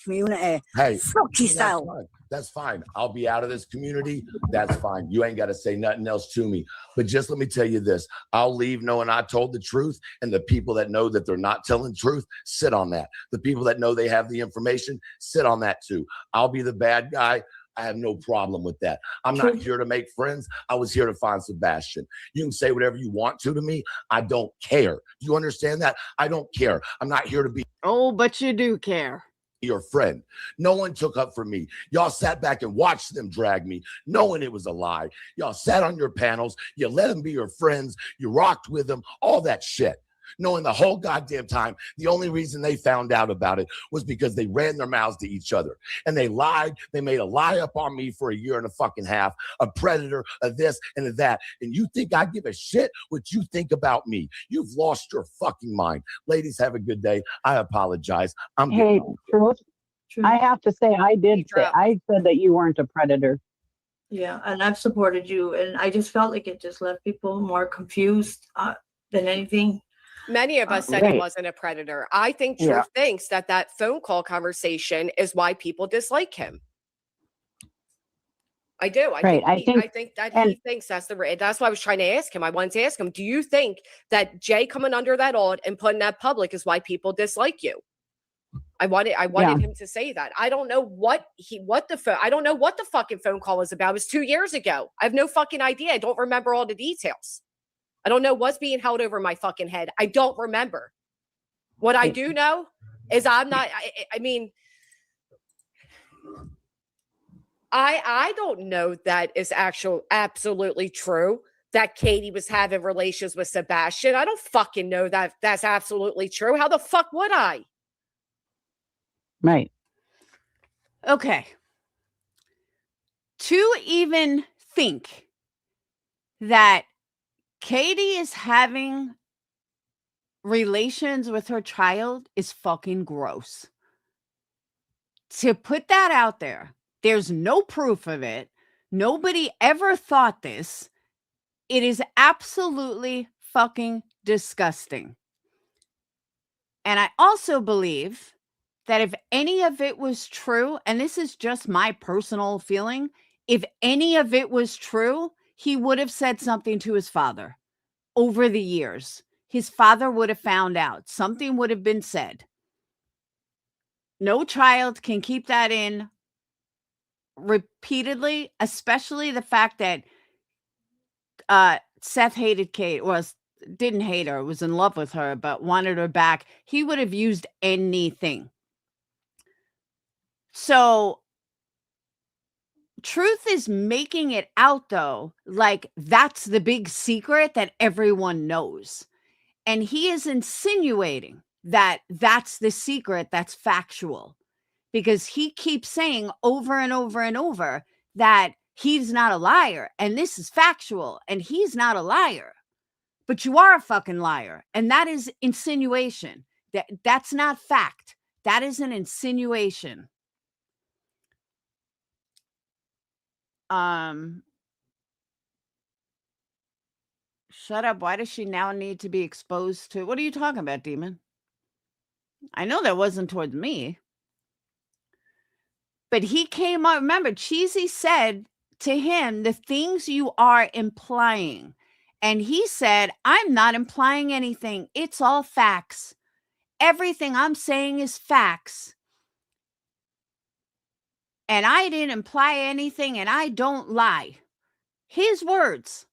Community. Hey, fuck yourself. That's fine. I'll be out of this community. That's fine. You ain't got to say nothing else to me. But just let me tell you this. I'll leave knowing I told the truth. And the people that know that they're not telling the truth, sit on that. The people that know they have the information, sit on that too. I'll be the bad guy. I have no problem with that. I'm not here to make friends. I was here to find Sebastian. You can say whatever you want to me. I don't care. Do you understand that? I don't care. I'm not here to be. Oh, but you do care. Your friend. No one took up for me. Y'all sat back and watched them drag me, knowing it was a lie. Y'all sat on your panels. You let them be your friends. You rocked with them, all that shit. Knowing the whole goddamn time, the only reason they found out about it was because they ran their mouths to each other. And they lied. They made a lie up on me for a year and a fucking half, a predator, a this and a that. And you think I give a shit what you think about me? You've lost your fucking mind. Ladies, have a good day. I apologize. Hey, Truth, I have to say, I said that you weren't a predator. Yeah, and I've supported you, and I just felt like it just left people more confused than anything. Many of us said he wasn't a predator. I think Truth thinks that that phone call conversation is why people dislike him. I do. I think that he thinks that's that's why I was trying to ask him. I wanted to ask him, do you think that Jay coming under that audit and putting that public is why people dislike you? I wanted him to say that. I don't know I don't know what the fucking phone call was about. It was 2 years ago. I have no fucking idea. I don't remember all the details. I don't know what's being held over my fucking head. I don't remember. What I do know is I mean, I don't know that is absolutely true that Katie was having relations with Sebastian. I don't fucking know that that's absolutely true. How the fuck would I? Right. Okay. To even think that Katie is having relations with her child is fucking gross. To put that out there, there's no proof of it. Nobody ever thought this. It is absolutely fucking disgusting. And I also believe that if any of it was true, and this is just my personal feeling, if any of it was true, he would have said something to his father over the years. His father would have found out. Something would have been said. No child can keep that in repeatedly, especially the fact that Seth hated Kate, didn't hate her, was in love with her, but wanted her back. He would have used anything. So Truth is making it out, though, like that's the big secret that everyone knows. And he is insinuating that that's the secret that's factual, because he keeps saying over and over and over that he's not a liar and this is factual and he's not a liar. But you are a fucking liar. And that is insinuation. That's not fact. That is an insinuation. Shut up. Why does she now need to be exposed to? What are you talking about, Demon? I know that wasn't towards me. But he came up. Remember, Cheesy said to him, the things you are implying. And he said, I'm not implying anything. It's all facts. Everything I'm saying is facts. And I didn't imply anything, and I don't lie. His words.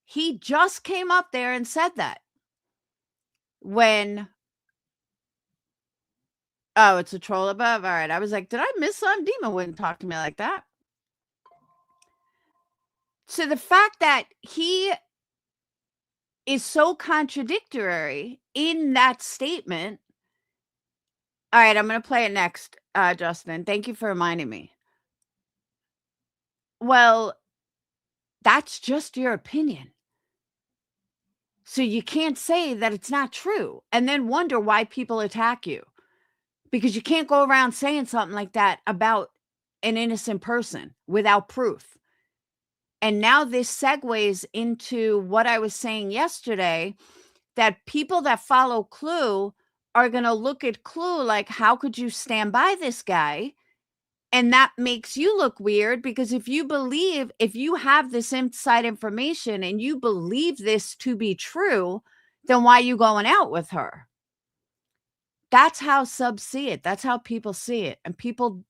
He just came up there and said that. When, oh, it's a troll above. All right. I was like, did I miss something? Demon wouldn't talk to me like that. So the fact that he is so contradictory in that statement. All right, I'm going to play it next, Justin. Thank you for reminding me. Well, that's just your opinion. So you can't say that it's not true and then wonder why people attack you, because you can't go around saying something like that about an innocent person without proof. And now this segues into what I was saying yesterday, that people that follow Clue are going to look at Clue like, how could you stand by this guy And that makes you look weird because if you have this inside information and you believe this to be true, then why are you going out with her? That's how subs see it. That's how people see it. And people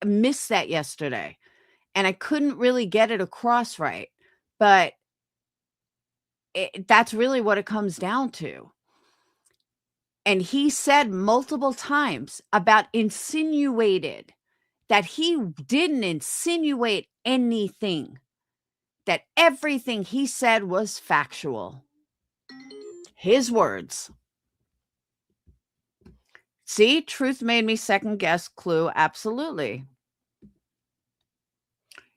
missed that yesterday. And I couldn't really get it across right. But that's really what it comes down to. And he said multiple times about insinuated, that he didn't insinuate anything, that everything he said was factual. His words. See, truth made me second guess Clue. Absolutely.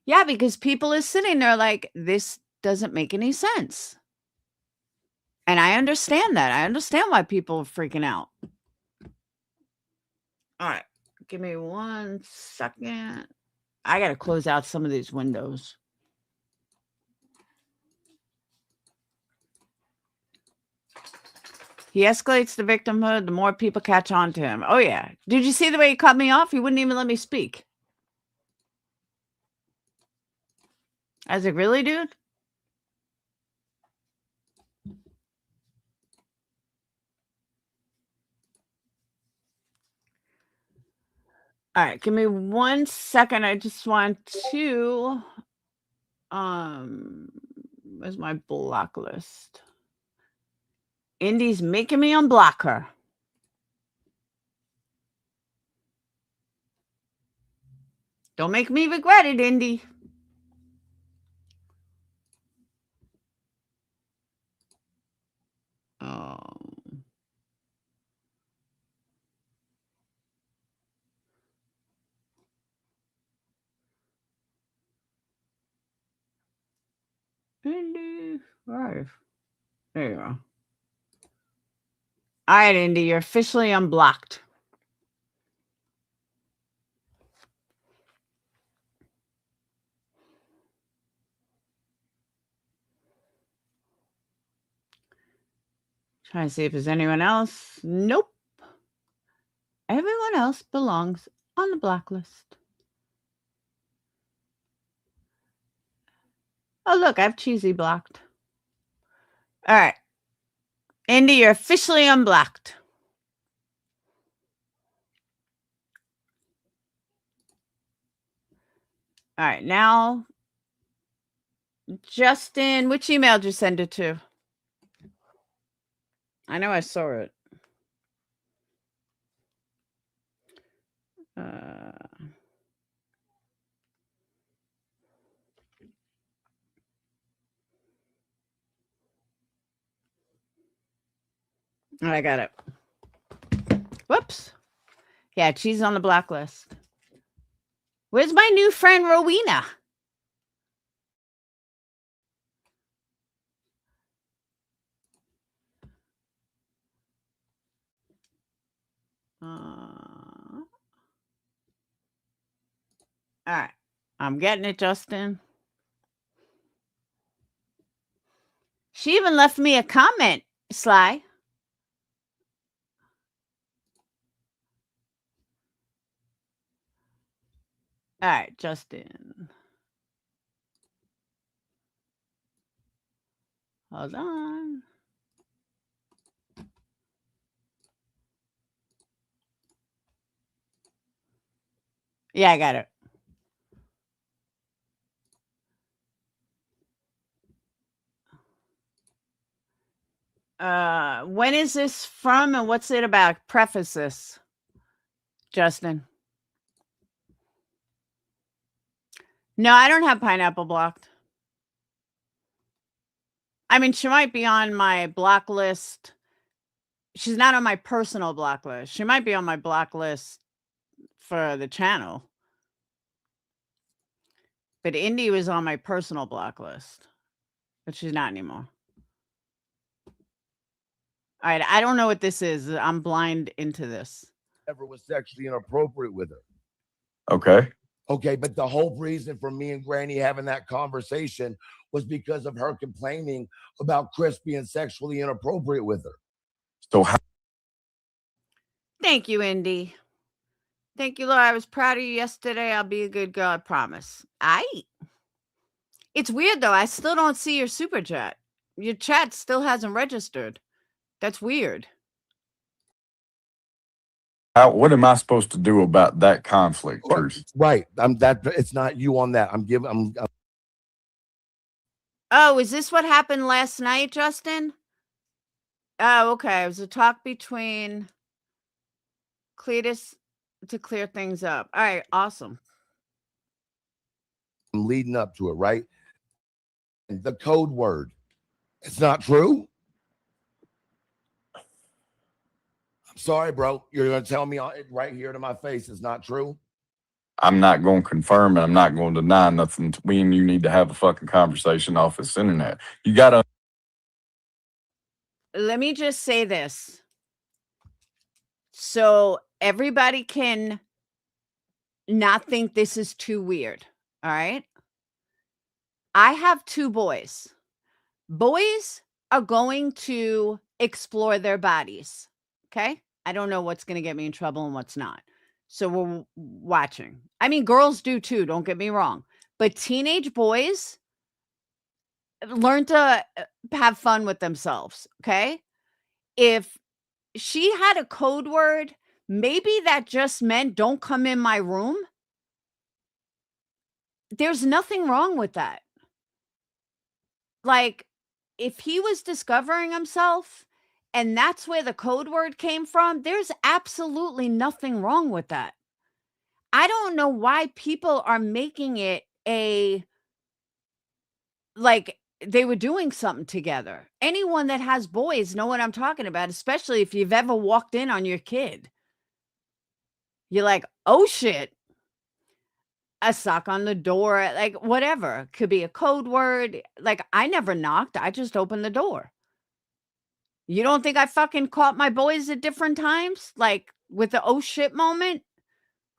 Yeah, because people are sitting there like, this doesn't make any sense. And I understand that. I understand why people are freaking out. All right. Give me 1 second. I got to close out some of these windows. He escalates the victimhood, the more people catch on to him. Oh, yeah. Did you see the way he cut me off? He wouldn't even let me speak. I was like, really, dude? All right, give me 1 second. I just want to where's my block list? Indy's making me unblock her. Don't make me regret it, Indy. Indy, right. There you go. All right, Indy, you're officially unblocked. Trying to see if there's anyone else. Nope. Everyone else belongs on the blacklist. Oh, look, I have Cheesy blocked. All right. Indy, you're officially unblocked. All right, now, Justin, which email did you send it to? I know I saw it. I got it. Whoops. Yeah, she's on the blacklist. Where's my new friend, Rowena? All right. I'm getting it, Justin. She even left me a comment, Sly. All right, Justin. Hold on. Yeah, I got it. When is this from and what's it about? Preface this, Justin. No, I don't have Pineapple blocked. I mean, she might be on my block list. She's not on my personal block list. She might be on my block list for the channel. But Indy was on my personal block list. But she's not anymore. All right, I don't know what this is. I'm blind into this. Ever was sexually inappropriate with her. Okay. Okay, but the whole reason for me and Granny having that conversation was because of her complaining about Chris being sexually inappropriate with her. So how? Thank you, Indy. Thank you, Laura. I was proud of you yesterday. I'll be a good girl, I promise. It's weird though. I still don't see your super chat. Your chat still hasn't registered. That's weird. What am I supposed to do about that conflict, Truth? Right. It's not you on that. I'm Oh, is this what happened last night, Justin? Oh, okay. It was a talk between Cletus to clear things up. All right, awesome. I'm leading up to it, right? The code word. It's not true. I'm sorry, bro. You're gonna tell me right here to my face it's not true. I'm not going to confirm and I'm not going to deny nothing. Me and you need to have a fucking conversation off this internet. You got to. Let me just say this. So everybody can not think this is too weird. All right. I have 2 boys. Boys are going to explore their bodies. Okay. I don't know what's going to get me in trouble and what's not. So we're watching. I mean, girls do too. Don't get me wrong. But teenage boys learn to have fun with themselves. Okay. If she had a code word, maybe that just meant don't come in my room. There's nothing wrong with that. Like, if he was discovering himself and that's where the code word came from, there's absolutely nothing wrong with that. I don't know why people are making it like they were doing something together. Anyone that has boys know what I'm talking about, especially if you've ever walked in on your kid. You're like, oh shit. A sock on the door, like whatever. Could be a code word. Like, I never knocked. I just opened the door. You don't think I fucking caught my boys at different times? Like with the oh shit moment?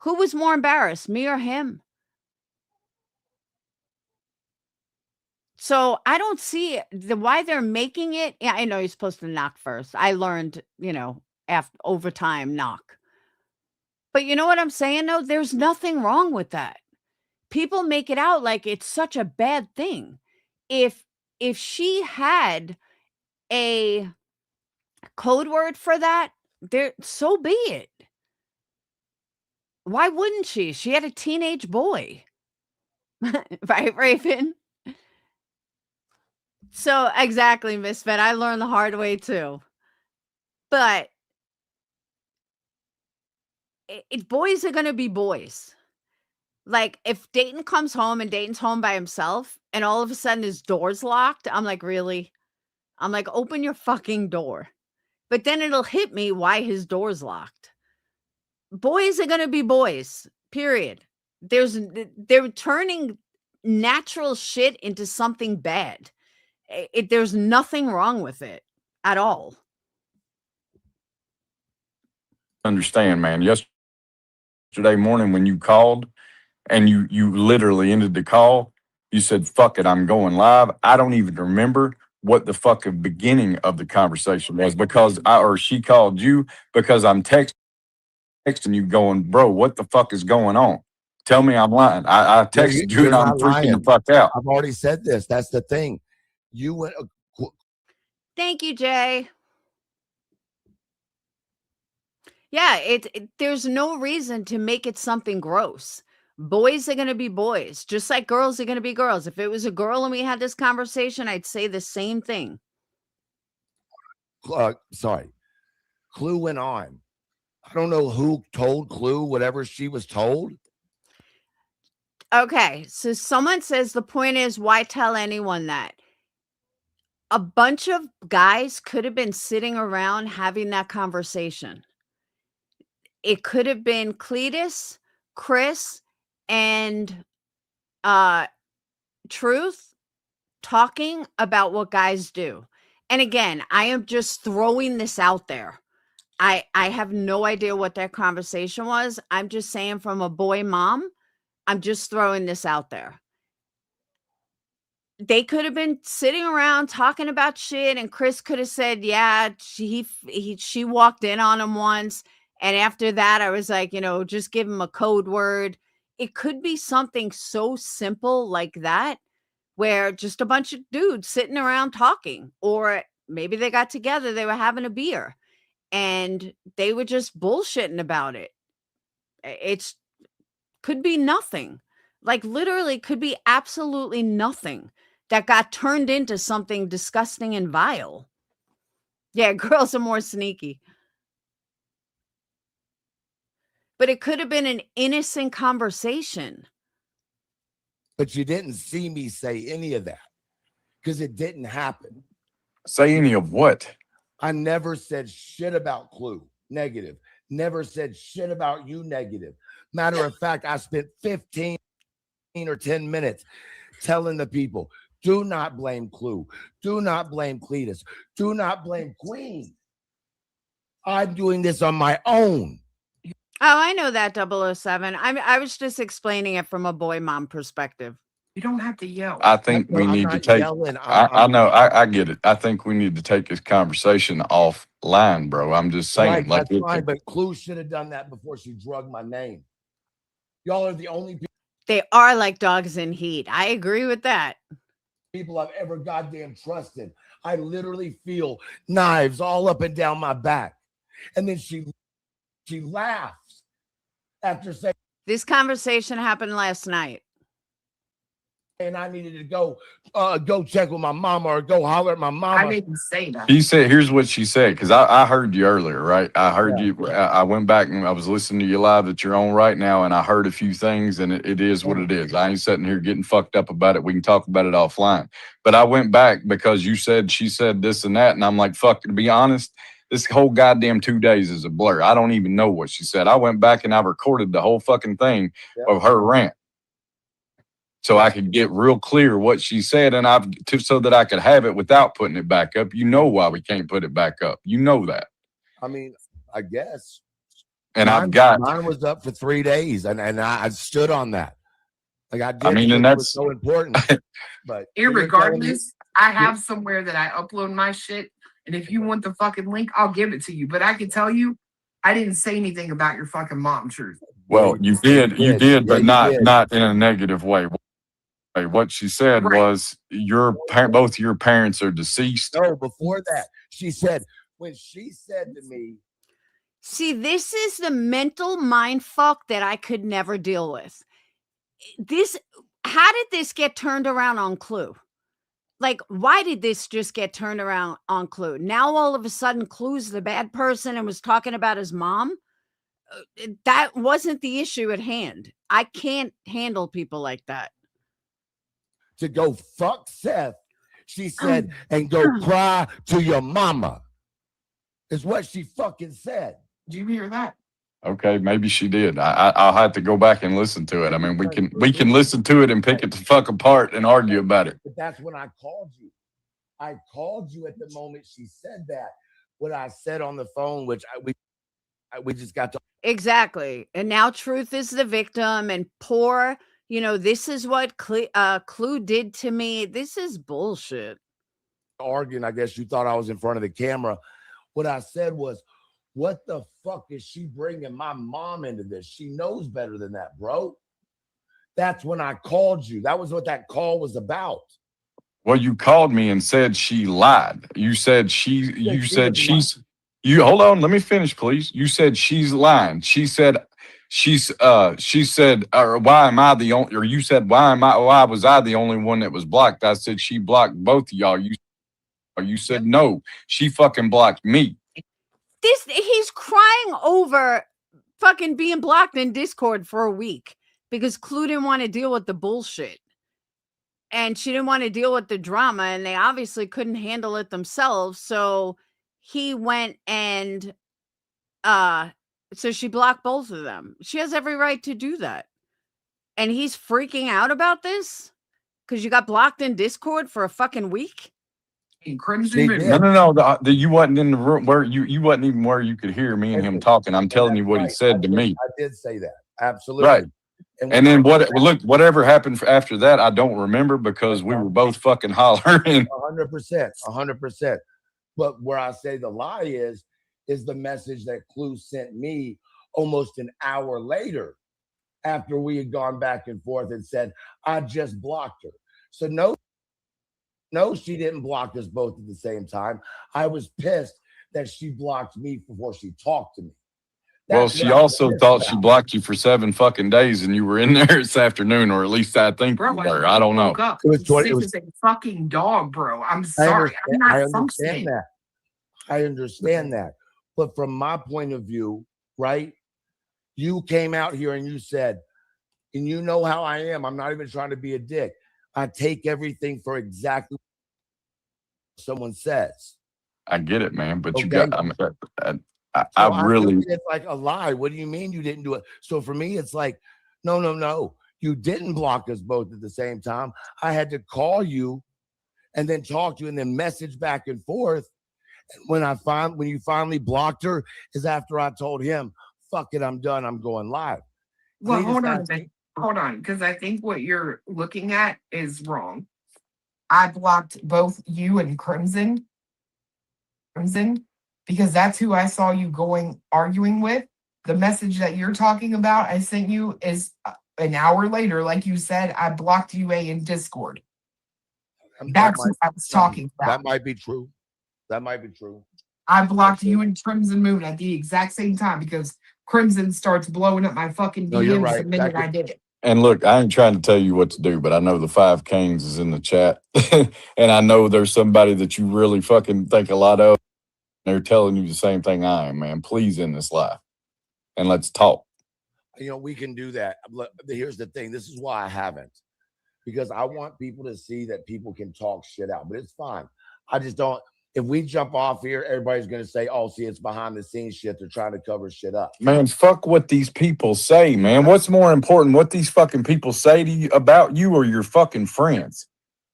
Who was more embarrassed, me or him? So I don't see why they're making it. Yeah, I know you're supposed to knock first. I learned, after over time, knock. But you know what I'm saying though? There's nothing wrong with that. People make it out like it's such a bad thing. If she had a code word for that, so be it. Why wouldn't she? She had a teenage boy. Right, Raven? So exactly, Misfit. I learned the hard way too. But boys are gonna be boys. Like, if Dayton comes home and Dayton's home by himself and all of a sudden his door's locked, I'm like, really? I'm like, open your fucking door. But then it'll hit me why his door's locked. Boys are going to be boys, period. They're turning natural shit into something bad. There's nothing wrong with it at all. Understand, man. Yesterday morning when you called and you literally ended the call, you said, fuck it, I'm going live. I don't even remember what the fucking beginning of the conversation was because she called you because I'm texting you going, bro, what the fuck is going on? Tell me I'm lying. I texted you and I'm freaking the fuck out. I've already said this. That's the thing. You went. Thank you, Jay. Yeah, there's no reason to make it something gross. Boys are going to be boys, just like girls are going to be girls. If it was a girl and we had this conversation, I'd say the same thing. Sorry. Clue went on. I don't know who told Clue whatever she was told. Okay, so someone says the point is, why tell anyone that? A bunch of guys could have been sitting around having that conversation. It could have been Cletus, Chris, and Truth talking about what guys do. And again, I am just throwing this out there. I have no idea what that conversation was. I'm just saying, from a boy mom, I'm just throwing this out there. They could have been sitting around talking about shit, and Chris could have said, yeah, she walked in on him once, And after that, I was like, just give him a code word. It could be something so simple like that, where just a bunch of dudes sitting around talking, or maybe they got together, they were having a beer and they were just bullshitting about it. It's could be nothing. Like literally could be absolutely nothing that got turned into something disgusting and vile. Yeah, girls are more sneaky. But it could have been an innocent conversation. But you didn't see me say any of that because it didn't happen. Say any of what? I never said shit about Clue, negative. Never said shit about you, negative. Matter of fact, I spent 15 or 10 minutes telling the people, do not blame Clue. Do not blame Cletus. Do not blame Queen. I'm doing this on my own. Oh, I know that 007. I was just explaining it from a boy mom perspective. You don't have to yell. I think we I'm need to not take. yelling. I know. I get it. I think we need to take this conversation offline, bro. I'm just saying. Right, like that's fine, but Clue should have done that before she drugged my name. Y'all are the only They are like dogs in heat. I agree with that. people I've ever goddamn trusted. I literally feel knives all up and down my back. And then she laughs after saying This conversation happened last night. I needed to go check with my mama or go holler at my mama. I didn't say that. He said, here's what she said, because I heard you earlier, right? I heard you. I went back and I was listening to you live that you're on right now, and I heard a few things, and it is what it is. I ain't sitting here getting fucked up about it. We can talk about it offline. But I went back because she said this and that, and I'm like, fuck, to be honest, this whole goddamn 2 days is a blur. I don't even know what she said. I went back and I recorded the whole fucking thing of her rant, so I could get real clear what she said, and so that I could have it without putting it back up. You know why we can't put it back up. You know that. I mean, I guess. And mine was up for 3 days, and I stood on that. Like I did. I mean, and it that's was so important. But Irregardless, I have somewhere that I upload my shit, and if you want the fucking link, I'll give it to you. But I can tell you, I didn't say anything about your fucking mom, truth. Well, you did, but not in a negative way. What she said was both your parents are deceased. No, before that, she said, when she said to me, see, this is the mental mind fuck that I could never deal with. How did this get turned around on Clue? Like, why did this just get turned around on Clue? Now, all of a sudden, Clue's the bad person and was talking about his mom. That wasn't the issue at hand. I can't handle people like that. To go fuck Seth, she said, and go cry to your mama, is what she fucking said. Did you hear that? Okay, maybe she did. I'll have to go back and listen to it. I mean, we can listen to it and pick it the fuck apart and argue about it. But that's when I called you. I called you at the moment she said that. What I said on the phone, which we just got to. Exactly. And now Truth is the victim, and poor, this is what Clue did to me. This is bullshit. Arguing, I guess you thought I was in front of the camera. What I said was, what the fuck is she bringing my mom into this? She knows better than that, bro. That's when I called you. That was what that call was about. Well, you called me and said she lied. You said hold on, let me finish, please. You said she's lying. She said, or why am I the only, or you said, why was I the only one that was blocked? I said, she blocked both of y'all. You said, no, she fucking blocked me. He's crying over fucking being blocked in Discord for a week because Clue didn't want to deal with the bullshit. And she didn't want to deal with the drama, and they obviously couldn't handle it themselves. So he went and so she blocked both of them. She has every right to do that. And he's freaking out about this because you got blocked in Discord for a fucking week. No. You wasn't in the room where you wasn't even where you could hear me and him talking. I'm telling you what he said to me. I did say that. Absolutely. Right. And then whatever happened after that, I don't remember because we were both fucking hollering. 100%. 100%. But where I say the lie is, is the message that Clue sent me almost an hour later after we had gone back and forth and said, I just blocked her. So no, she didn't block us both at the same time. I was pissed that she blocked me before she talked to me. Well, she also thought she blocked you for 7 fucking days and you were in there this afternoon, or at least I think you were. I don't know. It was 20, Sick it was, as a fucking dog, bro. I'm sorry. I'm not I understand functioning. that. I understand that. But from my point of view, right? You came out here and you said, and you know how I am. I'm not even trying to be a dick. I take everything for exactly what someone says. I get it, man. But you Okay. got, So I really. It's like a lie. What do you mean you didn't do it? So for me, it's like, no. You didn't block us both at the same time. I had to call you and then talk to you and then message back and forth. When you finally blocked her is after I told him, fuck it, I'm done. I'm going live. Well, hold on a minute. Hold on, because I think what you're looking at is wrong. I blocked both you and Crimson, because that's who I saw you arguing with. The message that you're talking about, I sent you is an hour later. Like you said, I blocked UA in Discord. That's what I was talking about. That might be true. That might be true. I blocked you and Crimson Moon at the exact same time because Crimson starts blowing up my fucking DMs the minute I did it. And look, I ain't trying to tell you what to do, but I know the 5 Canes is in the chat. And I know there's somebody that you really fucking think a lot of. They're telling you the same thing I am, man. Please end this live and let's talk. You know, we can do that. Here's the thing. This is why I haven't. Because I want people to see that people can talk shit out, but it's fine. I just don't. If we jump off here, everybody's going to say, oh, see, it's behind the scenes shit. They're trying to cover shit up. Man, fuck what these people say, man. What's more important, what these fucking people say to you about you or your fucking friends?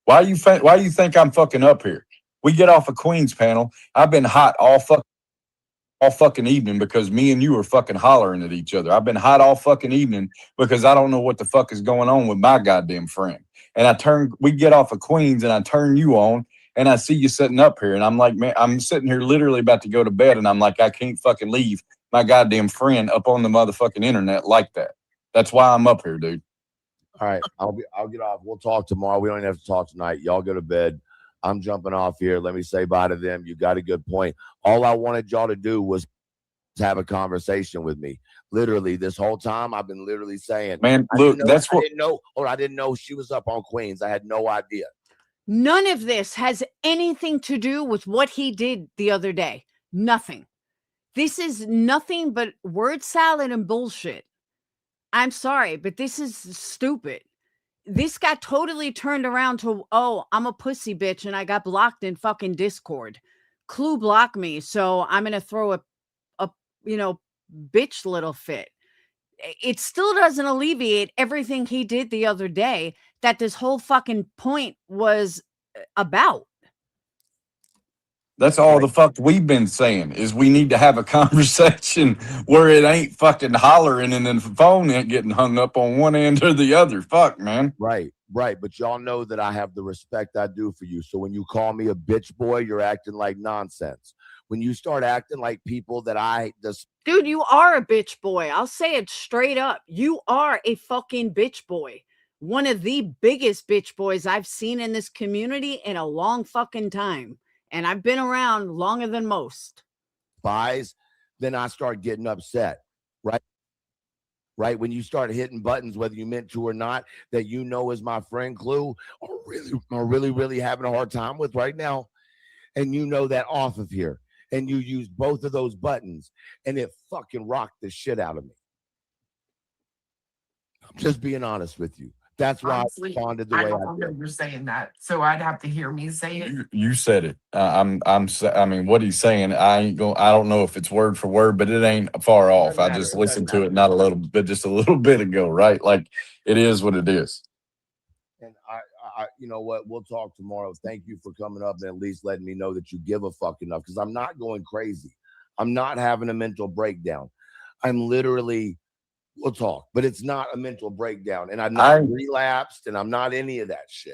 Why you think I'm fucking up here? We get off a Queen's panel. I've been hot all fucking evening because me and you are fucking hollering at each other. I've been hot all fucking evening because I don't know what the fuck is going on with my goddamn friend. And we get off of Queens and I turn you on and I see you sitting up here and I'm like, man, I'm sitting here literally about to go to bed and I'm like, I can't fucking leave my goddamn friend up on the motherfucking internet like that. That's why I'm up here, dude. All right. I'll get off. We'll talk tomorrow. We don't even have to talk tonight. Y'all go to bed. I'm jumping off here. Let me say bye to them. You got a good point. All I wanted y'all to do was have a conversation with me. Literally, this whole time, I've been literally saying, man, look, I didn't know she was up on Queens. I had no idea. None of this has anything to do with what he did the other day. Nothing. This is nothing but word salad and bullshit. I'm sorry, but this is stupid. This got totally turned around to, oh, I'm a pussy bitch and I got blocked in fucking Discord. Clue blocked me, so I'm going to throw a bitch little fit. It still doesn't alleviate everything he did the other day that this whole fucking point was about. That's all the fuck we've been saying is we need to have a conversation where it ain't fucking hollering and then the phone ain't getting hung up on one end or the other. Fuck, man. Right. But y'all know that I have the respect I do for you. So when you call me a bitch boy, you're acting like nonsense. When you start acting like people that dude, you are a bitch boy. I'll say it straight up. You are a fucking bitch boy. One of the biggest bitch boys I've seen in this community in a long fucking time. And I've been around longer than most. Buys, then I start getting upset, right? Right? When you start hitting buttons, whether you meant to or not, that you know is my friend Clue, are really having a hard time with right now. And you know that off of here. And you use both of those buttons, and it fucking rocked the shit out of me. I'm just being honest with you. That's why Honestly, I responded the way I don't remember you're saying that, so I'd have to hear me say it. You said it. I mean, what he's saying, I don't know if it's word for word, but it ain't far off. I just listened to it not a little bit, just a little bit ago, right? Like it is what it is. And I you know what? We'll talk tomorrow. Thank you for coming up and at least letting me know that you give a fuck enough, because I'm not going crazy. I'm not having a mental breakdown. I'm literally. We'll talk, but it's not a mental breakdown, and I'm not relapsed, and I'm not any of that shit.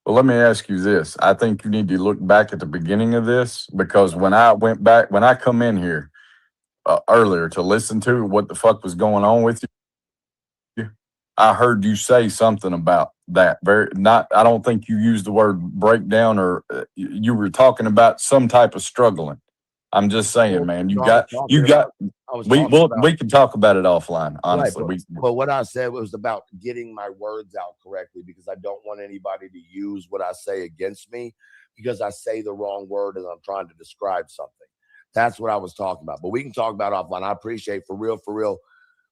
Well, let me ask you this. I think you need to look back at the beginning of this, because when I come in here earlier to listen to what the fuck was going on with you, I heard you say something about that. I don't think you used the word breakdown, or you were talking about some type of struggling. I'm just saying, man, we can talk about it offline, honestly. Right, but what I said was about getting my words out correctly, because I don't want anybody to use what I say against me because I say the wrong word and I'm trying to describe something. That's what I was talking about. But we can talk about it offline. I appreciate, for real.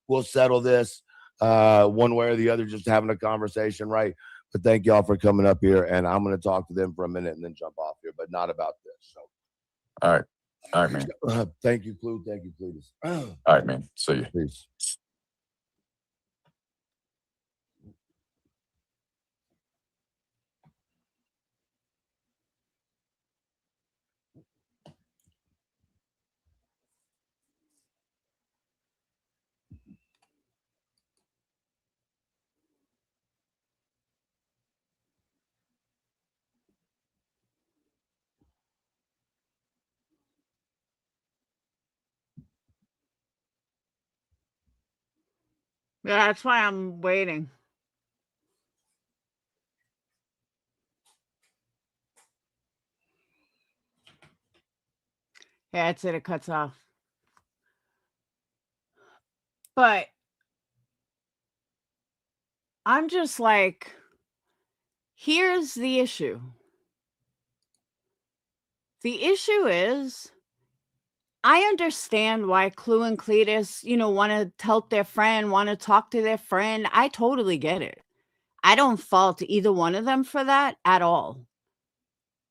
We'll settle this one way or the other, just having a conversation, right? But thank y'all for coming up here, and I'm going to talk to them for a minute and then jump off here, but not about this. So, all right, man. Thank you, Clue. Thank you, Cletus. All right, man. See you. Peace. Yeah, that's why I'm waiting. Yeah, that's it. It cuts off. But I'm just like, here's the issue. The issue is, I understand why Clue and Cletus, want to help their friend, want to talk to their friend. I totally get it. I don't fault either one of them for that at all.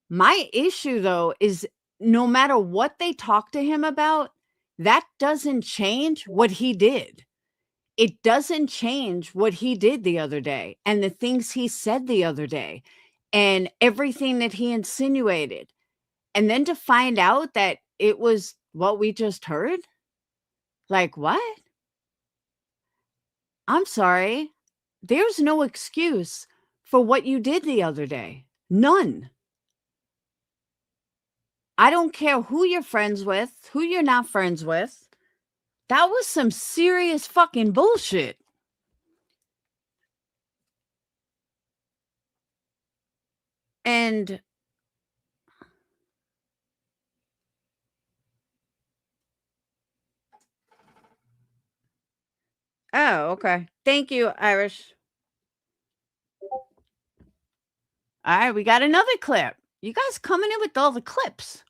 My issue, though, is no matter what they talk to him about, that doesn't change what he did. It doesn't change what he did the other day and the things he said the other day and everything that he insinuated. And then to find out that it was what we just heard? Like, what? I'm sorry. There's no excuse for what you did the other day. None. I don't care who you're friends with, who you're not friends with. That was some serious fucking bullshit. And oh, okay. Thank you, Irish. All right, we got another clip. You guys coming in with all the clips.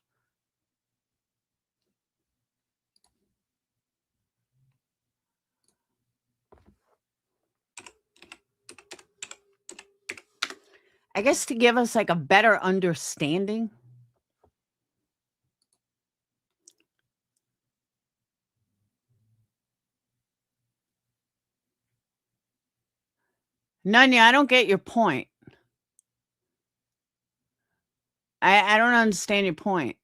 I guess to give us like a better understanding. Nunya, I don't get your point. I don't understand your point.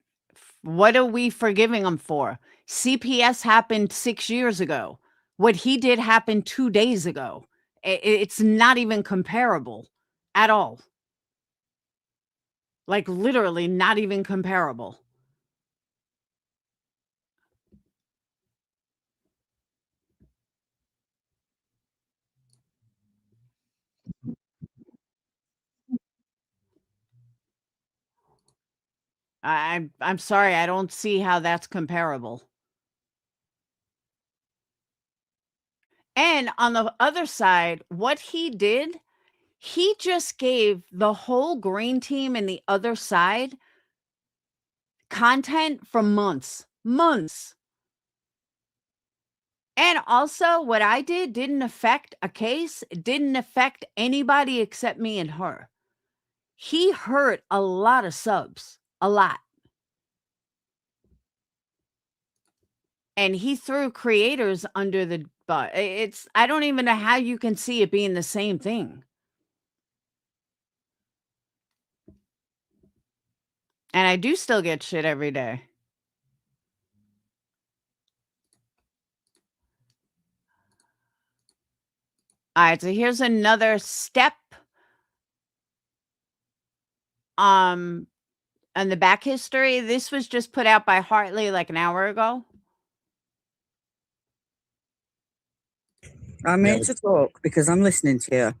What are we forgiving him for? CPS happened 6 years ago. What he did happened 2 days ago. It's not even comparable at all. Like literally not even comparable. I'm sorry, I don't see how that's comparable. And on the other side, what he did, he just gave the whole green team and the other side content for months. And also, what I did didn't affect a case. It didn't affect anybody except me and her. He hurt a lot of subs. A lot. And he threw creators under the bus. I don't even know how you can see it being the same thing. And I do still get shit every day. All right, so here's another step and the back history, this was just put out by Hartley like an hour ago. I'm Yeah. here to talk because I'm listening to you.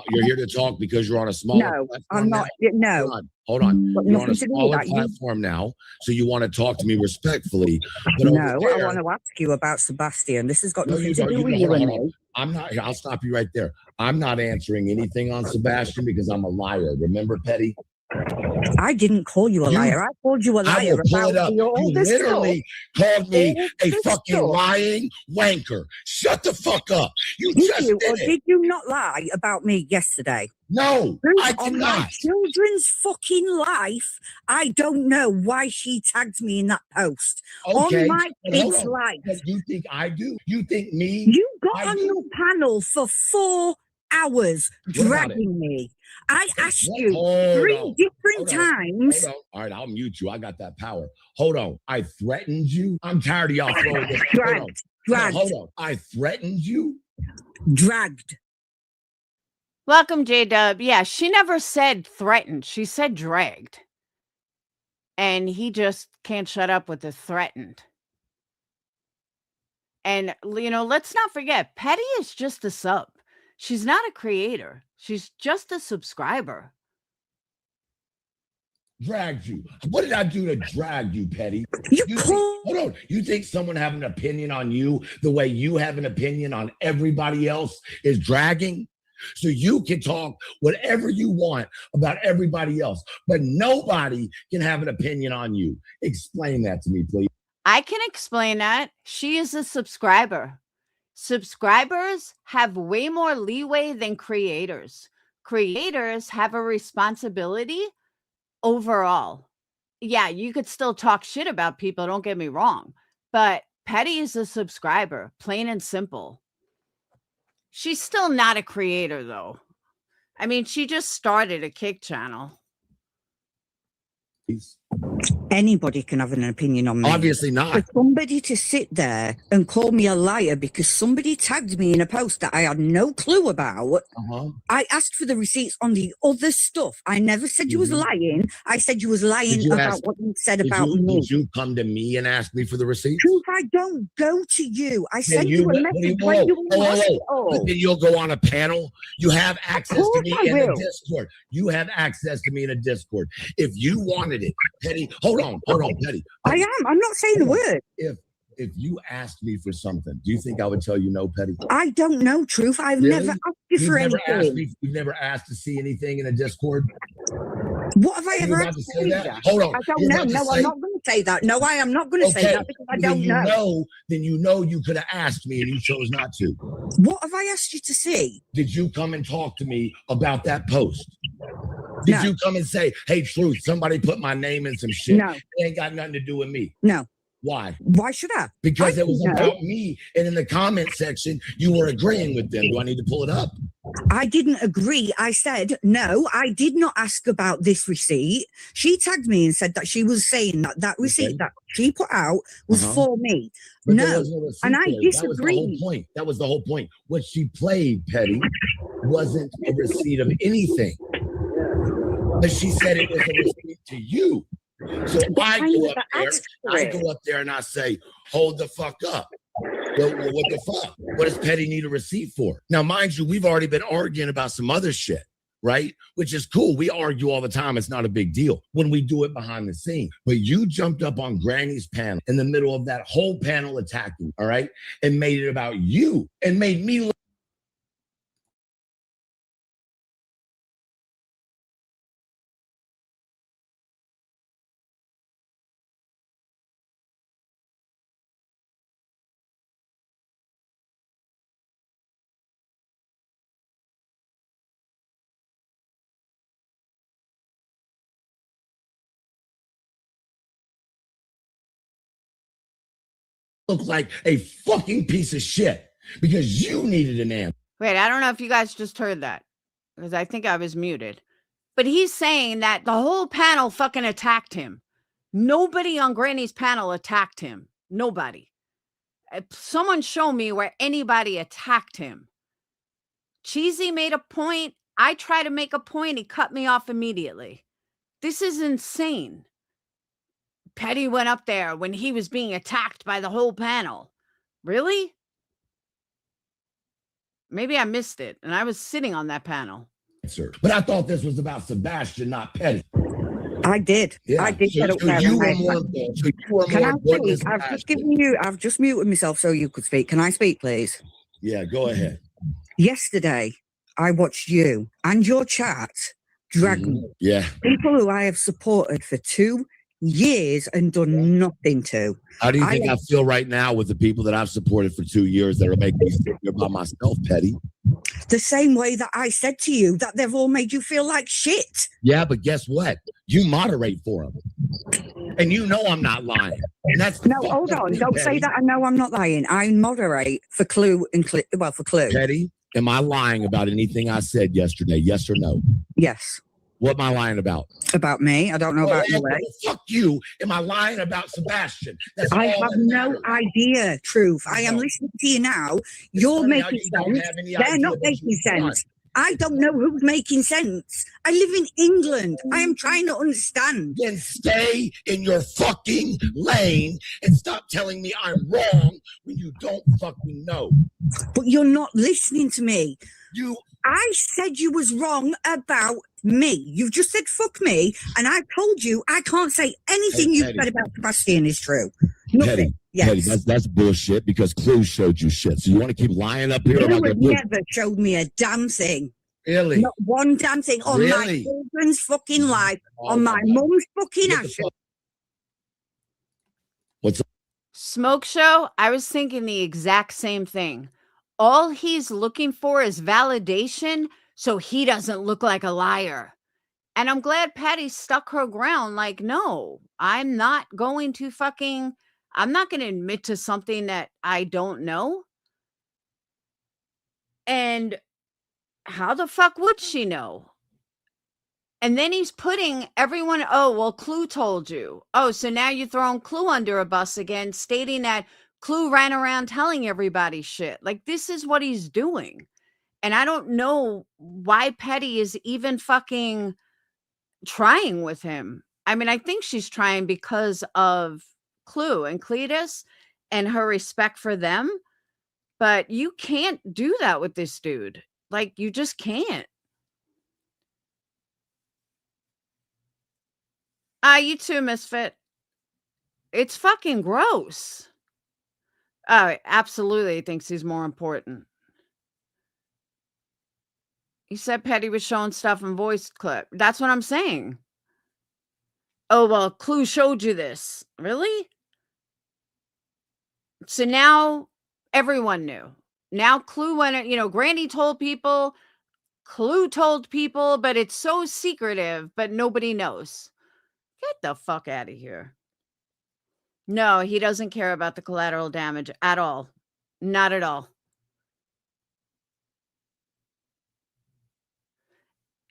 You're here to talk because you're on a smaller No, platform I'm not. now? No. Hold on. Got You're on a nothing to do with smaller that. You, platform now, so you want to talk to me respectfully. But over no, I there, want to ask you about Sebastian. This has got no, nothing you to don't. do You with don't. you Hold on, and hold on. me. I'm not. I'll stop you right there. I'm not answering anything on Sebastian because I'm a liar. Remember, Petty? I didn't call you a liar. I called you a I liar will pull about it up. all You this literally called me all a this fucking stuff. lying wanker. Shut the fuck up. You Did just you did or it. did you not lie about me yesterday? No, I did On my not. children's fucking life, I don't know why she tagged me in that post. Okay, On my but hold kids' on. life. But you think I do? You think me? You got I on do? your panel for 4 hours What about it? dragging me. I asked What? you Hold 3 on. different Hold on. times. Hold on. All right, I'll mute you. I got that power. Hold on. I threatened you. I'm tired of y'all throwing this. Hold on. I threatened you. Dragged. Welcome, J-Dub. Yeah, she never said threatened. She said dragged. And he just can't shut up with the threatened. And, you know, let's not forget, Petty is just a sub. She's not a creator. She's just a subscriber. Dragged you. What did I do to drag you, Petty? Hold on. You think someone have an opinion on you the way you have an opinion on everybody else is dragging? So you can talk whatever you want about everybody else, but nobody can have an opinion on you. Explain that to me, please. I can explain that. She is a subscriber. Subscribers have way more leeway than creators. Creators have a responsibility overall. Yeah, you could still talk shit about people, don't get me wrong, but Petty is a subscriber, plain and simple. She's still not a creator, though. I mean, she just started a Kick channel. Anybody can have an opinion on me. Obviously not. For somebody to sit there and call me a liar because somebody tagged me in a post that I had no clue about. I asked for the receipts on the other stuff. I never said you was lying. I said you was lying about what you said about me. Did you come to me and ask me for the receipts? Truth, I don't go to you. I sent you a But message when you were in the hospital. then you'll go on a panel. You have access to me in the Discord. You have access to me in a Discord. If you wanted it, Petty, hold on, Petty. I am. I'm not saying a word. If you asked me for something, do you think I would tell you no, Petty? I don't know, Truth. I've never asked you for anything. You've never asked to see anything in a Discord? What have I ever asked to say that? Hold on. I don't know. No, I'm not going to say that. No, I am not going to say that because I don't know. Then you know you could have asked me and you chose not to. What have I asked you to see? Did you come and talk to me about that post? Did you come and say, hey, Truth, somebody put my name in some shit? No. It ain't got nothing to do with me. No. Why? Why should I? Because it was about me. And in the comment section, you were agreeing with them. Do I need to pull it up? I didn't agree. I said, no, I did not ask about this receipt. She tagged me and said that she was saying that that receipt that she put out was for me. But No. And I disagree. That was the whole point. What she played, Petty, wasn't a receipt of anything. But she said it was a receipt to you. So I go up there and I say, hold the fuck up. Well, what the fuck? What does Petty need a receipt for? Now, mind you, we've already been arguing about some other shit, right? Which is cool. We argue all the time. It's not a big deal when we do it behind the scene. But you jumped up on Granny's panel in the middle of that whole panel attacking, all right? And made it about you and made me look. Look like a fucking piece of shit because you needed an answer. Wait, I don't know if you guys just heard that because I think I was muted. But he's saying that the whole panel fucking attacked him. Nobody on Granny's panel attacked him. Nobody. Someone show me where anybody attacked him. Cheesy made a point. I try to make a point. He cut me off immediately. This is insane. Petty went up there when he was being attacked by the whole panel. Really? Maybe I missed it, and I was sitting on that panel. But I thought this was about Sebastian, not Petty. I did. Yeah. I did get up there. You and were more Can I important speak? than I've just Sebastian. given you. I've just muted myself so you could speak. Can I speak, please? Yeah, go ahead. Yesterday, I watched you and your chat drag me. Yeah. People who I have supported for 2 years and done nothing to. How do you think I feel right now with the people that I've supported for 2 years that are making me sit here by myself, Petty? The same way that I said to you that they've all made you feel like shit. Yeah, but guess what? You moderate for them. And you know I'm not lying. And that's No, hold on. Don't say that I know I'm not lying. I moderate for Clue and for Clue. Petty, am I lying about anything I said yesterday? Yes or no? Yes. What am I lying about? About me? I don't know about you. Fuck you. Am I lying about Sebastian? That's I all have that no matters. idea, Truth. I am listening to you now. You're funny how making you don't sense. have any They're idea not what making you've done. sense. I don't know who's making sense. I live in England. I am trying to understand. Then stay in your fucking lane and stop telling me I'm wrong when you don't fucking know. But you're not listening to me. You. I said you was wrong about me. You've just said fuck me, and I told you I can't say anything you said about Sebastian is true. Petty, Yes. Petty, that's bullshit because Clue showed you shit. So you want to keep lying up here You about have that? never showed me a damn thing. Really? Not one damn thing on my Really? children's fucking life, Oh on my my God. mum's fucking Get the ashes. What's up? Smoke Show, I was thinking the exact same thing. All he's looking for is validation so he doesn't look like a liar. And I'm glad Patty stuck her ground. Like, no, I'm not going to admit to something that I don't know. And how the fuck would she know? And then he's putting everyone, oh, well, Clue told you. Oh, so now you're throwing Clue under a bus again, stating that Clue ran around telling everybody shit. Like, this is what he's doing. And I don't know why Petty is even fucking trying with him. I mean, I think she's trying because of Clue and Cletus and her respect for them. But you can't do that with this dude. Like, you just can't. You too, Misfit. It's fucking gross. Oh, absolutely thinks he's more important. He said Petty was showing stuff in voice clip. That's what I'm saying. Oh, well, Clue showed you this. Really? So now everyone knew. Now Clue went, Grandy told people, Clue told people, but it's so secretive, but nobody knows. Get the fuck out of here. No, he doesn't care about the collateral damage at all. Not at all.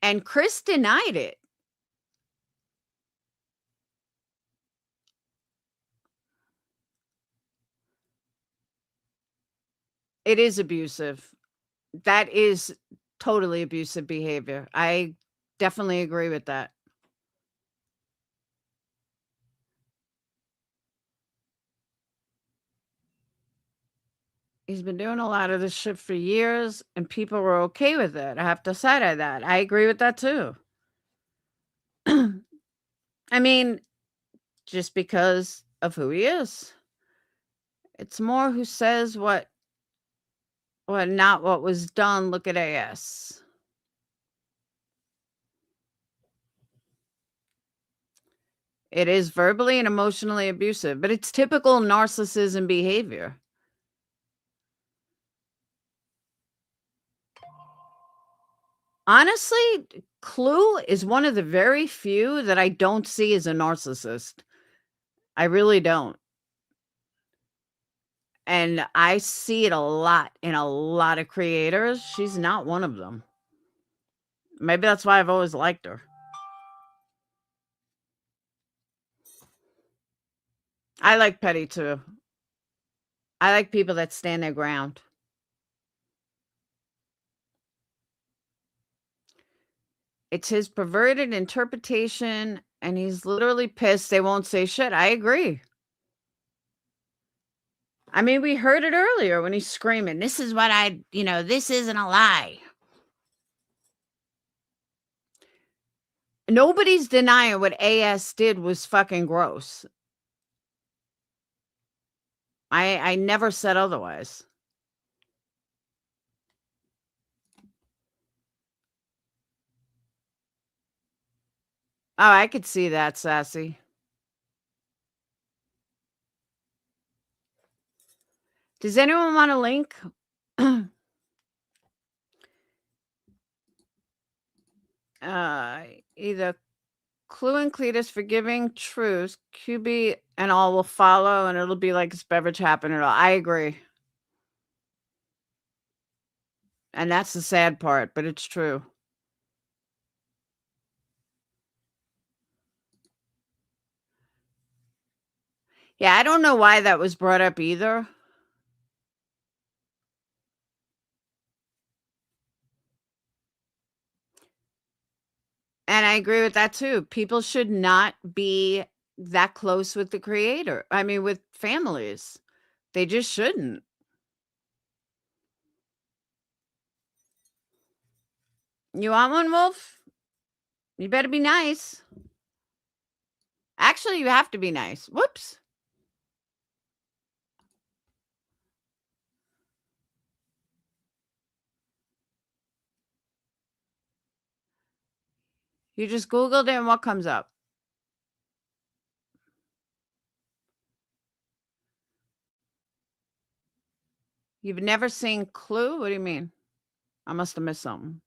And Chris denied it. It is abusive. That is totally abusive behavior. I definitely agree with that. He's been doing a lot of this shit for years, and people were okay with it. I have to side eye that. I agree with that too. I mean, just because of who he is. It's more who says what not what was done. Look at AS. It is verbally and emotionally abusive, but it's typical narcissism behavior. Honestly, Clue is one of the very few that I don't see as a narcissist. I really don't. And I see it a lot in a lot of creators. She's not one of them. Maybe that's why I've always liked her. I like Petty too. I like people that stand their ground. It's his perverted interpretation, and he's literally pissed they won't say shit. I agree. I mean, we heard it earlier when he's screaming, this is what this isn't a lie. Nobody's denying what AS did was fucking gross. I never said otherwise. Oh, I could see that, Sassy. Does anyone want a link? Either Clue and Cletus forgiving truths, QB and all will follow, and it'll be like this beverage happened at all. I agree. And that's the sad part, but it's true. Yeah, I don't know why that was brought up either. And I agree with that too. People should not be that close with the creator. I mean, with families. They just shouldn't. You want one, Wolf? You better be nice. Actually, you have to be nice. Whoops. You just Googled it and what comes up? You've never seen Clue? What do you mean? I must have missed something.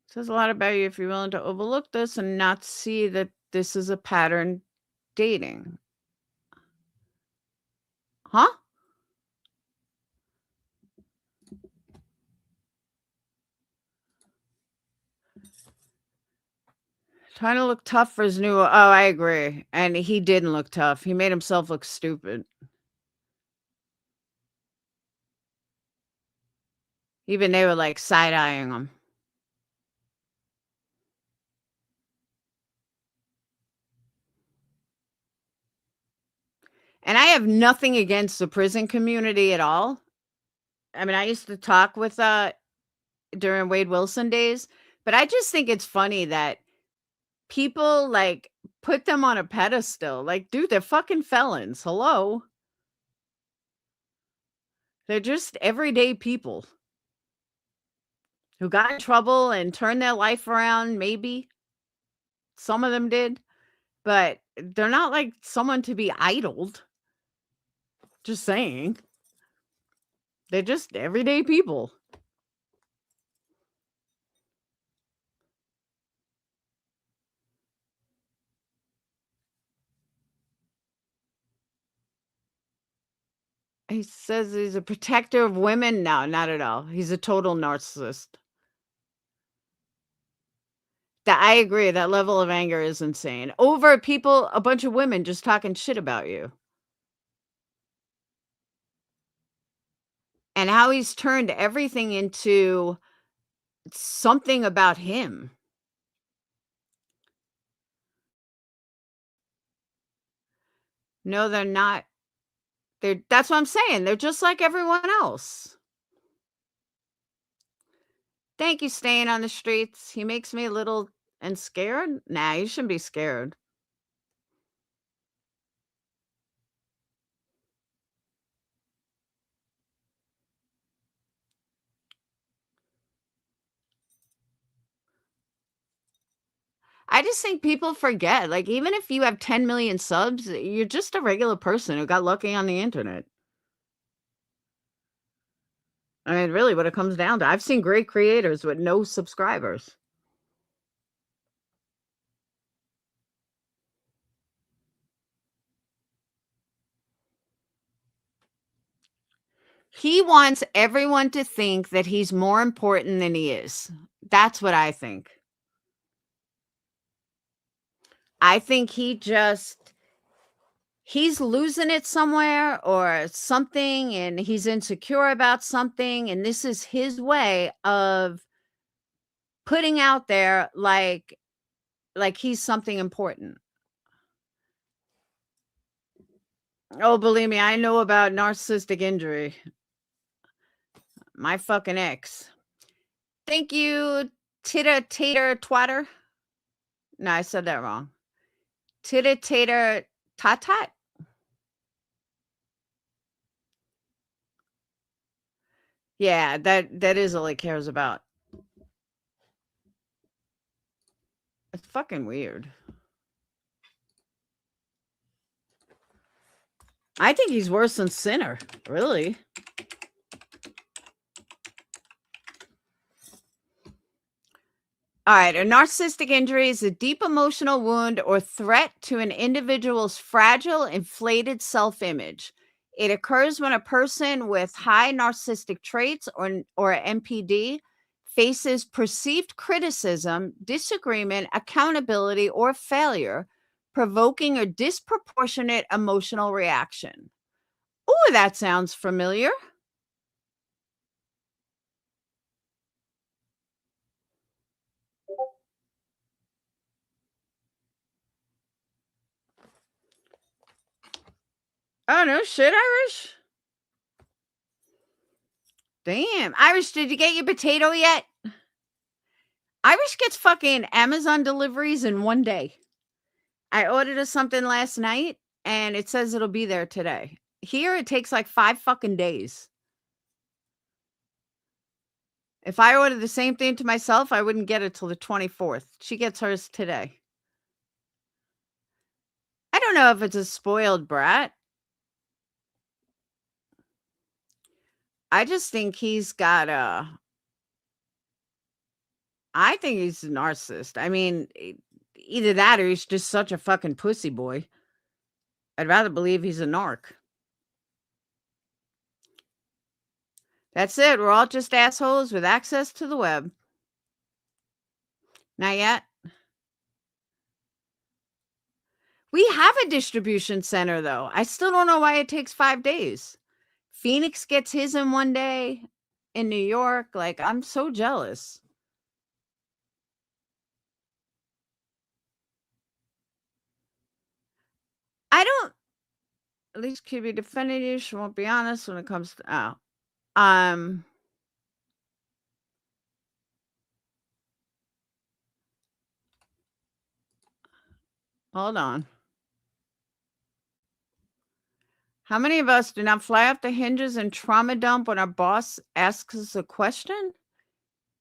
It says a lot about you if you're willing to overlook this and not see that this is a pattern dating. Huh? Trying to look tough for his new... Oh, I agree. And he didn't look tough. He made himself look stupid. Even they were like side-eyeing him. And I have nothing against the prison community at all. I mean, I used to talk with during Wade Wilson days, but I just think it's funny that people like put them on a pedestal. Like, dude, they're fucking felons. Hello. They're just everyday people who got in trouble and turned their life around. Maybe some of them did, but they're not like someone to be idled. Just saying. They're just everyday people. He says he's a protector of women. No, not at all. He's a total narcissist. That I agree. That level of anger is insane. Over people, a bunch of women just talking shit about you. And how he's turned everything into something about him. No, they're not. That's what I'm saying. They're just like everyone else. Thank you, staying on the streets. He makes me a little and scared. Nah, you shouldn't be scared. I just think people forget. Like, even if you have 10 million subs, you're just a regular person who got lucky on the internet. I mean, really, what it comes down to. I've seen great creators with no subscribers. He wants everyone to think that he's more important than he is. That's what I think. I think he just he's losing it somewhere or something, and he's insecure about something, and this is his way of putting out there like he's something important. Oh, believe me, I know about narcissistic injury. My fucking ex. Thank you, Titter Tater Twatter. No, I said that wrong. Titter Tater Tatat. Yeah, that is all he cares about. It's fucking weird. I think he's worse than Sinner, really. All right, a narcissistic injury is a deep emotional wound or threat to an individual's fragile, inflated self-image. It occurs when a person with high narcissistic traits or NPD faces perceived criticism, disagreement, accountability, or failure, provoking a disproportionate emotional reaction. Oh, that sounds familiar. Oh, no shit, Irish. Damn. Irish, did you get your potato yet? Irish gets fucking Amazon deliveries in one day. I ordered us something last night and it says it'll be there today. Here it takes like 5 fucking days. If I ordered the same thing to myself, I wouldn't get it till the 24th. She gets hers today. I don't know if it's a spoiled brat. I just think he's got I think he's a narcissist. I mean, either that or he's just such a fucking pussy boy. I'd rather believe he's a narc. That's it. We're all just assholes with access to the web. Not yet. We have a distribution center, though. I still don't know why it takes 5 days. Phoenix gets his in one day. In New York, like, I'm so jealous. I don't. At least QB defended you. She won't be honest when it comes to. Oh. Hold on. How many of us do not fly off the hinges and trauma dump when our boss asks us a question?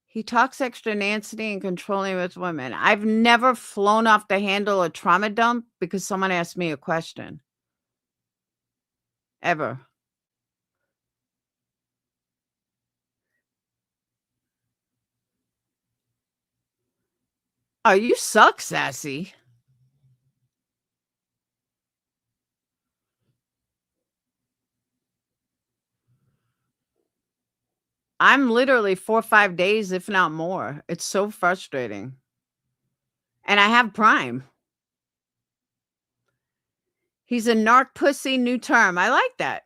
He talks extra Nancy and controlling with women. I've never flown off the handle or trauma dump because someone asked me a question. Ever. Oh, you suck, Sassy. I'm literally 4 or 5 days, if not more. It's so frustrating. And I have Prime. He's a narc pussy, new term. I like that.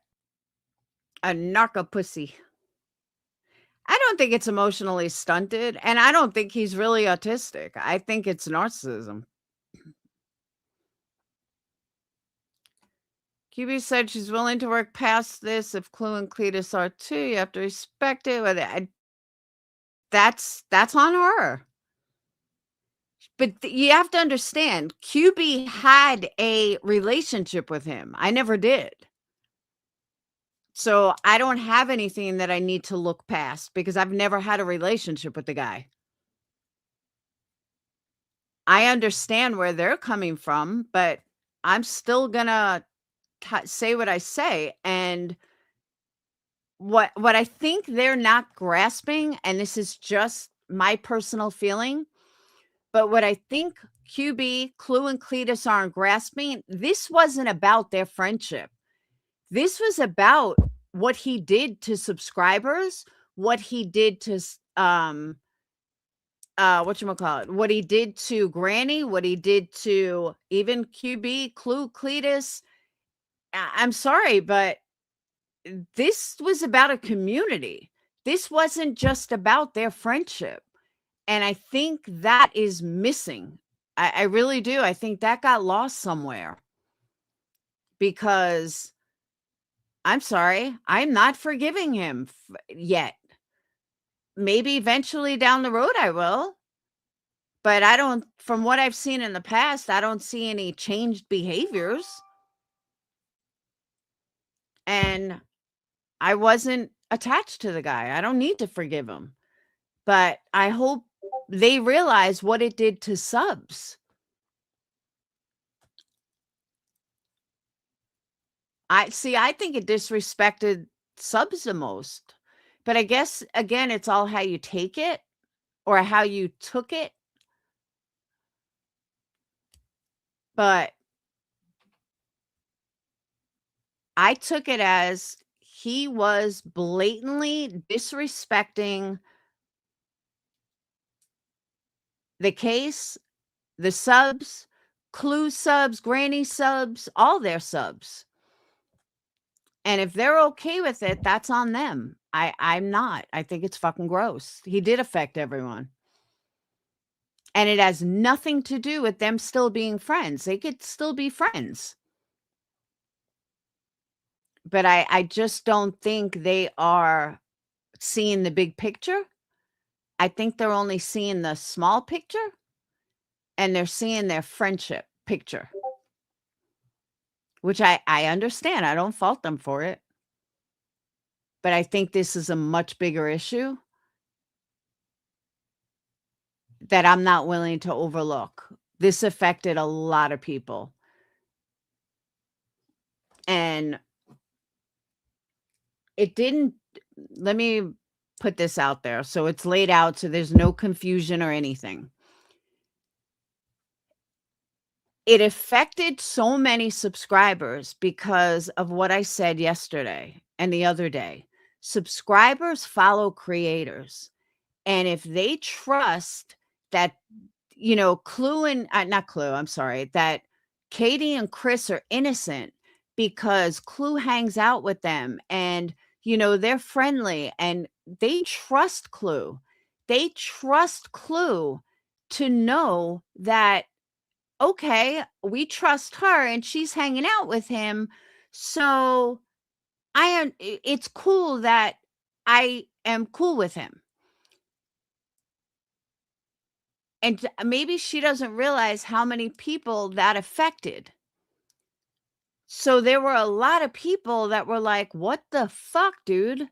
A narco pussy. I don't think it's emotionally stunted, and I don't think he's really autistic. I think it's narcissism. QB said she's willing to work past this if Clue and Cletus are too. You have to respect it. That's on her. But you have to understand, QB had a relationship with him. I never did. So I don't have anything that I need to look past because I've never had a relationship with the guy. I understand where they're coming from, but I'm still gonna say what I say. And what I think they're not grasping, and this is just my personal feeling, but what I think QB, Clue, and Cletus aren't grasping, this wasn't about their friendship. This was about what he did to subscribers, what he did to whatchamacallit, what he did to Granny, what he did to even QB, Clue, Cletus. I'm sorry, but this was about a community. This wasn't just about their friendship. And I think that is missing. I really do. I think that got lost somewhere. Because I'm sorry, I'm not forgiving him yet. Maybe eventually down the road I will. But I don't, from what I've seen in the past, I don't see any changed behaviors. And I wasn't attached to the guy. I don't need to forgive him. But I hope they realize what it did to subs. I think it disrespected subs the most. But I guess, again, it's all how you take it or how you took it. But I took it as he was blatantly disrespecting the case, the subs, Clue subs, Granny subs, all their subs. And if they're okay with it, that's on them. I'm not. I think it's fucking gross. He did affect everyone. And it has nothing to do with them still being friends. They could still be friends. But I just don't think they are seeing the big picture. I think they're only seeing the small picture. And they're seeing their friendship picture. Which I understand. I don't fault them for it. But I think this is a much bigger issue that I'm not willing to overlook. This affected a lot of people. And it didn't, let me put this out there. So it's laid out so there's no confusion or anything. It affected so many subscribers because of what I said yesterday and the other day. Subscribers follow creators. And if they trust that, Clue and, not Clue, I'm sorry, that Katie and Chris are innocent because Clue hangs out with them and, they're friendly and they trust Clue. They trust Clue to know that, okay, we trust her and she's hanging out with him. So it's cool that I am cool with him. And maybe she doesn't realize how many people that affected. So there were a lot of people that were like, what the fuck, dude?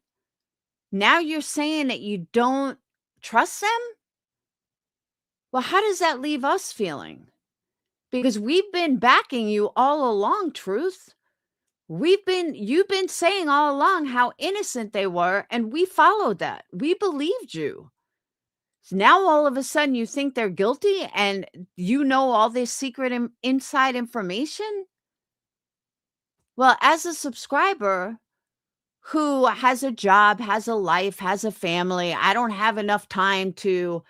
Now you're saying that you don't trust them? Well, how does that leave us feeling? Because we've been backing you all along, Truth. You've been saying all along how innocent they were, and we followed that. We believed you. So now all of a sudden you think they're guilty and all this secret inside information? Well, as a subscriber who has a job, has a life, has a family, I don't have enough time to,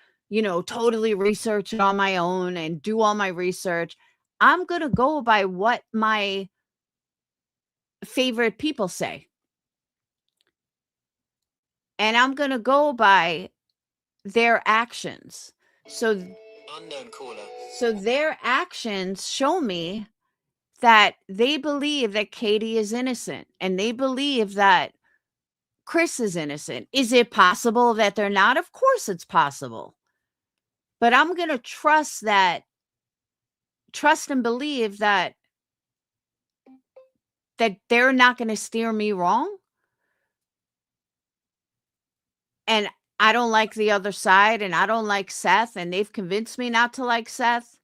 totally research it on my own and do all my research. I'm going to go by what my favorite people say. And I'm going to go by their actions. So unknown caller. So their actions show me that they believe that Katie is innocent and they believe that Chris is innocent. Is it possible that they're not? Of course it's possible. But I'm going to trust and believe that they're not going to steer me wrong. And I don't like the other side and I don't like Seth and they've convinced me not to like Seth.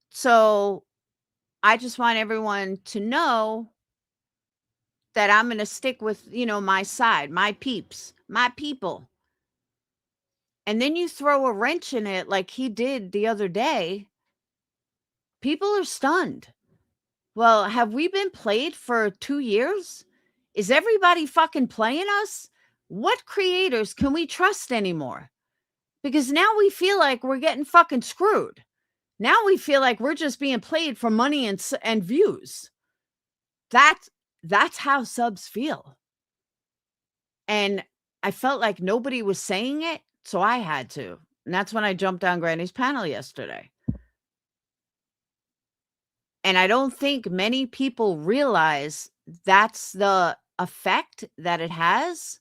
So I just want everyone to know that I'm going to stick with, my side, my peeps, my people. And then you throw a wrench in it like he did the other day. People are stunned. Well, have we been played for 2 years? Is everybody fucking playing us? What creators can we trust anymore? Because now we feel like we're getting fucking screwed. Now we feel like we're just being played for money and views. That's how subs feel. And I felt like nobody was saying it, so I had to. And that's when I jumped on Granny's panel yesterday. And I don't think many people realize that's the effect that it has.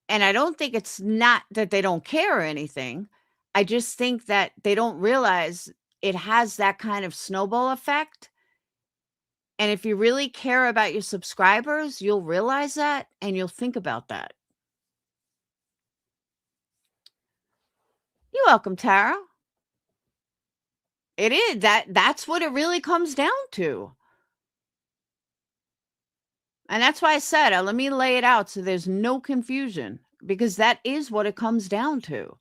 And I don't think it's not that they don't care or anything. I just think that they don't realize it has that kind of snowball effect. And if you really care about your subscribers, you'll realize that and you'll think about that. You're welcome, Tara. It is that's what it really comes down to. And that's why I said, let me lay it out so there's no confusion, because that is what it comes down to.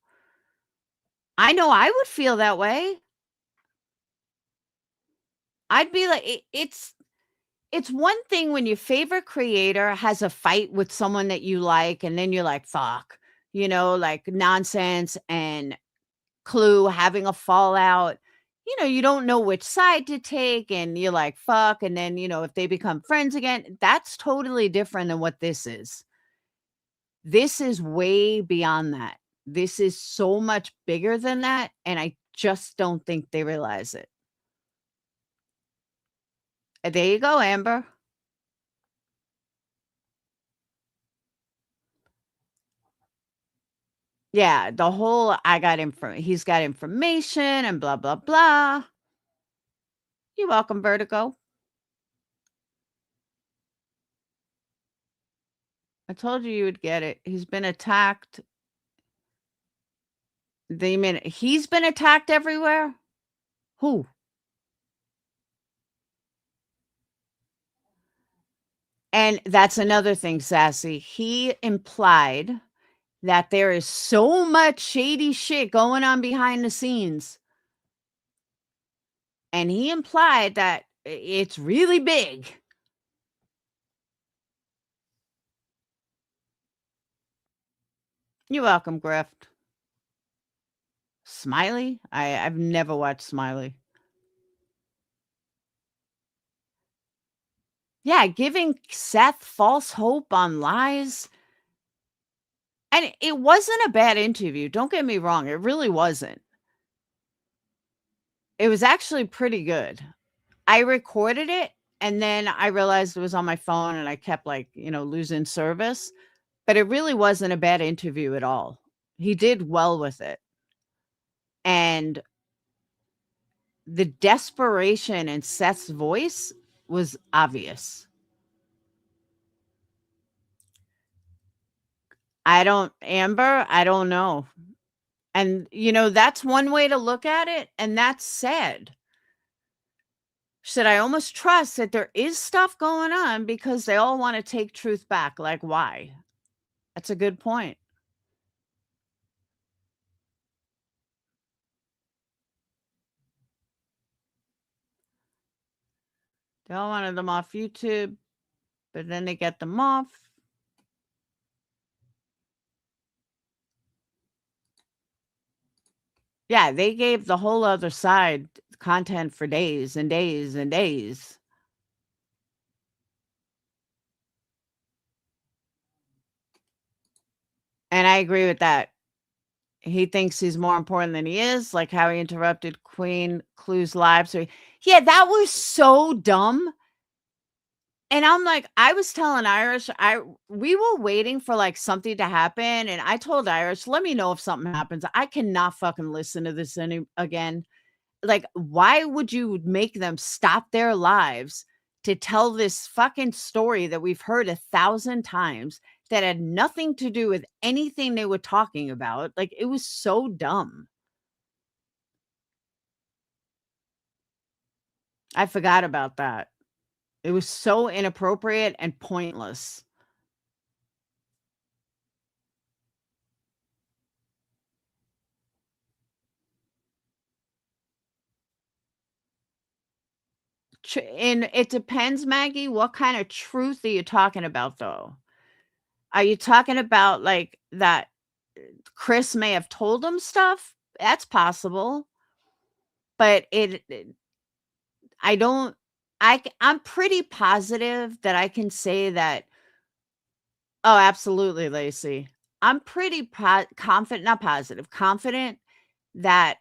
I know I would feel that way. I'd be like, it's one thing when your favorite creator has a fight with someone that you like, and then you're like, fuck, like Nonsense and Clue having a fallout. You don't know which side to take, and you're like, fuck. And then, if they become friends again, that's totally different than what this is. This is way beyond that. This is so much bigger than that, and I just don't think they realize it. There you go, Amber. Yeah, the whole he's got information and blah, blah, blah. You're welcome, Vertigo. I told you would get it. He's been attacked. He's been attacked everywhere? Who? And that's another thing, Sassy. He implied that there is so much shady shit going on behind the scenes. And he implied that it's really big. You're welcome, Grift. Smiley? I've never watched Smiley. Yeah, giving Seth false hope on lies. And it wasn't a bad interview. Don't get me wrong. It really wasn't. It was actually pretty good. I recorded it, and then I realized it was on my phone, and I kept losing service. But it really wasn't a bad interview at all. He did well with it. And the desperation in Seth's voice was obvious. Amber, I don't know. And, that's one way to look at it, and that's sad. Should I almost trust that there is stuff going on because they all want to take truth back? Like, why? That's a good point. They all wanted them off YouTube, but then they get them off. Yeah, they gave the whole other side content for days and days and days. And I agree with that. He thinks he's more important than he is, like how he interrupted Queen Clue's live. So, yeah, that was so dumb. And I'm like, I was telling Irish, we were waiting for something to happen. And I told Irish, let me know if something happens. I cannot fucking listen to this again. Like, why would you make them stop their lives to tell this fucking story that we've heard 1,000 times that had nothing to do with anything they were talking about? Like, it was so dumb. I forgot about that. It was so inappropriate and pointless. And it depends, Maggie, what kind of truth are you talking about, though? Are you talking about that Chris may have told him stuff? That's possible. But I I'm pretty positive that I can say that. Oh, absolutely, Lacey. I'm pretty confident, not positive, confident that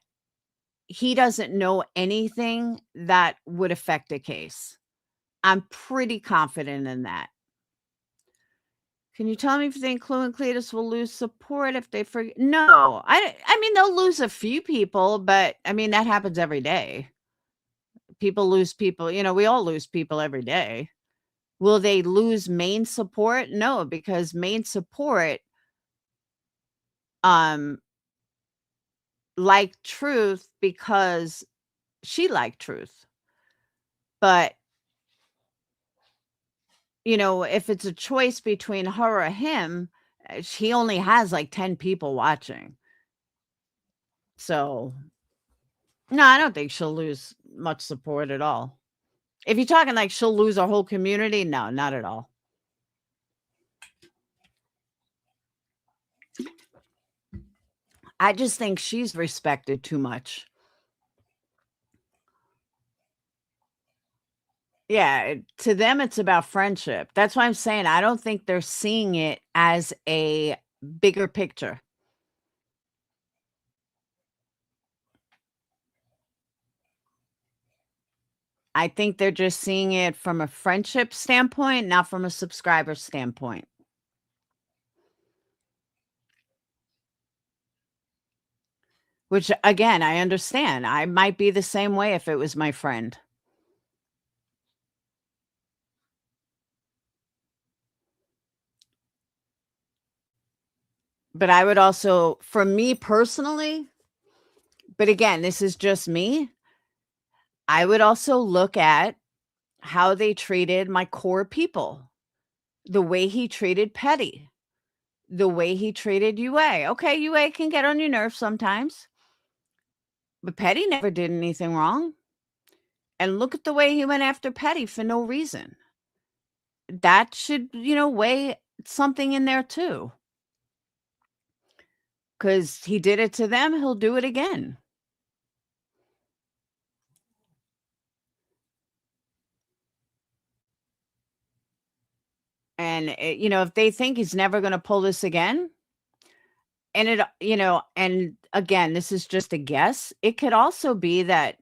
he doesn't know anything that would affect a case. I'm pretty confident in that. Can you tell me if you think Chloe and Cletus will lose support if they forget? No, I mean, they'll lose a few people, but I mean, that happens every day. People lose people. You know, we all lose people every day. Will they lose main support? No, because main support, liked Truth because she liked Truth. But, you know, if it's a choice between her or him, he only has like 10 people watching. So, no, I don't think she'll lose much support at all. If you're talking like she'll lose a whole community, no, not at all. I just think she's respected too much. Yeah, to them, it's about friendship. That's why I'm saying I don't think they're seeing it as a bigger picture. I think they're just seeing it from a friendship standpoint, not from a subscriber standpoint. Which, again, I understand. I might be the same way if it was my friend. But I would also, for me personally, but again, this is just me, I would also look at how they treated my core people, the way he treated Petty, the way he treated UA. Okay, UA can get on your nerves sometimes, but Petty never did anything wrong. And look at the way he went after Petty for no reason. That should, you know, weigh something in there too. Because he did it to them, he'll do it again. And, you know, if they think he's never going to pull this again, and it, you know, and again, this is just a guess. It could also be that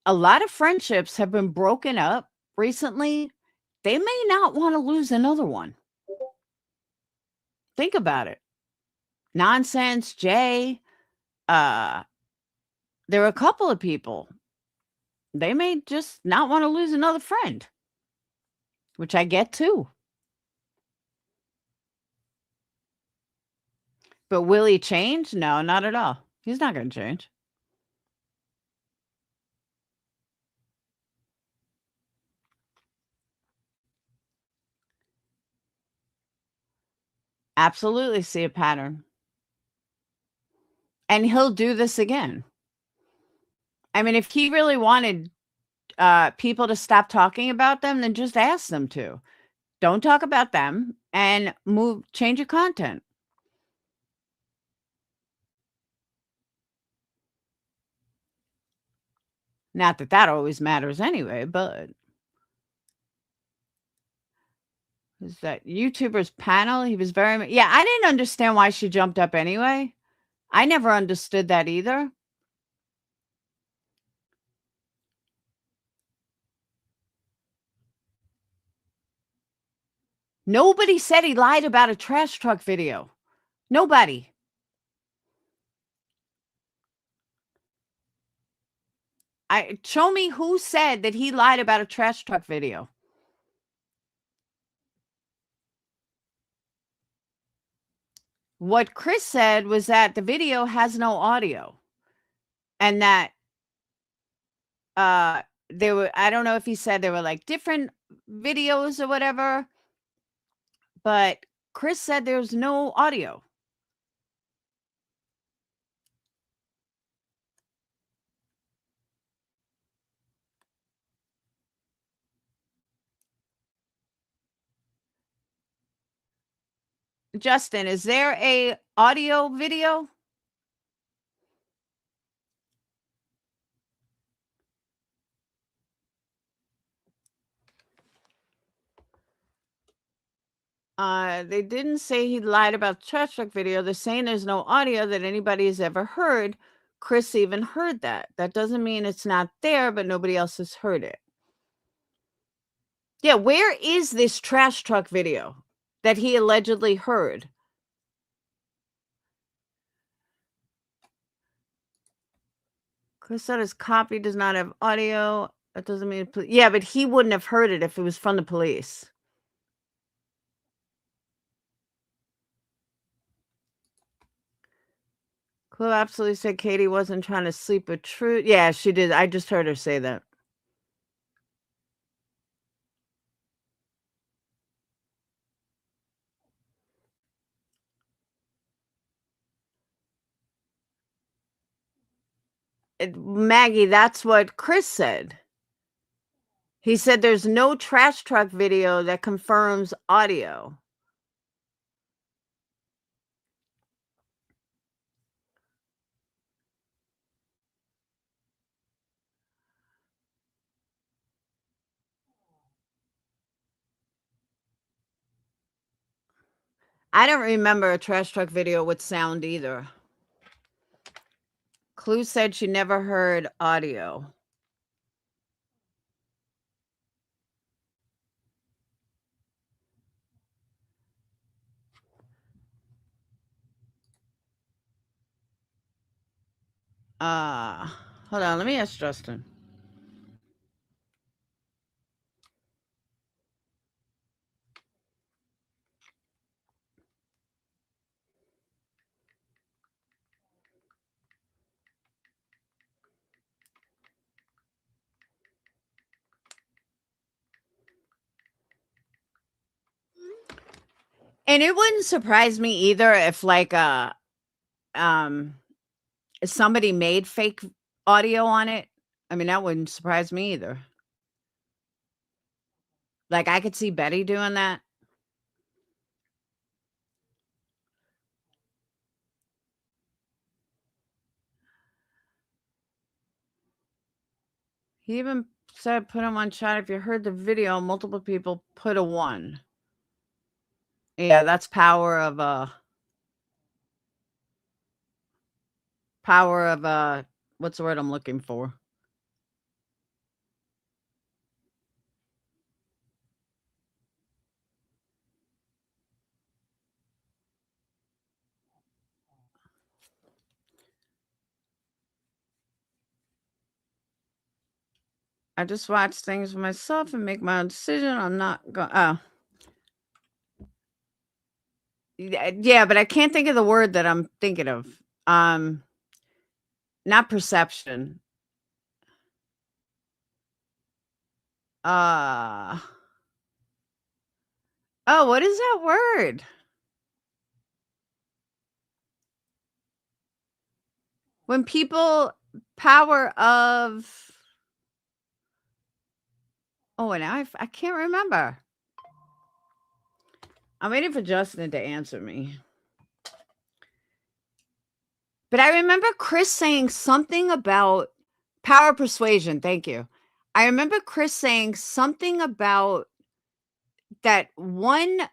a lot of friendships have been broken up recently. They may not want to lose another one. Think about it. Nonsense, Jay. There are a couple of people. They may just not want to lose another friend, which I get too. But will he change? No, not at all. He's not going to change. Absolutely see a pattern. And he'll do this again. I mean, if he really wanted people to stop talking about them, then just ask them to. Don't talk about them and change your content. Not that that always matters anyway, but is that YouTuber's panel? He was very, yeah, I didn't understand why she jumped up anyway. I never understood that either. Nobody said he lied about a trash truck video. Nobody. Show me who said that he lied about a trash truck video. What Chris said was that the video has no audio. And that there were, I don't know if he said there were like different videos or whatever, but Chris said there's no audio. Justin, is there a audio video? They didn't say he lied about the trash truck video. They're saying there's no audio that anybody has ever heard. Chris even heard that. That doesn't mean it's not there, but nobody else has heard it. Yeah, where is this trash truck video that he allegedly heard? Chris said his copy does not have audio. That doesn't mean... Yeah, but he wouldn't have heard it if it was from the police. Chloe absolutely said Katie wasn't trying to sleep with Truth. Yeah, she did. I just heard her say that. Maggie, that's what Chris said. He said there's no trash truck video that confirms audio. I don't remember a trash truck video with sound either. Clue said she never heard audio. Hold on, let me ask Justin. And it wouldn't surprise me either if like somebody made fake audio on it. I mean, that wouldn't surprise me either. Like I could see Betty doing that. He even said put him on chat. If you heard the video, multiple people put a 1. Yeah, that's power of what's the word I'm looking for? I just watch things for myself and make my own decision. I'm not going. Oh, yeah, but I can't think of the word that I'm thinking of. Not perception. Oh, what is that word? When people power of. Oh, and now I can't remember. I'm waiting for Justin to answer me. But I remember Chris saying something about power persuasion. Thank you. I remember Chris saying something about that one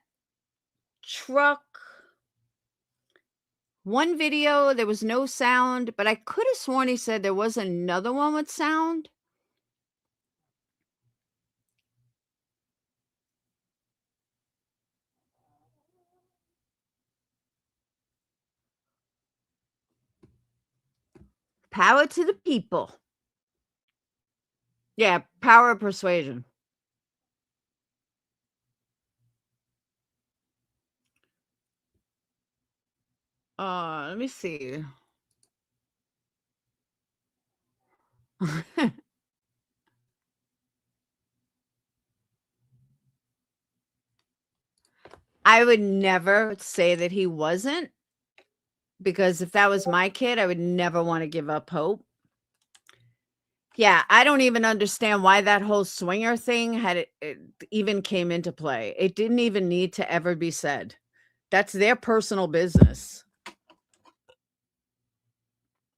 truck, one video, there was no sound, but I could have sworn he said there was another one with sound. Power to the people. Yeah, power of persuasion. Let me see. I would never say that he wasn't, because if that was my kid, I would never want to give up hope. Yeah, I don't even understand why that whole swinger thing it even came into play. It didn't even need to ever be said. That's their personal business.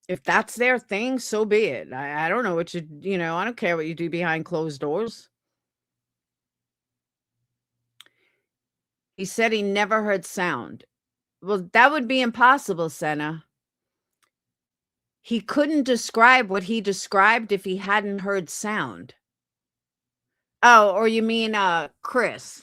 If that's their thing, so be it. I don't know what I don't care what you do behind closed doors. He said he never heard sound. Well, that would be impossible, Senna. He couldn't describe what he described if he hadn't heard sound. Oh, or you mean Chris?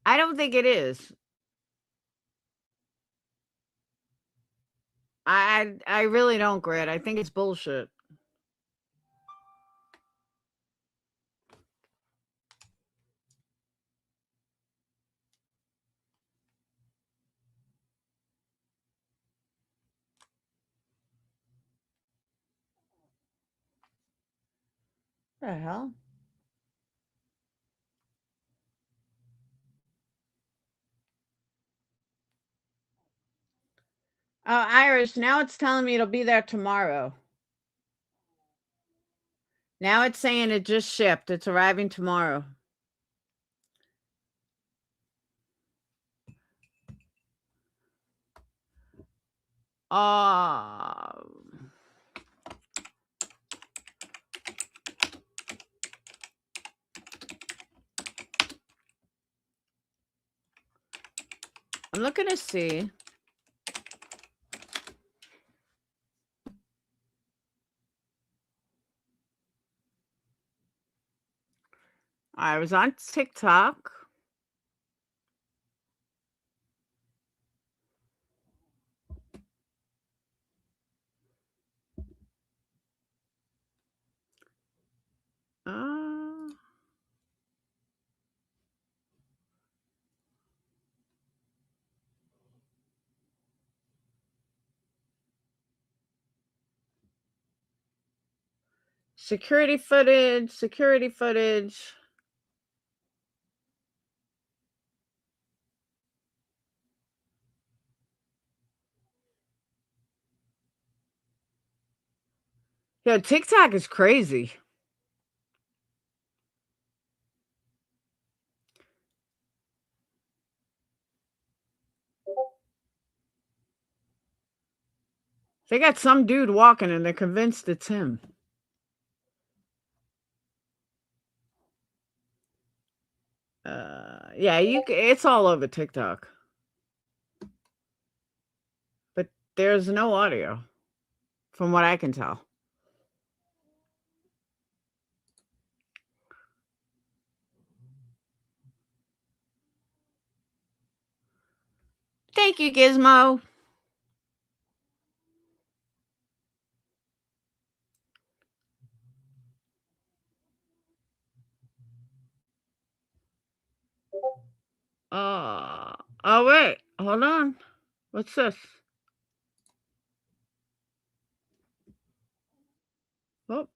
I don't think it is. I really don't, Grit. I think it's bullshit. The hell? Oh, Irish, now it's telling me it'll be there tomorrow. Now it's saying it just shipped. It's arriving tomorrow. I'm looking to see. I was on TikTok. Security footage, security footage. Yo, TikTok is crazy. They got some dude walking and they're convinced it's him. Yeah, it's all over TikTok. But there's no audio from what I can tell. Thank you, Gizmo. Oh wait, hold on. What's this? Oh.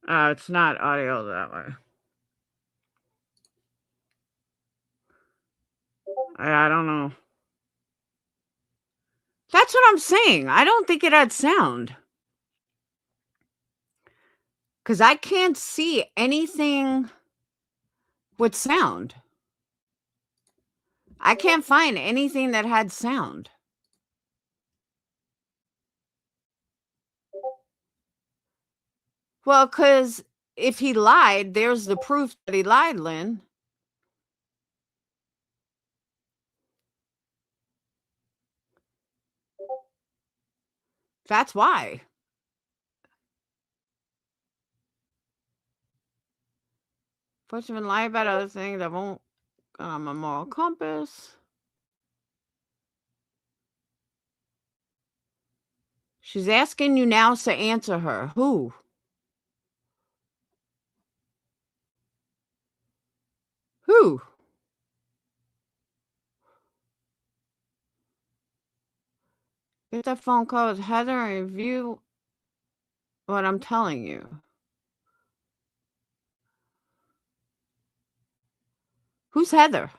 It's not audio that way. I don't know. That's what I'm saying. I don't think it had sound. Because I can't see anything with sound. I can't find anything that had sound. Well, because if he lied, there's the proof that he lied, Lynn. That's why. First, even lie about other things that won't a moral compass. She's asking you now to answer her. Who? Who? Get that phone call with Heather and review what I'm telling you. Who's Heather?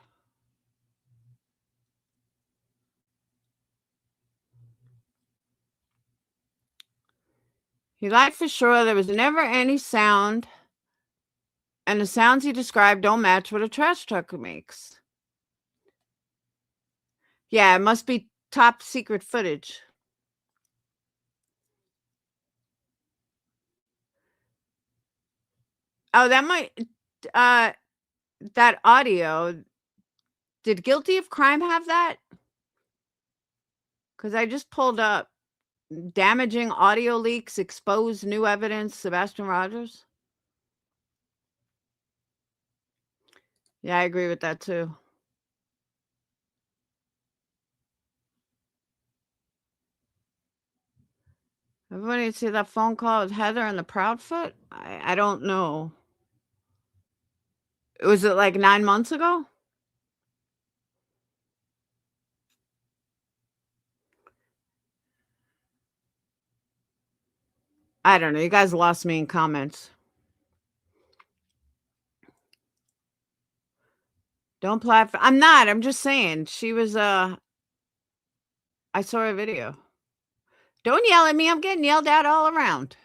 He lied for sure. There was never any sound. And the sounds he described don't match what a trash truck makes. Yeah, it must be top secret footage. Oh, that might, that audio. Did Guilty of Crime have that? Because I just pulled up damaging audio leaks, expose new evidence, Sebastian Rogers. Yeah, I agree with that too. Everybody see that phone call with Heather and the Proudfoot? I don't know. Was it like 9 months ago? I don't know. You guys lost me in comments. Don't play. I'm not. I'm just saying. She was, I saw a video. Don't yell at me. I'm getting yelled at all around.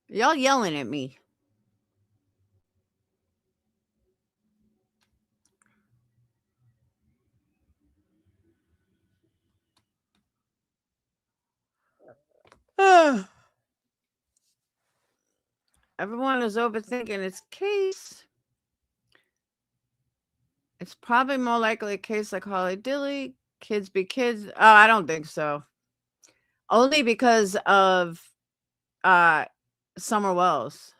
Y'all yelling at me. Everyone is overthinking its case. It's probably more likely a case like Holly Dilly. Kids be kids. Oh, I don't think so. Only because of Summer Wells.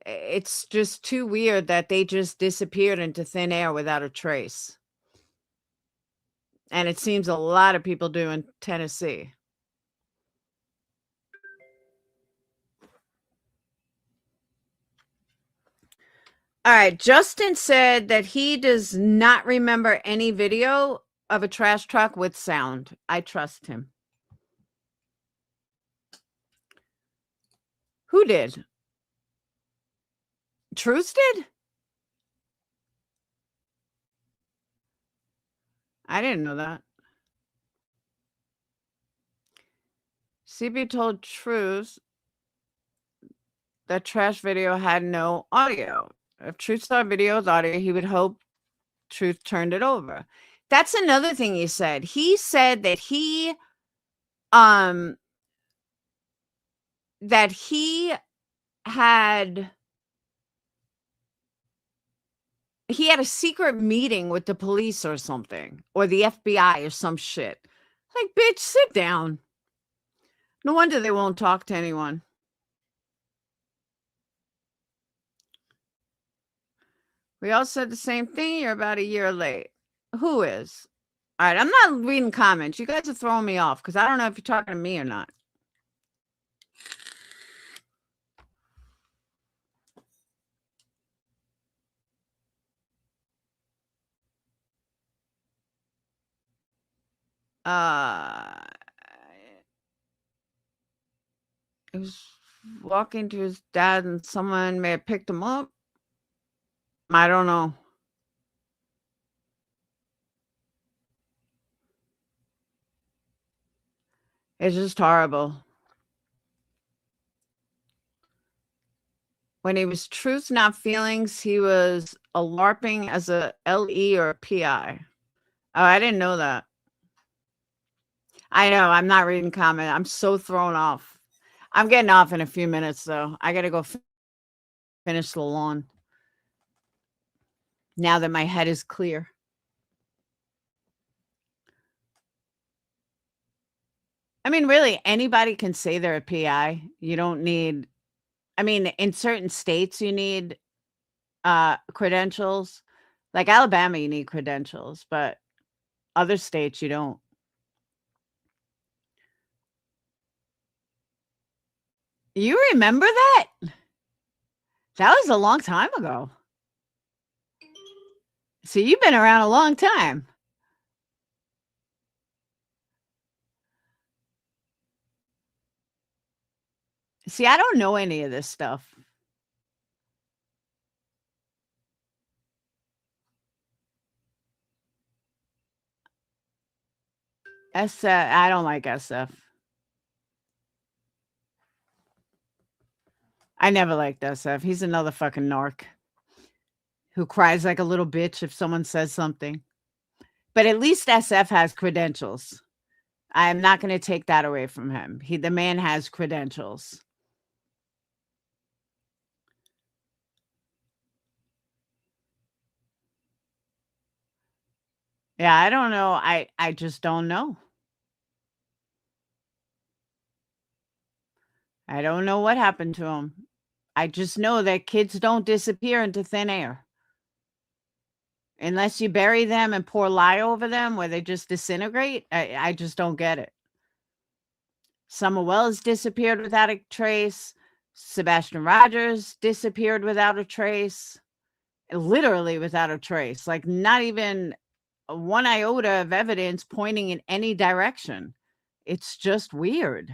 It's just too weird that they just disappeared into thin air without a trace. And it seems a lot of people do in Tennessee. All right. Justin said that he does not remember any video of a trash truck with sound. I trust him. Who did? Truth did? I didn't know that. CB told Truth that trash video had no audio. If Truth saw video with audio, he would hope Truth turned it over. That's another thing he said. He said that he had a secret meeting with the police or something, or the FBI or some shit. Like, bitch, sit down. No wonder they won't talk to anyone. We all said the same thing. You're about a year late. Who is? All right, I'm not reading comments. You guys are throwing me off because I don't know if you're talking to me or not. He was walking to his dad and someone may have picked him up. I don't know. It's just horrible. When he was Truth Not Feelings, he was a LARPing as a LE or a PI. Oh, I didn't know that. I know. I'm not reading comment. I'm so thrown off. I'm getting off in a few minutes, though. I got to go finish the lawn now that my head is clear. I mean, really, anybody can say they're a PI. You don't need, I mean, in certain states, you need credentials. Like Alabama, you need credentials, but other states, you don't. You remember that? That was a long time ago. So you've been around a long time. See, I don't know any of this stuff. SF, I don't like SF. I never liked SF. He's another fucking narc who cries like a little bitch if someone says something. But at least SF has credentials. I'm not going to take that away from him. The man has credentials. Yeah, I don't know. I just don't know. I don't know what happened to him. I just know that kids don't disappear into thin air. Unless you bury them and pour lye over them where they just disintegrate. I just don't get it. Summer Wells disappeared without a trace. Sebastian Rogers disappeared without a trace. Literally without a trace. Like not even one iota of evidence pointing in any direction. It's just weird.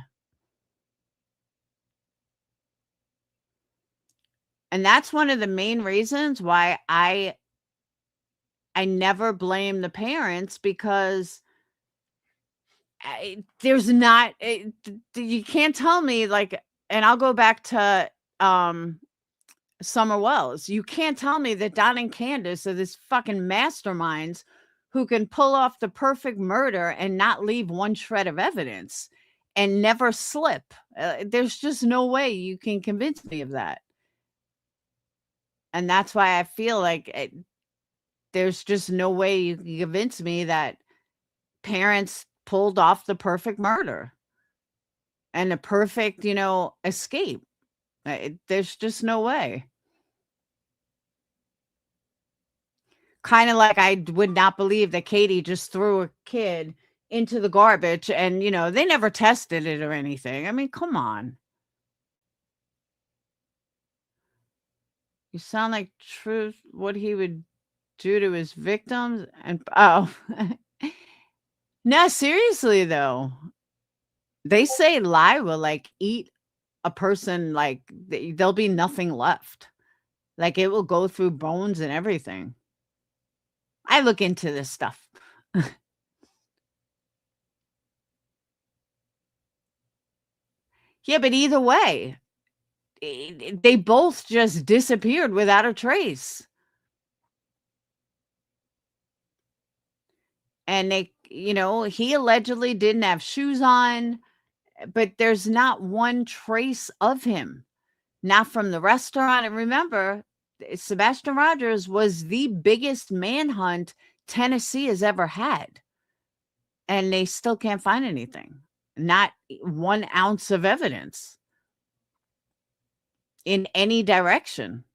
And that's one of the main reasons why I never blame the parents, because there's not, you can't tell me like, and I'll go back to Summer Wells. You can't tell me that Don and Candace are this fucking masterminds who can pull off the perfect murder and not leave one shred of evidence and never slip. There's just no way you can convince me of that. And that's why I feel like there's just no way you can convince me that parents pulled off the perfect murder and the perfect, escape. There's just no way. Kind of like I would not believe that Katie just threw a kid into the garbage and, they never tested it or anything. I mean, come on. You sound like Truth, what he would do to his victims. And, no, seriously, though. They say lye will, like, eat a person, like, there'll be nothing left. Like, it will go through bones and everything. I look into this stuff. Yeah, but either way, they both just disappeared without a trace. And he allegedly didn't have shoes on, but there's not one trace of him. Not from the restaurant. And remember, Sebastian Rogers was the biggest manhunt Tennessee has ever had. And they still can't find anything. Not 1 ounce of evidence in any direction.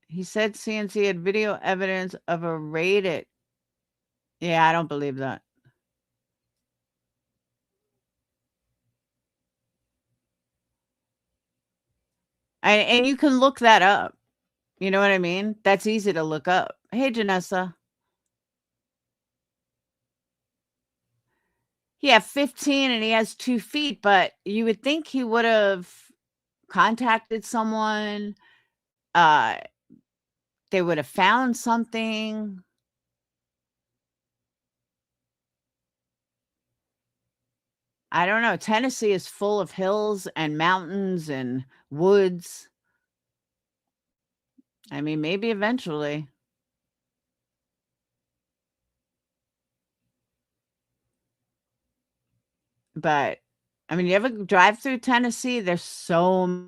He said CNC had video evidence of a raid. Yeah, I don't believe that. And you can look that up. You know what I mean? That's easy to look up. Hey, Janessa. He had 15 and he has 2 feet, but you would think he would have contacted someone. They would have found something. I don't know. Tennessee is full of hills and mountains and woods. I mean, maybe eventually. But, I mean, you ever drive through Tennessee? There's so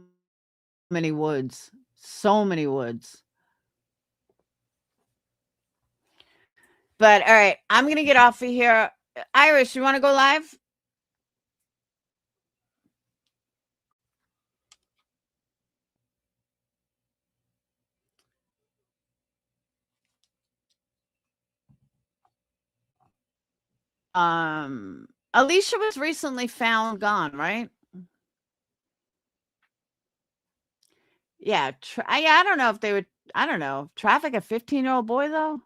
many woods. So many woods. But, all right, I'm going to get off of here. Irish, you want to go live? Alicia was recently found gone, right? Yeah, I don't know if they would, I don't know, traffic a 15-year-old boy, though?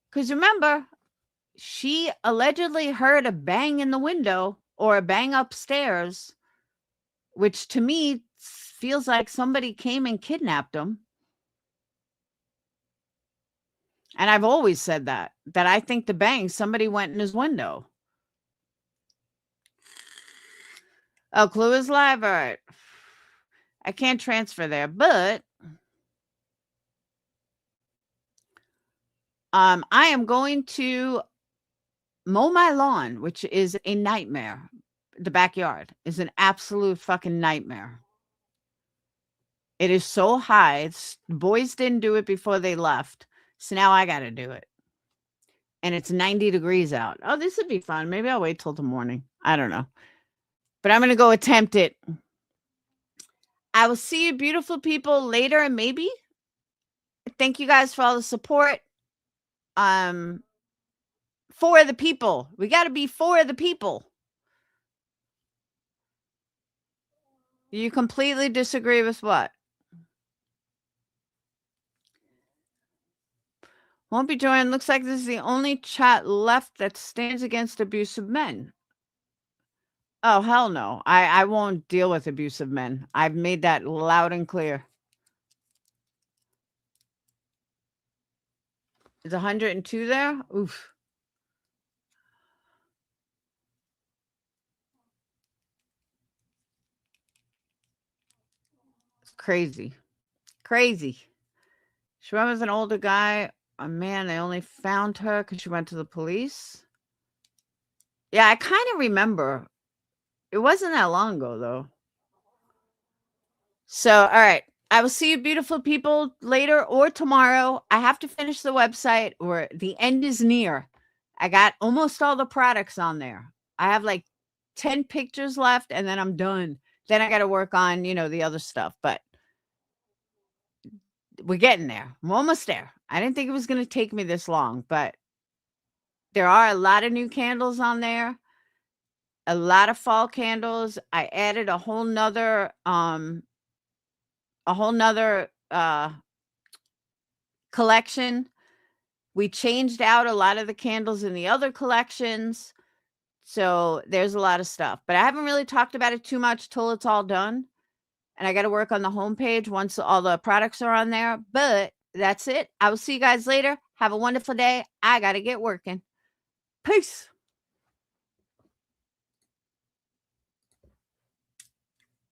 Because remember, she allegedly heard a bang in the window or a bang upstairs, which to me feels like somebody came and kidnapped him. And I've always said that I think the bank, somebody went in his window. Oh, Clue is live. All right. I can't transfer there, but I am going to mow my lawn, which is a nightmare. The backyard is an absolute fucking nightmare. It is so high. The boys didn't do it before they left. So now I got to do it. And it's 90 degrees out. Oh, this would be fun. Maybe I'll wait till the morning. I don't know. But I'm going to go attempt it. I will see you beautiful people later, and maybe. Thank you guys for all the support. For the people. We got to be for the people. You completely disagree with what? Won't be joined. Looks like this is the only chat left that stands against abusive men. Oh, hell no. I won't deal with abusive men. I've made that loud and clear. Is 102 there? Oof. It's crazy. Crazy. She went with an older guy. A man, they only found her because she went to the police. Yeah, I kind of remember. It wasn't that long ago, though. So, all right. I will see you beautiful people later or tomorrow. I have to finish the website or the end is near. I got almost all the products on there. I have like 10 pictures left and then I'm done. Then I got to work on, the other stuff, but we're getting there. I'm almost there. I didn't think it was going to take me this long, but there are a lot of new candles on there. A lot of fall candles. I added a whole nother collection. We changed out a lot of the candles in the other collections. So there's a lot of stuff, but I haven't really talked about it too much till it's all done. And I got to work on the homepage once all the products are on there, but that's it. I will see you guys later. Have a wonderful day. I got to get working. Peace.